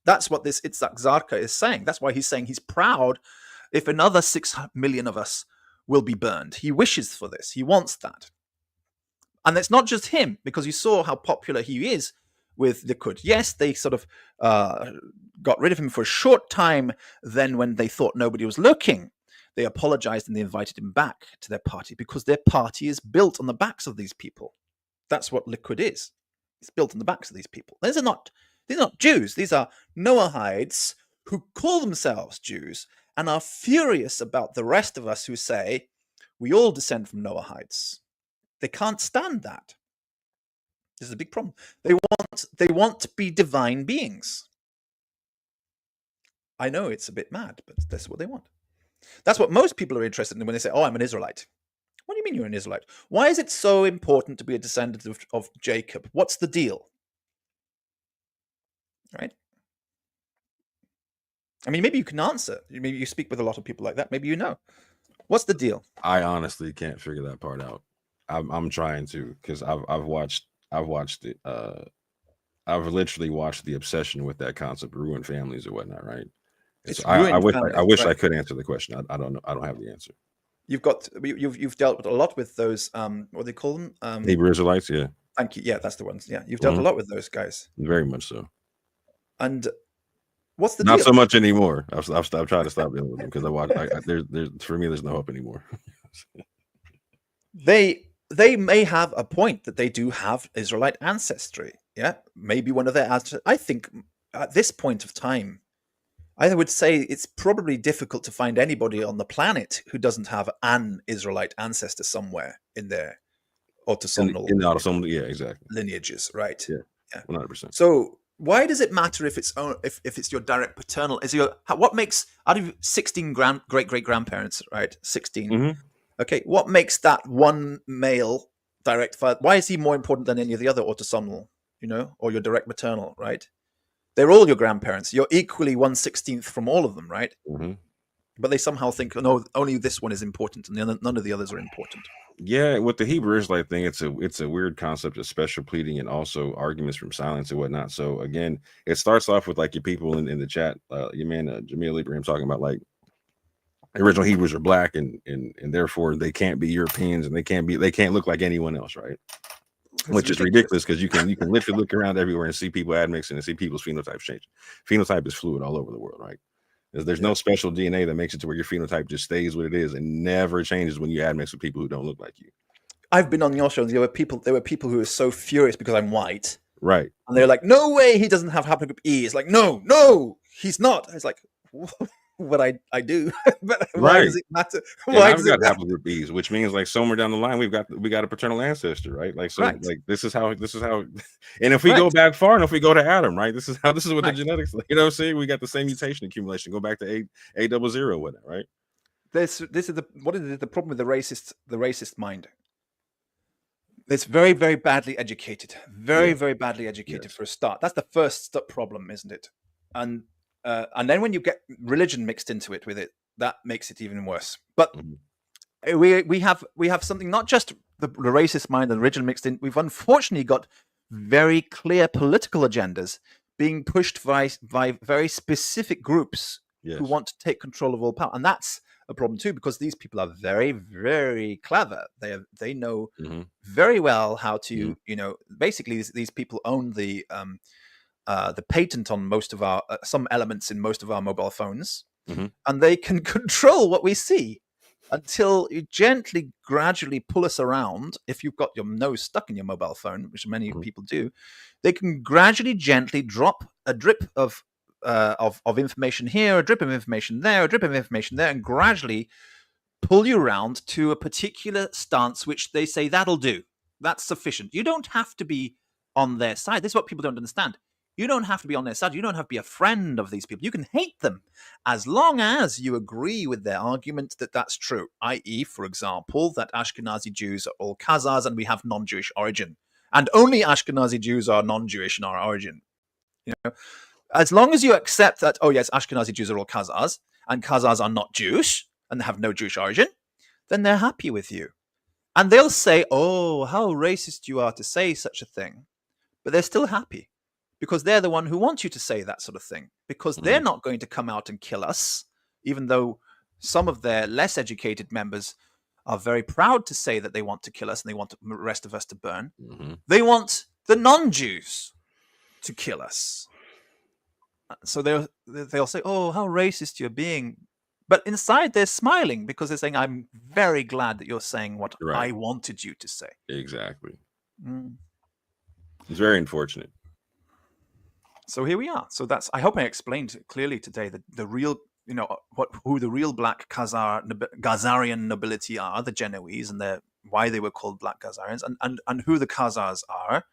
That's what this Itzik Zarka is saying. That's why he's saying he's proud if another 6 million of us will be burned. He wishes for this. He wants that. And it's not just him, because you saw how popular he is with Likud. Yes, they sort of got rid of him for a short time. Then when they thought nobody was looking, they apologized and they invited him back to their party, because their party is built on the backs of these people. That's what Likud is. It's built on the backs of these people. These are not Jews. These are Noahides who call themselves Jews and are furious about the rest of us who say we all descend from Noahides. They can't stand that. This is a big problem. They want to be divine beings. I know it's a bit mad, but that's what they want. That's what most people are interested in when they say, oh, I'm an Israelite. What do you mean you're an Israelite? Why is it so important to be a descendant of Jacob? What's the deal? Right? I mean, maybe you can answer. Maybe you speak with a lot of people like that. Maybe you know. What's the deal? I honestly can't figure that part out. I'm trying to, because I've watched it. I've literally watched the obsession with that concept ruin families or whatnot. Right? I wish I could answer the question. I don't know. I don't have the answer. You've dealt with a lot with those. What do they call them? Hebrew Israelites. Yeah. Thank you. Yeah, that's the ones. Yeah, you've dealt a lot with those guys. Very much so. And what's the not deal? so much anymore. I've tried to stop dealing with them because there's for me there's no hope anymore. They may have a point that they do have Israelite ancestry. Yeah, maybe one of their ancestors. I think at this point of time, I would say it's probably difficult to find anybody on the planet who doesn't have an Israelite ancestor somewhere in their autosomal yeah, exactly, lineages, right? Yeah, 100%. So why does it matter if it's your direct paternal? What makes out of 16 great grandparents, right? 16. Mm-hmm. Okay, what makes that one male direct father? Why is he more important than any of the other autosomal? Or your direct maternal, right? They're all your grandparents. You're equally 1/16 from all of them, right? Mm-hmm. But they somehow think, no, only this one is important, and none of the others are important. Yeah, with the Hebrew Israelite thing, it's a weird concept of special pleading and also arguments from silence and whatnot. So again, it starts off with like your people in the chat, your man Jamil Ibrahim talking about like original Hebrews are black and therefore they can't be Europeans and they can't look like anyone else, right? Which is ridiculous because you can literally look around everywhere and see people admixing and see people's phenotypes change. Phenotype is fluid all over the world, right? There's no special DNA that makes it to where your phenotype just stays what it is and never changes when you admix with people who don't look like you. I've been on your show. There were people who were so furious because I'm white, right? And they're like, "No way, he doesn't have haplogroup E." It's like, no, he's not. It's like, what I do, but why does it matter? Why does it matter? Haplogroup E's, which means like somewhere down the line we got a paternal ancestor, right? Like so, like this is how, and if we go back far enough, we go to Adam, right? This is what the genetics, you know what I'm saying? We got the same mutation accumulation. Go back to A00 with it, right? This is the problem with the racist mind. It's very, very badly educated, very badly educated for a start. That's the first problem, isn't it? And then when you get religion mixed into it with it, that makes it even worse. But we have something, not just the racist mind and religion mixed in. We've unfortunately got very clear political agendas being pushed by very specific groups who want to take control of all power, and that's a problem too, because these people are very, very clever. They know very well how to, basically these people own the patent on most of our some elements in most of our mobile phones, and they can control what we see until you gently, gradually pull us around. If you've got your nose stuck in your mobile phone, which many people do, they can gradually, gently drop a drip of information here, a drip of information there, a drip of information there, and gradually pull you around to a particular stance, which they say that'll do. That's sufficient. You don't have to be on their side. This is what people don't understand. You don't have to be on their side. You don't have to be a friend of these people. You can hate them as long as you agree with their argument that that's true. I.e., for example, that Ashkenazi Jews are all Khazars and we have non-Jewish origin. And only Ashkenazi Jews are non-Jewish in our origin. You know, as long as you accept that, oh yes, Ashkenazi Jews are all Khazars, and Khazars are not Jewish and have no Jewish origin, then they're happy with you. And they'll say, oh, how racist you are to say such a thing. But they're still happy because they're the one who wants you to say that sort of thing, because they're not going to come out and kill us, even though some of their less educated members are very proud to say that they want to kill us and they want the rest of us to burn. They want the non-Jews to kill us. So they'll say, oh, how racist you're being. But inside they're smiling because they're saying, I'm very glad that you're saying what I wanted you to say. Exactly. It's very unfortunate. So here we are. So I hope I explained clearly today that the real, who the real black Khazarian nobility are, the Genoese, and why they were called black Khazarians, and who the Khazars are.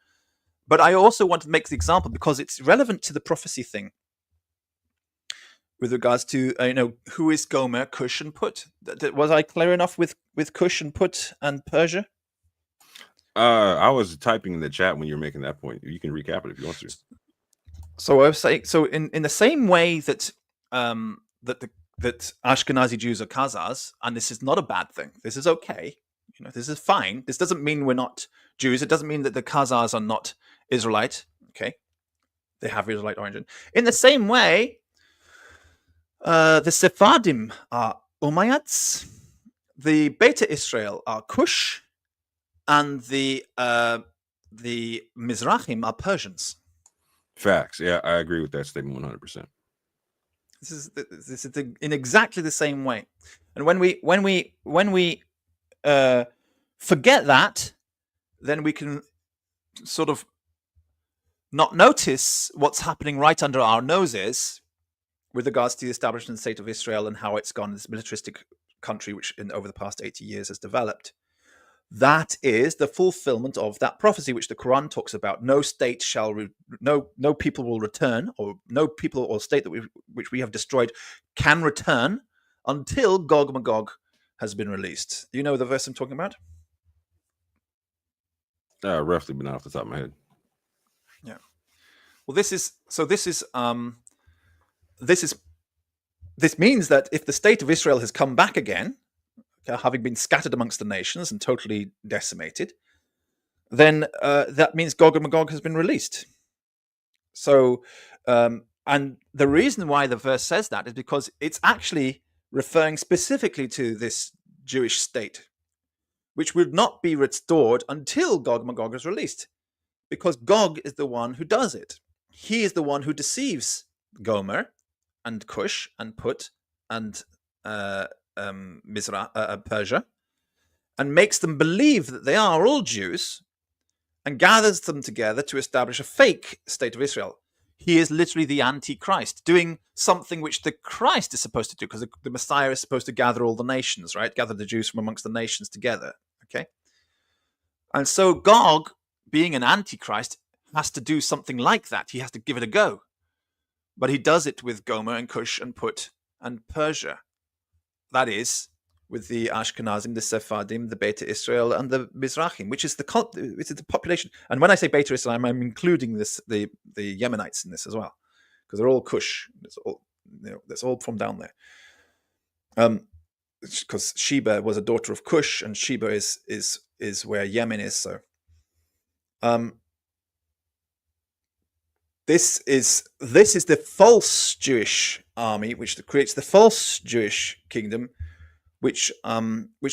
But I also want to make the example because it's relevant to the prophecy thing with regards to, who is Gomer, Cush, and Put. Was I clear enough with Cush and Put and Persia? I was typing in the chat when you were making that point. You can recap it if you want to. So I was saying, in the same way that that Ashkenazi Jews are Khazars, and this is not a bad thing. This is okay. This is fine. This doesn't mean we're not Jews. It doesn't mean that the Khazars are not Israelite. Okay, they have Israelite origin. In the same way, the Sephardim are Umayyads, the Beta Israel are Cush, and the Mizrahim are Persians. Facts. Yeah, I agree with that statement 100%. This is in exactly the same way. And when we forget that, then we can sort of not notice what's happening right under our noses with regards to the establishment state of Israel and how it's gone, this militaristic country which over the past 80 years has developed. That is the fulfillment of that prophecy which the Quran talks about. No state no people will return, or no people or state which we have destroyed can return until Gog Magog has been released. Do you know the verse I'm talking about? Roughly, but not off the top of my head. Yeah. Well, this means that if the state of Israel has come back again, having been scattered amongst the nations and totally decimated, then that means Gog and Magog has been released. So, and the reason why the verse says that is because it's actually referring specifically to this Jewish state, which would not be restored until Gog and Magog is released, because Gog is the one who does it. He is the one who deceives Gomer and Cush and Put and Persia, and makes them believe that they are all Jews, and gathers them together to establish a fake state of Israel. He is literally the Antichrist, doing something which the Christ is supposed to do, because the Messiah is supposed to gather all the nations, right? Gather the Jews from amongst the nations together, okay? And so Gog, being an Antichrist, has to do something like that. He has to give it a go. But he does it with Gomer and Cush and Put and Persia. That is, with the Ashkenazim, the Sephardim, the Beta Israel, and the Mizrahim, which is the population. And when I say Beta Israel, I'm including the Yemenites in this as well, because they're all Cush. That's all from down there. Because Sheba was a daughter of Cush, and Sheba is where Yemen is. So, this is the false Jewish army, which creates the false Jewish kingdom, which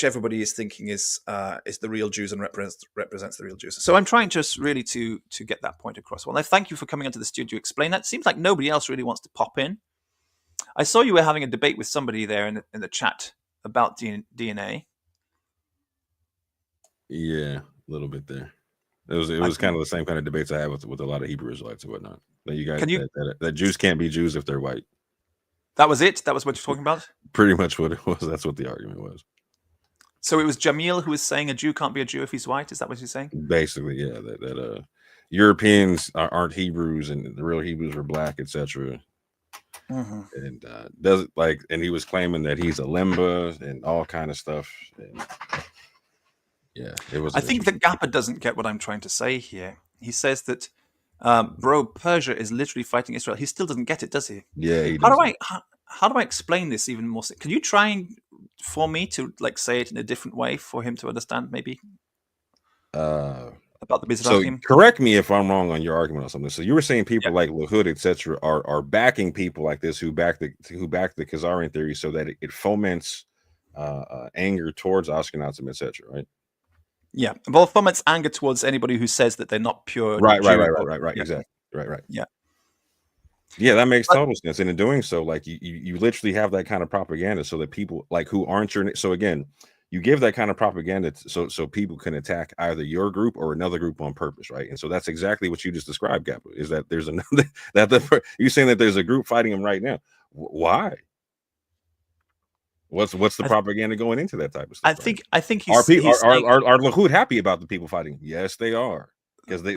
everybody is thinking is the real Jews and represents the real Jews. So I'm trying just really to get that point across. Well, I thank you for coming into the studio to explain that. It seems like nobody else really wants to pop in. I saw you were having a debate with somebody there in the chat about DNA. Yeah, a little bit there. It was kind of the same kind of debates I had with a lot of Hebrew Israelites and whatnot. That you guys that Jews can't be Jews if they're white. That was it? That was what you're talking about? Pretty much what it was. That's what the argument was. So it was Jamil who was saying a Jew can't be a Jew if he's white? Is that what you're saying? Basically, yeah. Europeans aren't Hebrews, and the real Hebrews were black, etc. And and he was claiming that he's a limba and all kind of stuff. And yeah, it was. I think that Gappa doesn't get what I'm trying to say here. He says that, Persia is literally fighting Israel. He still doesn't get it, does he? Yeah, he How doesn't. how do I explain this even more? Can you try and for me to like say it in a different way for him to understand, maybe? About the Mizrahim. So correct me if I'm wrong on your argument or something. So you were saying people like Lahud, etc., are backing people like this who back the Khazarian theory, so that it foments anger towards Ashkenazim, etc. Right? Yeah, well, foments anger towards anybody who says that they're not pure. Right. Yeah. Exactly. Right. Yeah, that makes total sense. And in doing so, like you literally have that kind of propaganda, so that people like who aren't your. So again, you give that kind of propaganda so people can attack either your group or another group on purpose, right? And so that's exactly what you just described, Gappa, is that there's another you're saying that there's a group fighting them right now. Why? What's the propaganda going into that type of stuff? I think are Lahud happy about the people fighting? Yes, they are, because they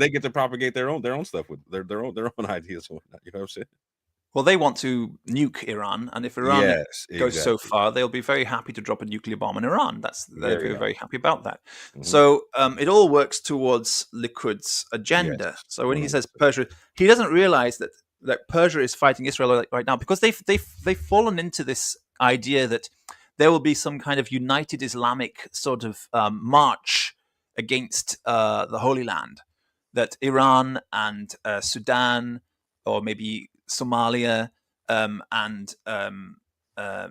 get to propagate their own stuff with their own ideas and whatnot. You know what I'm saying? Well, they want to nuke Iran, and if Iran goes so far, they'll be very happy to drop a nuclear bomb on Iran. They're very happy about that. So it all works towards Liquid's agenda. Yes. So when he says Persia, he doesn't realize that Persia is fighting Israel right now, because they've fallen into this idea that there will be some kind of united Islamic sort of march against the Holy Land, that Iran and Sudan, or maybe Somalia, and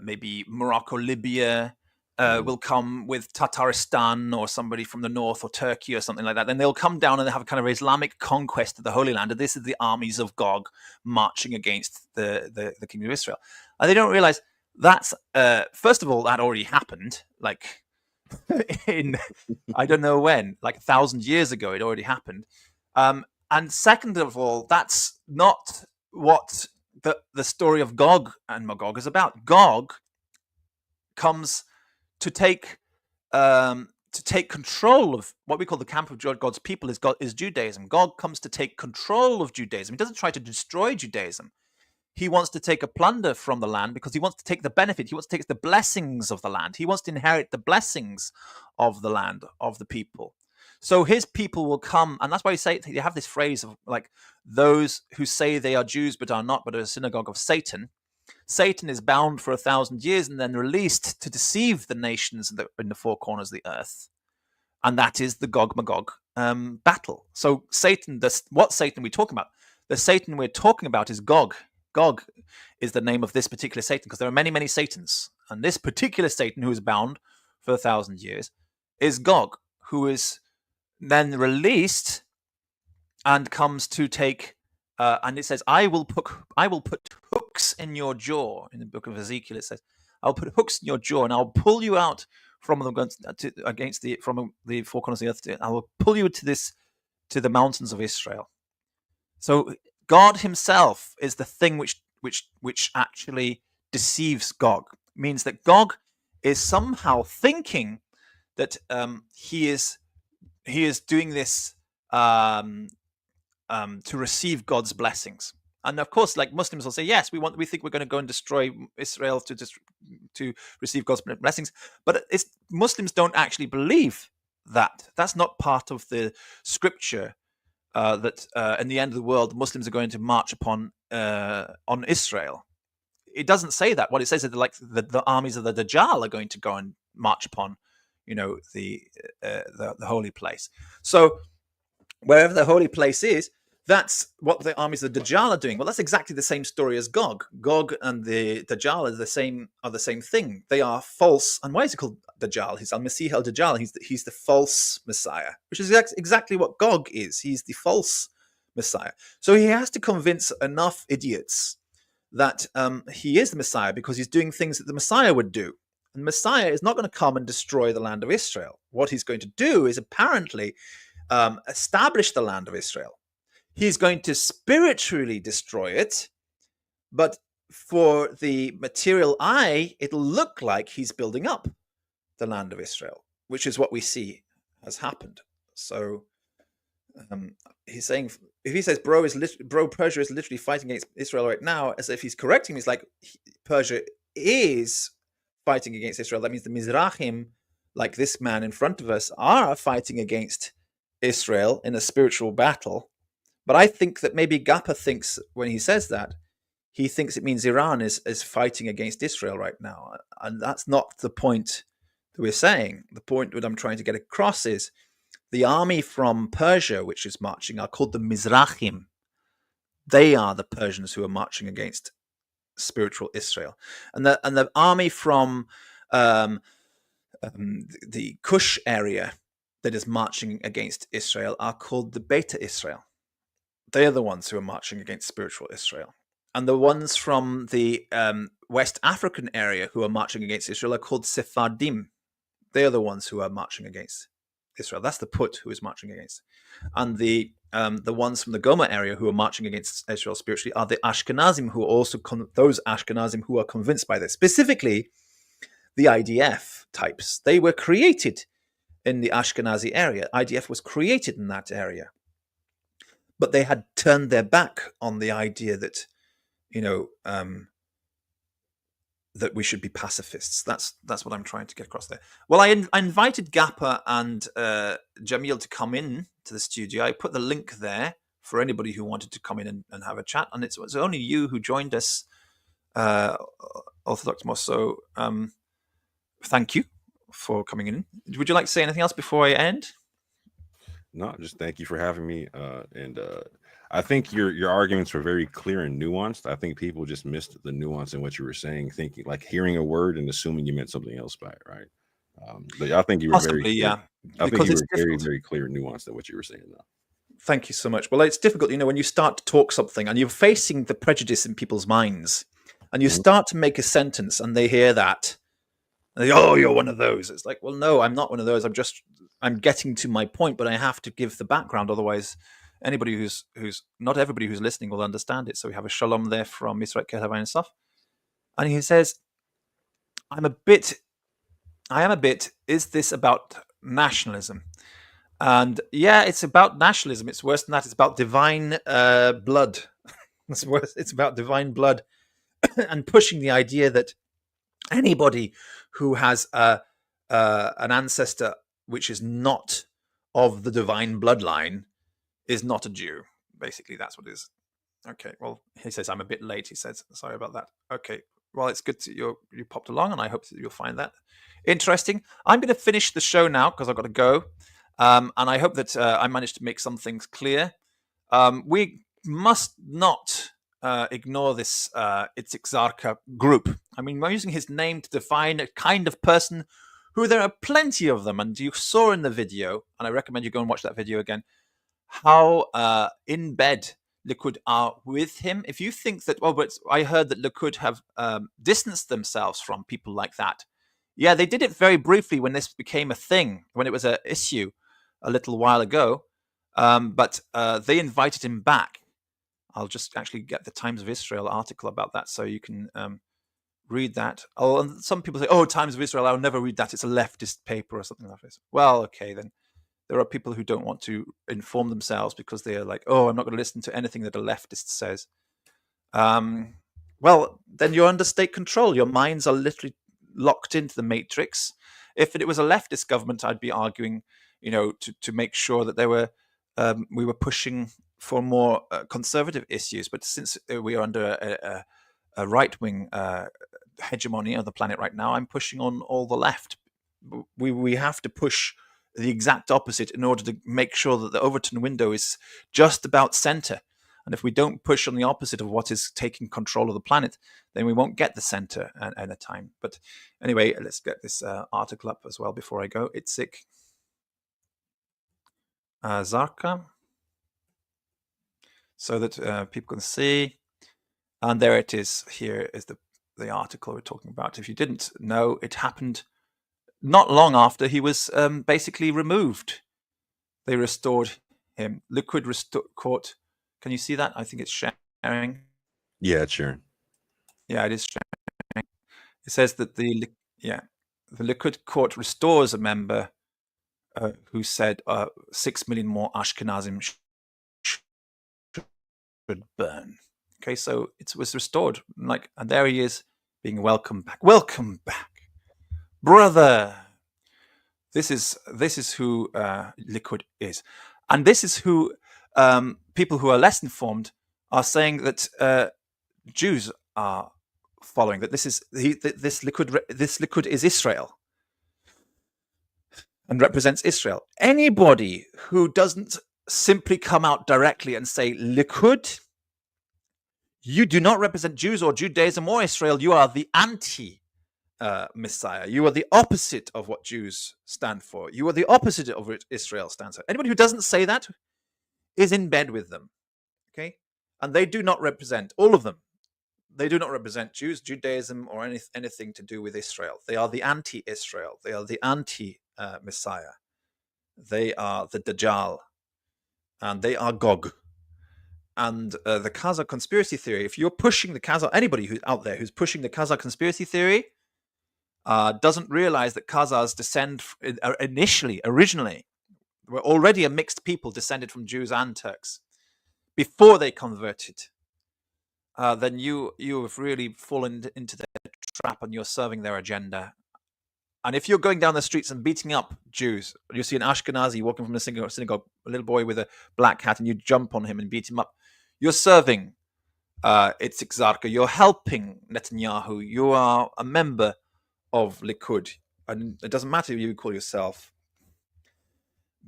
maybe Morocco, Libya, will come with Tatarstan or somebody from the north, or Turkey or something like that. Then they'll come down and they have a kind of Islamic conquest of the Holy Land. And this is the armies of Gog marching against the kingdom of Israel. And they don't realize that's, first of all, that already happened. Like in, I don't know when, like 1,000 years ago, it already happened. And second of all, that's not what the story of Gog and Magog is about. Gog comes to take control of what we call the camp of God's people is Judaism. Gog comes to take control of Judaism. He doesn't try to destroy Judaism. He wants to take a plunder from the land because he wants to take the benefit. He wants to take the blessings of the land. He wants to inherit the blessings of the land, of the people. So his people will come, and that's why you have this phrase of like those who say they are Jews but are not, but are a synagogue of Satan. Satan is bound for 1,000 years and then released to deceive the nations in the four corners of the earth, and that is the Gog-Magog battle. So Satan, what Satan are we talking about? The Satan we're talking about is Gog. Gog is the name of this particular Satan, because there are many, many Satans, and this particular Satan who is bound for 1,000 years is Gog, who is then released and comes to take, and it says, I will put hooks in your jaw. In the book of Ezekiel, it says, I'll put hooks in your jaw, and I'll pull you out from the four corners of the earth. I will pull you to the mountains of Israel. So God Himself is the thing which actually deceives Gog. It means that Gog is somehow thinking that he is doing this to receive God's blessings. And of course, like Muslims will say, yes, we think we're going to go and destroy Israel to receive God's blessings. But Muslims don't actually believe that. That's not part of the scripture, that in the end of the world, Muslims are going to march on Israel. It doesn't say that. What it says is that, like, the armies of the Dajjal are going to go and march upon, the holy place. So wherever the holy place is, that's what the armies of the Dajjal are doing. Well, that's exactly the same story as Gog. Gog and the Dajjal are the same thing. They are false. And why is he called Dajjal? He's Al-Masih al-Dajjal. He's the false Messiah, which is exactly what Gog is. He's the false Messiah. So he has to convince enough idiots that he is the Messiah, because he's doing things that the Messiah would do. And Messiah is not going to come and destroy the land of Israel. What he's going to do is apparently establish the land of Israel. He's going to spiritually destroy it, but for the material eye, it'll look like he's building up the land of Israel, which is what we see has happened. So he's saying, if he says Persia is literally fighting against Israel right now, as if he's correcting me, it's like Persia is fighting against Israel. That means the Mizrahim, like this man in front of us, are fighting against Israel in a spiritual battle. But I think that maybe Gappa thinks, when he says that, he thinks it means Iran is fighting against Israel right now. And that's not the point that we're saying. The point that I'm trying to get across is the army from Persia, which is marching, are called the Mizrahim. They are the Persians who are marching against spiritual Israel. And the army from the Kush area that is marching against Israel are called the Beta Israel. They are the ones who are marching against spiritual Israel. And the ones from the West African area who are marching against Israel are called Sephardim. They are the ones who are marching against Israel. That's the Put who is marching against. And the ones from the Gomer area who are marching against Israel spiritually are the Ashkenazim, who are also those Ashkenazim who are convinced by this. Specifically, the IDF types. They were created in the Ashkenazi area. IDF was created in that area. But they had turned their back on the idea that, that we should be pacifists. That's what I'm trying to get across there. Well, I invited Gappa and Jamil to come in to the studio. I put the link there for anybody who wanted to come in and have a chat. And it was only you who joined us, Orthodox Mosque. So thank you for coming in. Would you like to say anything else before I end? No, just thank you for having me. And I think your arguments were very clear and nuanced. I think people just missed the nuance in what you were saying, thinking like hearing a word and assuming you meant something else by it, right? But I think you were Possibly, very, yeah. I think you were very, very clear and nuanced in what you were saying, though. Thank you so much. Well, it's difficult, when you start to talk something and you're facing the prejudice in people's minds, and you start to make a sentence, and they hear that, and they go, "Oh, you're one of those." It's like, well, no, I'm not one of those. I'm getting to my point, but I have to give the background. Otherwise, anybody who's not everybody who's listening will understand it. So we have a shalom there from Misrat Kehavai and stuff. And he says, I am a bit, is this about nationalism? And yeah, it's about nationalism. It's worse than that. It's about divine blood. It's worse. It's about divine blood and pushing the idea that anybody who has an ancestor which is not of the divine bloodline is not a Jew. Basically, that's what it is. Okay, well, he says, I'm a bit late, he says. Sorry about that. Okay, well, it's good that you popped along, and I hope that you'll find that interesting. I'm going to finish the show now because I've got to go. And I hope that I managed to make some things clear. We must not ignore this Itzik Zarka group. I mean, we're using his name to define a kind of person who there are plenty of them. And you saw in the video, and I recommend you go and watch that video again, how in bed Likud are with him. If you think that, well, but I heard that Likud have distanced themselves from people like that. Yeah, they did it very briefly when this became a thing, when it was an issue a little while ago. But they invited him back. I'll just actually get the Times of Israel article about that so you can read that. Oh, and some people say, oh, Times of Israel, I'll never read that. It's a leftist paper or something like this. Well, okay, then. There are people who don't want to inform themselves because they are like, oh, I'm not going to listen to anything that a leftist says. Well, then you're under state control. Your minds are literally locked into the matrix. If it was a leftist government, I'd be arguing, to make sure that we were pushing for more conservative issues. But since we are under a right-wing hegemony on the planet right now, I'm pushing on all the left. We have to push the exact opposite in order to make sure that the Overton window is just about center. And if we don't push on the opposite of what is taking control of the planet, then we won't get the center at a time. But anyway, let's get this article up as well before I go. Itzik Zarka, so that people can see. And there it is. Here is the article we're talking about. If you didn't know, it happened not long after he was basically removed. They restored him. Liquid court. Can you see that? I think it's sharing. Yeah, it's sharing. Yeah, it is sharing. It says that the Liquid court restores a member who said 6 million more Ashkenazim should burn. Okay, so it was restored, and there he is being welcomed back. Welcome back, brother. This is who Likud is, and this is who people who are less informed are saying that Jews are following. That this Likud is Israel and represents Israel. Anybody who doesn't simply come out directly and say, Likud, you do not represent Jews or Judaism or Israel. You are the anti-Messiah. You are the opposite of what Jews stand for. You are the opposite of what Israel stands for. Anybody who doesn't say that is in bed with them. Okay? And they do not represent, all of them, they do not represent Jews, Judaism, or anything to do with Israel. They are the anti-Israel. They are the anti-Messiah. They are the Dajjal. And they are Gog. And the Khazar conspiracy theory, if you're pushing the Khazar, anybody who's out there who's pushing the Khazar conspiracy theory doesn't realize that Khazars descend originally, were already a mixed people descended from Jews and Turks before they converted. Then you have really fallen into their trap and you're serving their agenda. And if you're going down the streets and beating up Jews, you see an Ashkenazi walking from a synagogue, a little boy with a black hat, and you jump on him and beat him up, you're serving Itzik Zarka. You're helping Netanyahu. You are a member of Likud. And it doesn't matter if you call yourself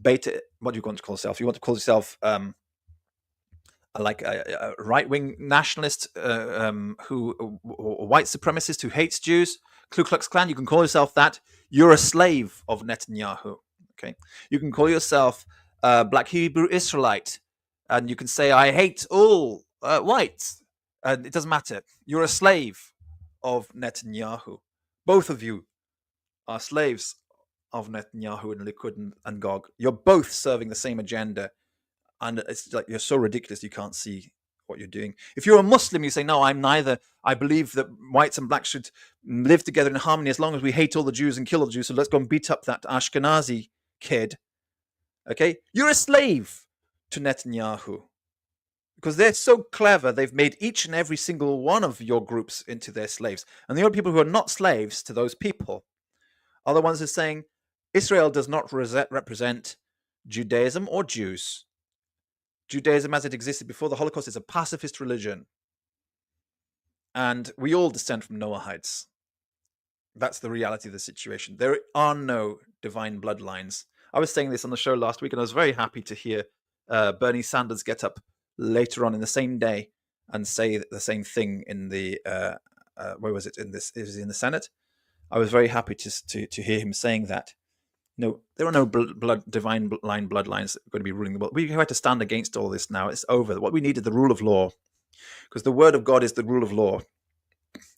beta. What do you want to call yourself? You want to call yourself like a right-wing nationalist who or white supremacist who hates Jews, Ku Klux Klan, you can call yourself that. You're a slave of Netanyahu. Okay, you can call yourself Black Hebrew Israelite, and you can say I hate all whites, and it doesn't matter. You're a slave of Netanyahu. Both of you are slaves of Netanyahu and Likud and Gog. You're both serving the same agenda. And it's like you're so ridiculous you can't see what you're doing. If you're a Muslim, you say, no, I'm neither. I believe that whites and blacks should live together in harmony as long as we hate all the Jews and kill all the Jews. So let's go and beat up that Ashkenazi kid. Okay? You're a slave to Netanyahu. Because they're so clever, they've made each and every single one of your groups into their slaves. And the only people who are not slaves to those people are the ones who are saying Israel does not represent Judaism or Jews. Judaism as it existed before the Holocaust is a pacifist religion. And we all descend from Noahides. That's the reality of the situation. There are no divine bloodlines. I was saying this on the show last week, and I was very happy to hear Bernie Sanders get up later on in the same day and say the same thing in the where was it? It was in the Senate. I was very happy to hear him saying that. No, there are no divine bloodlines that are going to be ruling the world. We have to stand against all this now. It's over. What we need is the rule of law, because the word of God is the rule of law,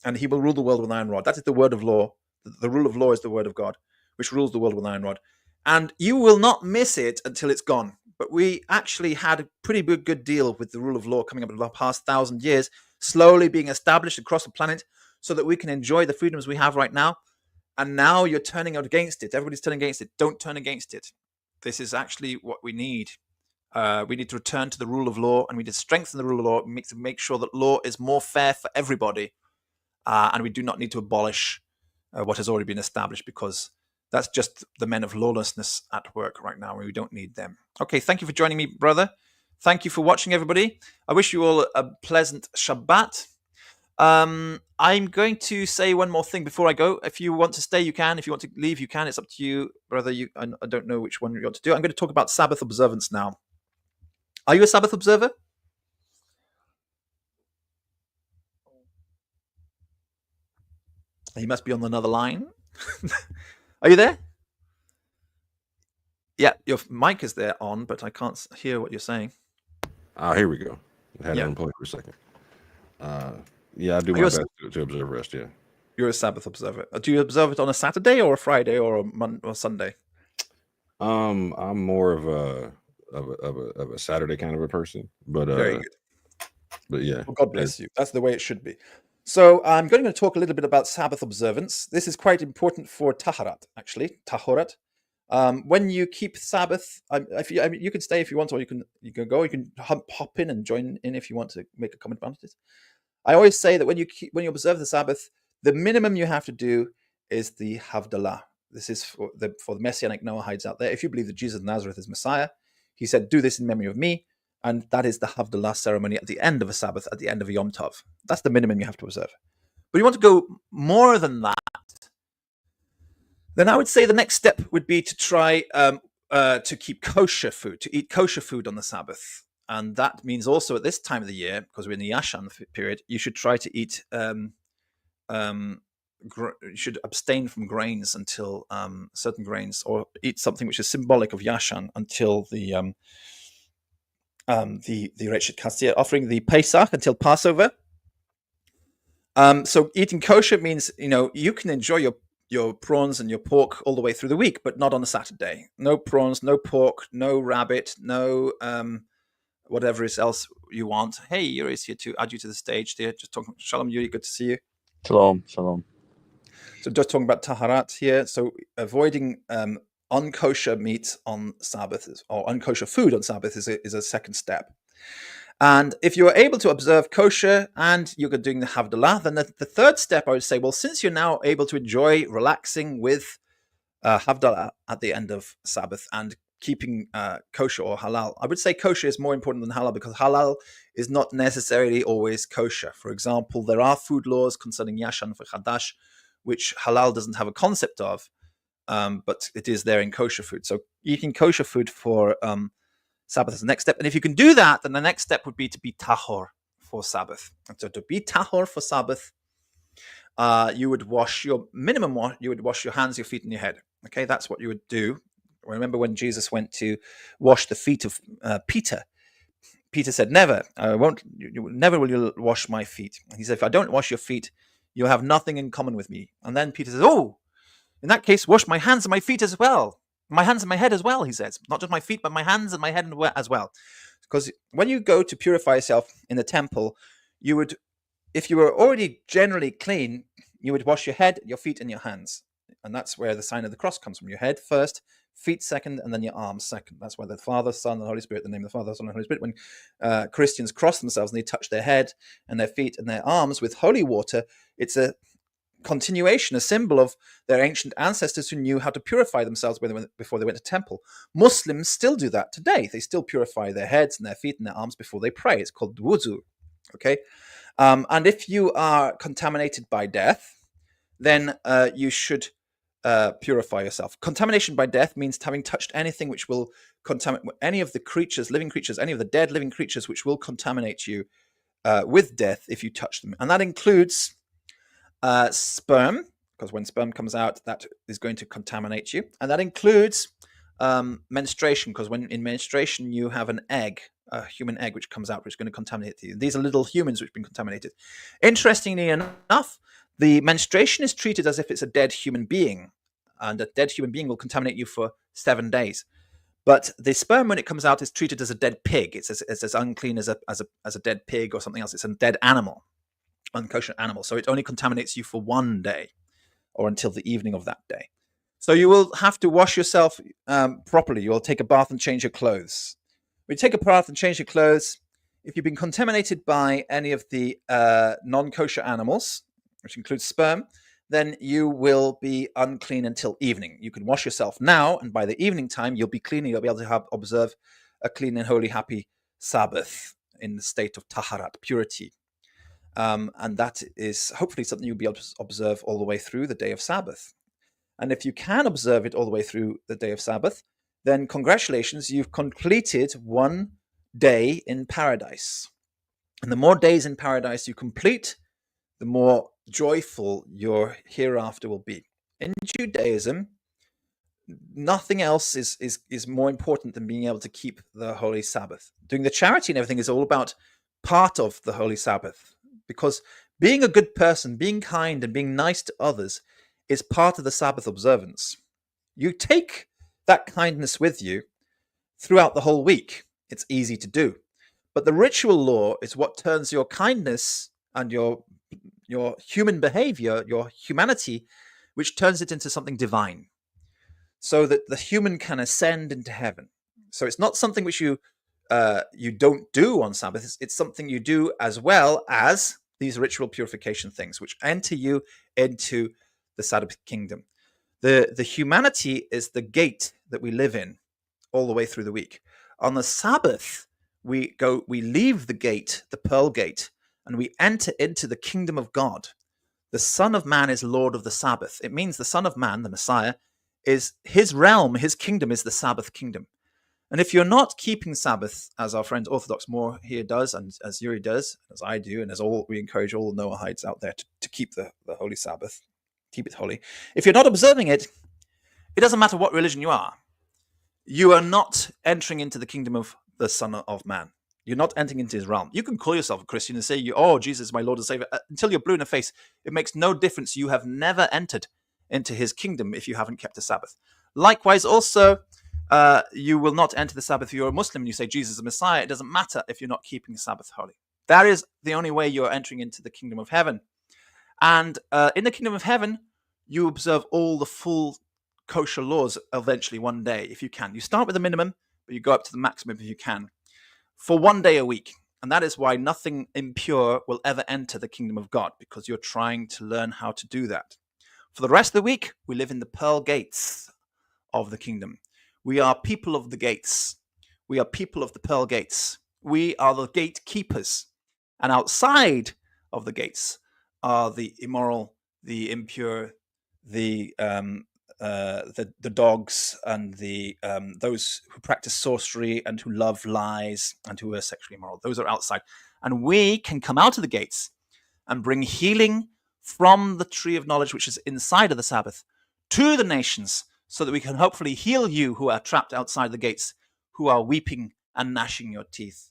and he will rule the world with iron rod. That is the word of law. The rule of law is the word of God, which rules the world with iron rod. And you will not miss it until it's gone. But we actually had a pretty good deal with the rule of law coming up in the past 1,000 years, slowly being established across the planet so that we can enjoy the freedoms we have right now. And now you're turning out against it. Everybody's turning against it. Don't turn against it. This is actually what we need. We need to return to the rule of law, and we need to strengthen the rule of law to make sure that law is more fair for everybody. And we do not need to abolish what has already been established, because that's just the men of lawlessness at work right now, and we don't need them. Okay, thank you for joining me, brother. Thank you for watching, everybody. I wish you all a pleasant Shabbat. I'm going to say one more thing before I go. If you want to stay, you can. If you want to leave, you can. It's up to you, brother. I don't know which one you want to do. I'm going to talk about Sabbath observance now. Are you a Sabbath observer? He must be on another line. Are you there? Yeah, your mic is there on, but I can't hear what you're saying. Here we go. I had it on play for a second. Yeah, I do my best to observe rest. Yeah, you're a Sabbath observer. Do you observe it on a Saturday or a Friday or a Sunday? I'm more of a Saturday kind of a person, but very good. But yeah, well, God bless you. That's the way it should be. So I'm going to talk a little bit about Sabbath observance. This is quite important for Taharat, actually, Tahorat. When you keep Sabbath, you can stay if you want, or you can go. You can hop in and join in if you want to make a comment about it. I always say that when you observe the Sabbath, the minimum you have to do is the Havdalah. This is for the Messianic Noahides out there. If you believe that Jesus of Nazareth is Messiah, he said, "Do this in memory of me," and that is the Havdalah ceremony at the end of a Sabbath, at the end of a Yom Tov. That's the minimum you have to observe. But you want to go more than that, then I would say the next step would be to try to keep kosher food, to eat kosher food on the Sabbath. And that means also at this time of the year, because we're in the Asham period, you should try to eat, you should abstain from grains until certain grains, or eat something which is symbolic of Yashan until the Reshit Kasir, offering the Pesach until Passover. So eating kosher means, you can enjoy your prawns and your pork all the way through the week, but not on a Saturday. No prawns, no pork, no rabbit, no whatever else you want. Hey, Yuri's here to add you to the stage there. Just talking. Shalom, Yuri, good to see you. Shalom, shalom. So just talking about taharat here. So avoiding unkosher meat on Sabbath, or unkosher food on Sabbath, is a second step. And if you're able to observe kosher and you're doing the Havdalah, then the third step, I would say, well, since you're now able to enjoy relaxing with Havdalah at the end of Sabbath and keeping kosher or halal, I would say kosher is more important than halal, because halal is not necessarily always kosher. For example, there are food laws concerning Yashan for Chadash, which halal doesn't have a concept of, but it is there in kosher food. So eating kosher food for Sabbath is the next step. And if you can do that, then the next step would be to be tahor for Sabbath. And so to be tahor for Sabbath, you would wash your hands, your feet, and your head. Okay, that's what you would do. Remember when Jesus went to wash the feet of Peter? Peter said, "Never, never will you wash my feet." And he said, "If I don't wash your feet, you'll have nothing in common with me." And then Peter says, "Oh, in that case, wash my hands and my feet as well. My hands and my head as well," he says. "Not just my feet, but my hands and my head as well." Because when you go to purify yourself in the temple, you would, if you were already generally clean, you would wash your head, your feet, and your hands. And that's where the sign of the cross comes from. Your head first, feet second, and then your arms second. That's why the Father, Son, and Holy Spirit, the name of the Father, Son, and Holy Spirit, when Christians cross themselves and they touch their head and their feet and their arms with holy water, it's a continuation, a symbol of their ancient ancestors who knew how to purify themselves before they went to temple. Muslims still do that today. They still purify their heads and their feet and their arms before they pray. It's called wudu. Okay, and if you are contaminated by death, then you should purify yourself. Contamination by death means having touched anything which will contaminate any of the creatures, living creatures, any of the dead living creatures which will contaminate you with death if you touch them, and that includes sperm, because when sperm comes out, that is going to contaminate you. And that includes menstruation, because when in menstruation you have an egg, a human egg, which comes out, which is going to contaminate you. These are little humans which have been contaminated. Interestingly enough, the menstruation is treated as if it's a dead human being, and a dead human being will contaminate you for 7 days. But the sperm, when it comes out, is treated as a dead pig. It's as unclean as a dead pig or something else. It's a dead animal. Unkosher animal, so it only contaminates you for 1 day or until the evening of that day. So you will have to wash yourself properly. You will take a bath and change your clothes. When you take a bath and change your clothes, if you've been contaminated by any of the non-kosher animals, which includes sperm, then you will be unclean until evening. You can wash yourself now, and by the evening time, you'll be clean. You'll be able to observe a clean and holy, happy Sabbath in the state of taharat, purity. And that is hopefully something you'll be able to observe all the way through the day of Sabbath. And if you can observe it all the way through the day of Sabbath, then congratulations, you've completed 1 day in paradise. And the more days in paradise you complete, the more joyful your hereafter will be. In Judaism, nothing else is more important than being able to keep the Holy Sabbath. Doing the charity and everything is all about part of the Holy Sabbath. Because being a good person, being kind, and being nice to others is part of the Sabbath observance. You take that kindness with you throughout the whole week. It's easy to do. But the ritual law is what turns your kindness and your human behavior, your humanity, which turns it into something divine. so that the human can ascend into heaven. So it's not something which you don't do on Sabbath. It's something you do as well as these ritual purification things, which enter you into the Sabbath kingdom. The humanity is the gate that we live in all the way through the week. On the Sabbath, we leave the gate, the pearl gate, and we enter into the kingdom of God. The Son of Man is Lord of the Sabbath. It means the Son of Man, the Messiah, is his realm, his kingdom is the Sabbath kingdom. And if you're not keeping Sabbath, as our friend Orthodox Moore here does, and as Yuri does, as I do, and as we encourage all the Noahides out there to keep the Holy Sabbath, keep it holy. If you're not observing it, it doesn't matter what religion you are. You are not entering into the kingdom of the Son of Man. You're not entering into his realm. You can call yourself a Christian and say, Jesus is my Lord and Savior. Until you're blue in the face, it makes no difference. You have never entered into his kingdom if you haven't kept the Sabbath. Likewise, also, you will not enter the Sabbath if you're a Muslim and you say Jesus is the Messiah. It doesn't matter if you're not keeping the Sabbath holy. That is the only way you're entering into the kingdom of heaven. And in the kingdom of heaven, you observe all the full kosher laws eventually one day, if you can. You start with the minimum, but you go up to the maximum if you can, for one day a week. And that is why nothing impure will ever enter the kingdom of God, because you're trying to learn how to do that. For the rest of the week, we live in the pearl gates of the kingdom. We are people of the gates. We are people of the pearl gates. We are the gatekeepers. And outside of the gates are the immoral, the impure, the dogs, and the those who practice sorcery and who love lies and who are sexually immoral. Those are outside. And we can come out of the gates and bring healing from the tree of knowledge, which is inside of the Sabbath, to the nations, so that we can hopefully heal you who are trapped outside the gates, who are weeping and gnashing your teeth.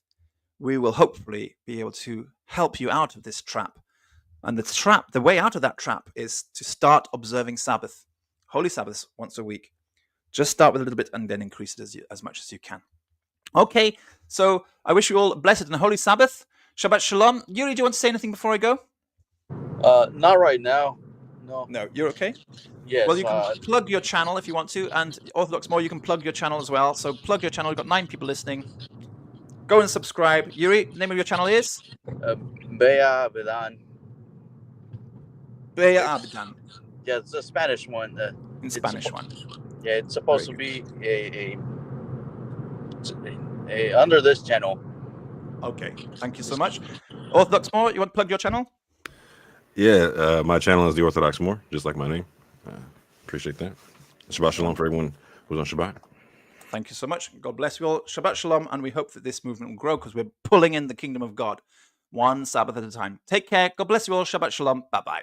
We will hopefully be able to help you out of this trap. And the way out of that trap is to start observing Sabbath, Holy Sabbaths, once a week. Just start with a little bit and then increase it as much as you can. Okay, so I wish you all a blessed and holy Sabbath. Shabbat Shalom. Yuri, do you want to say anything before I go? Not right now. No, you're okay? Yes. Well, you can plug your channel if you want to, and Orthodox More, you can plug your channel as well. So plug your channel. We've got 9 people listening. Go and subscribe. Yuri, the name of your channel is? abedan. abedan. Yeah, it's a Spanish one. In Spanish one. Yeah, it's supposed to be a under this channel. Okay, thank you so much. Orthodox More, you want to plug your channel? Yeah, my channel is The Orthodox More, just like my name. Appreciate that. Shabbat Shalom for everyone who's on Shabbat. Thank you so much. God bless you all. Shabbat Shalom, and we hope that this movement will grow because we're pulling in the kingdom of God one Sabbath at a time. Take care. God bless you all. Shabbat Shalom. Bye-bye.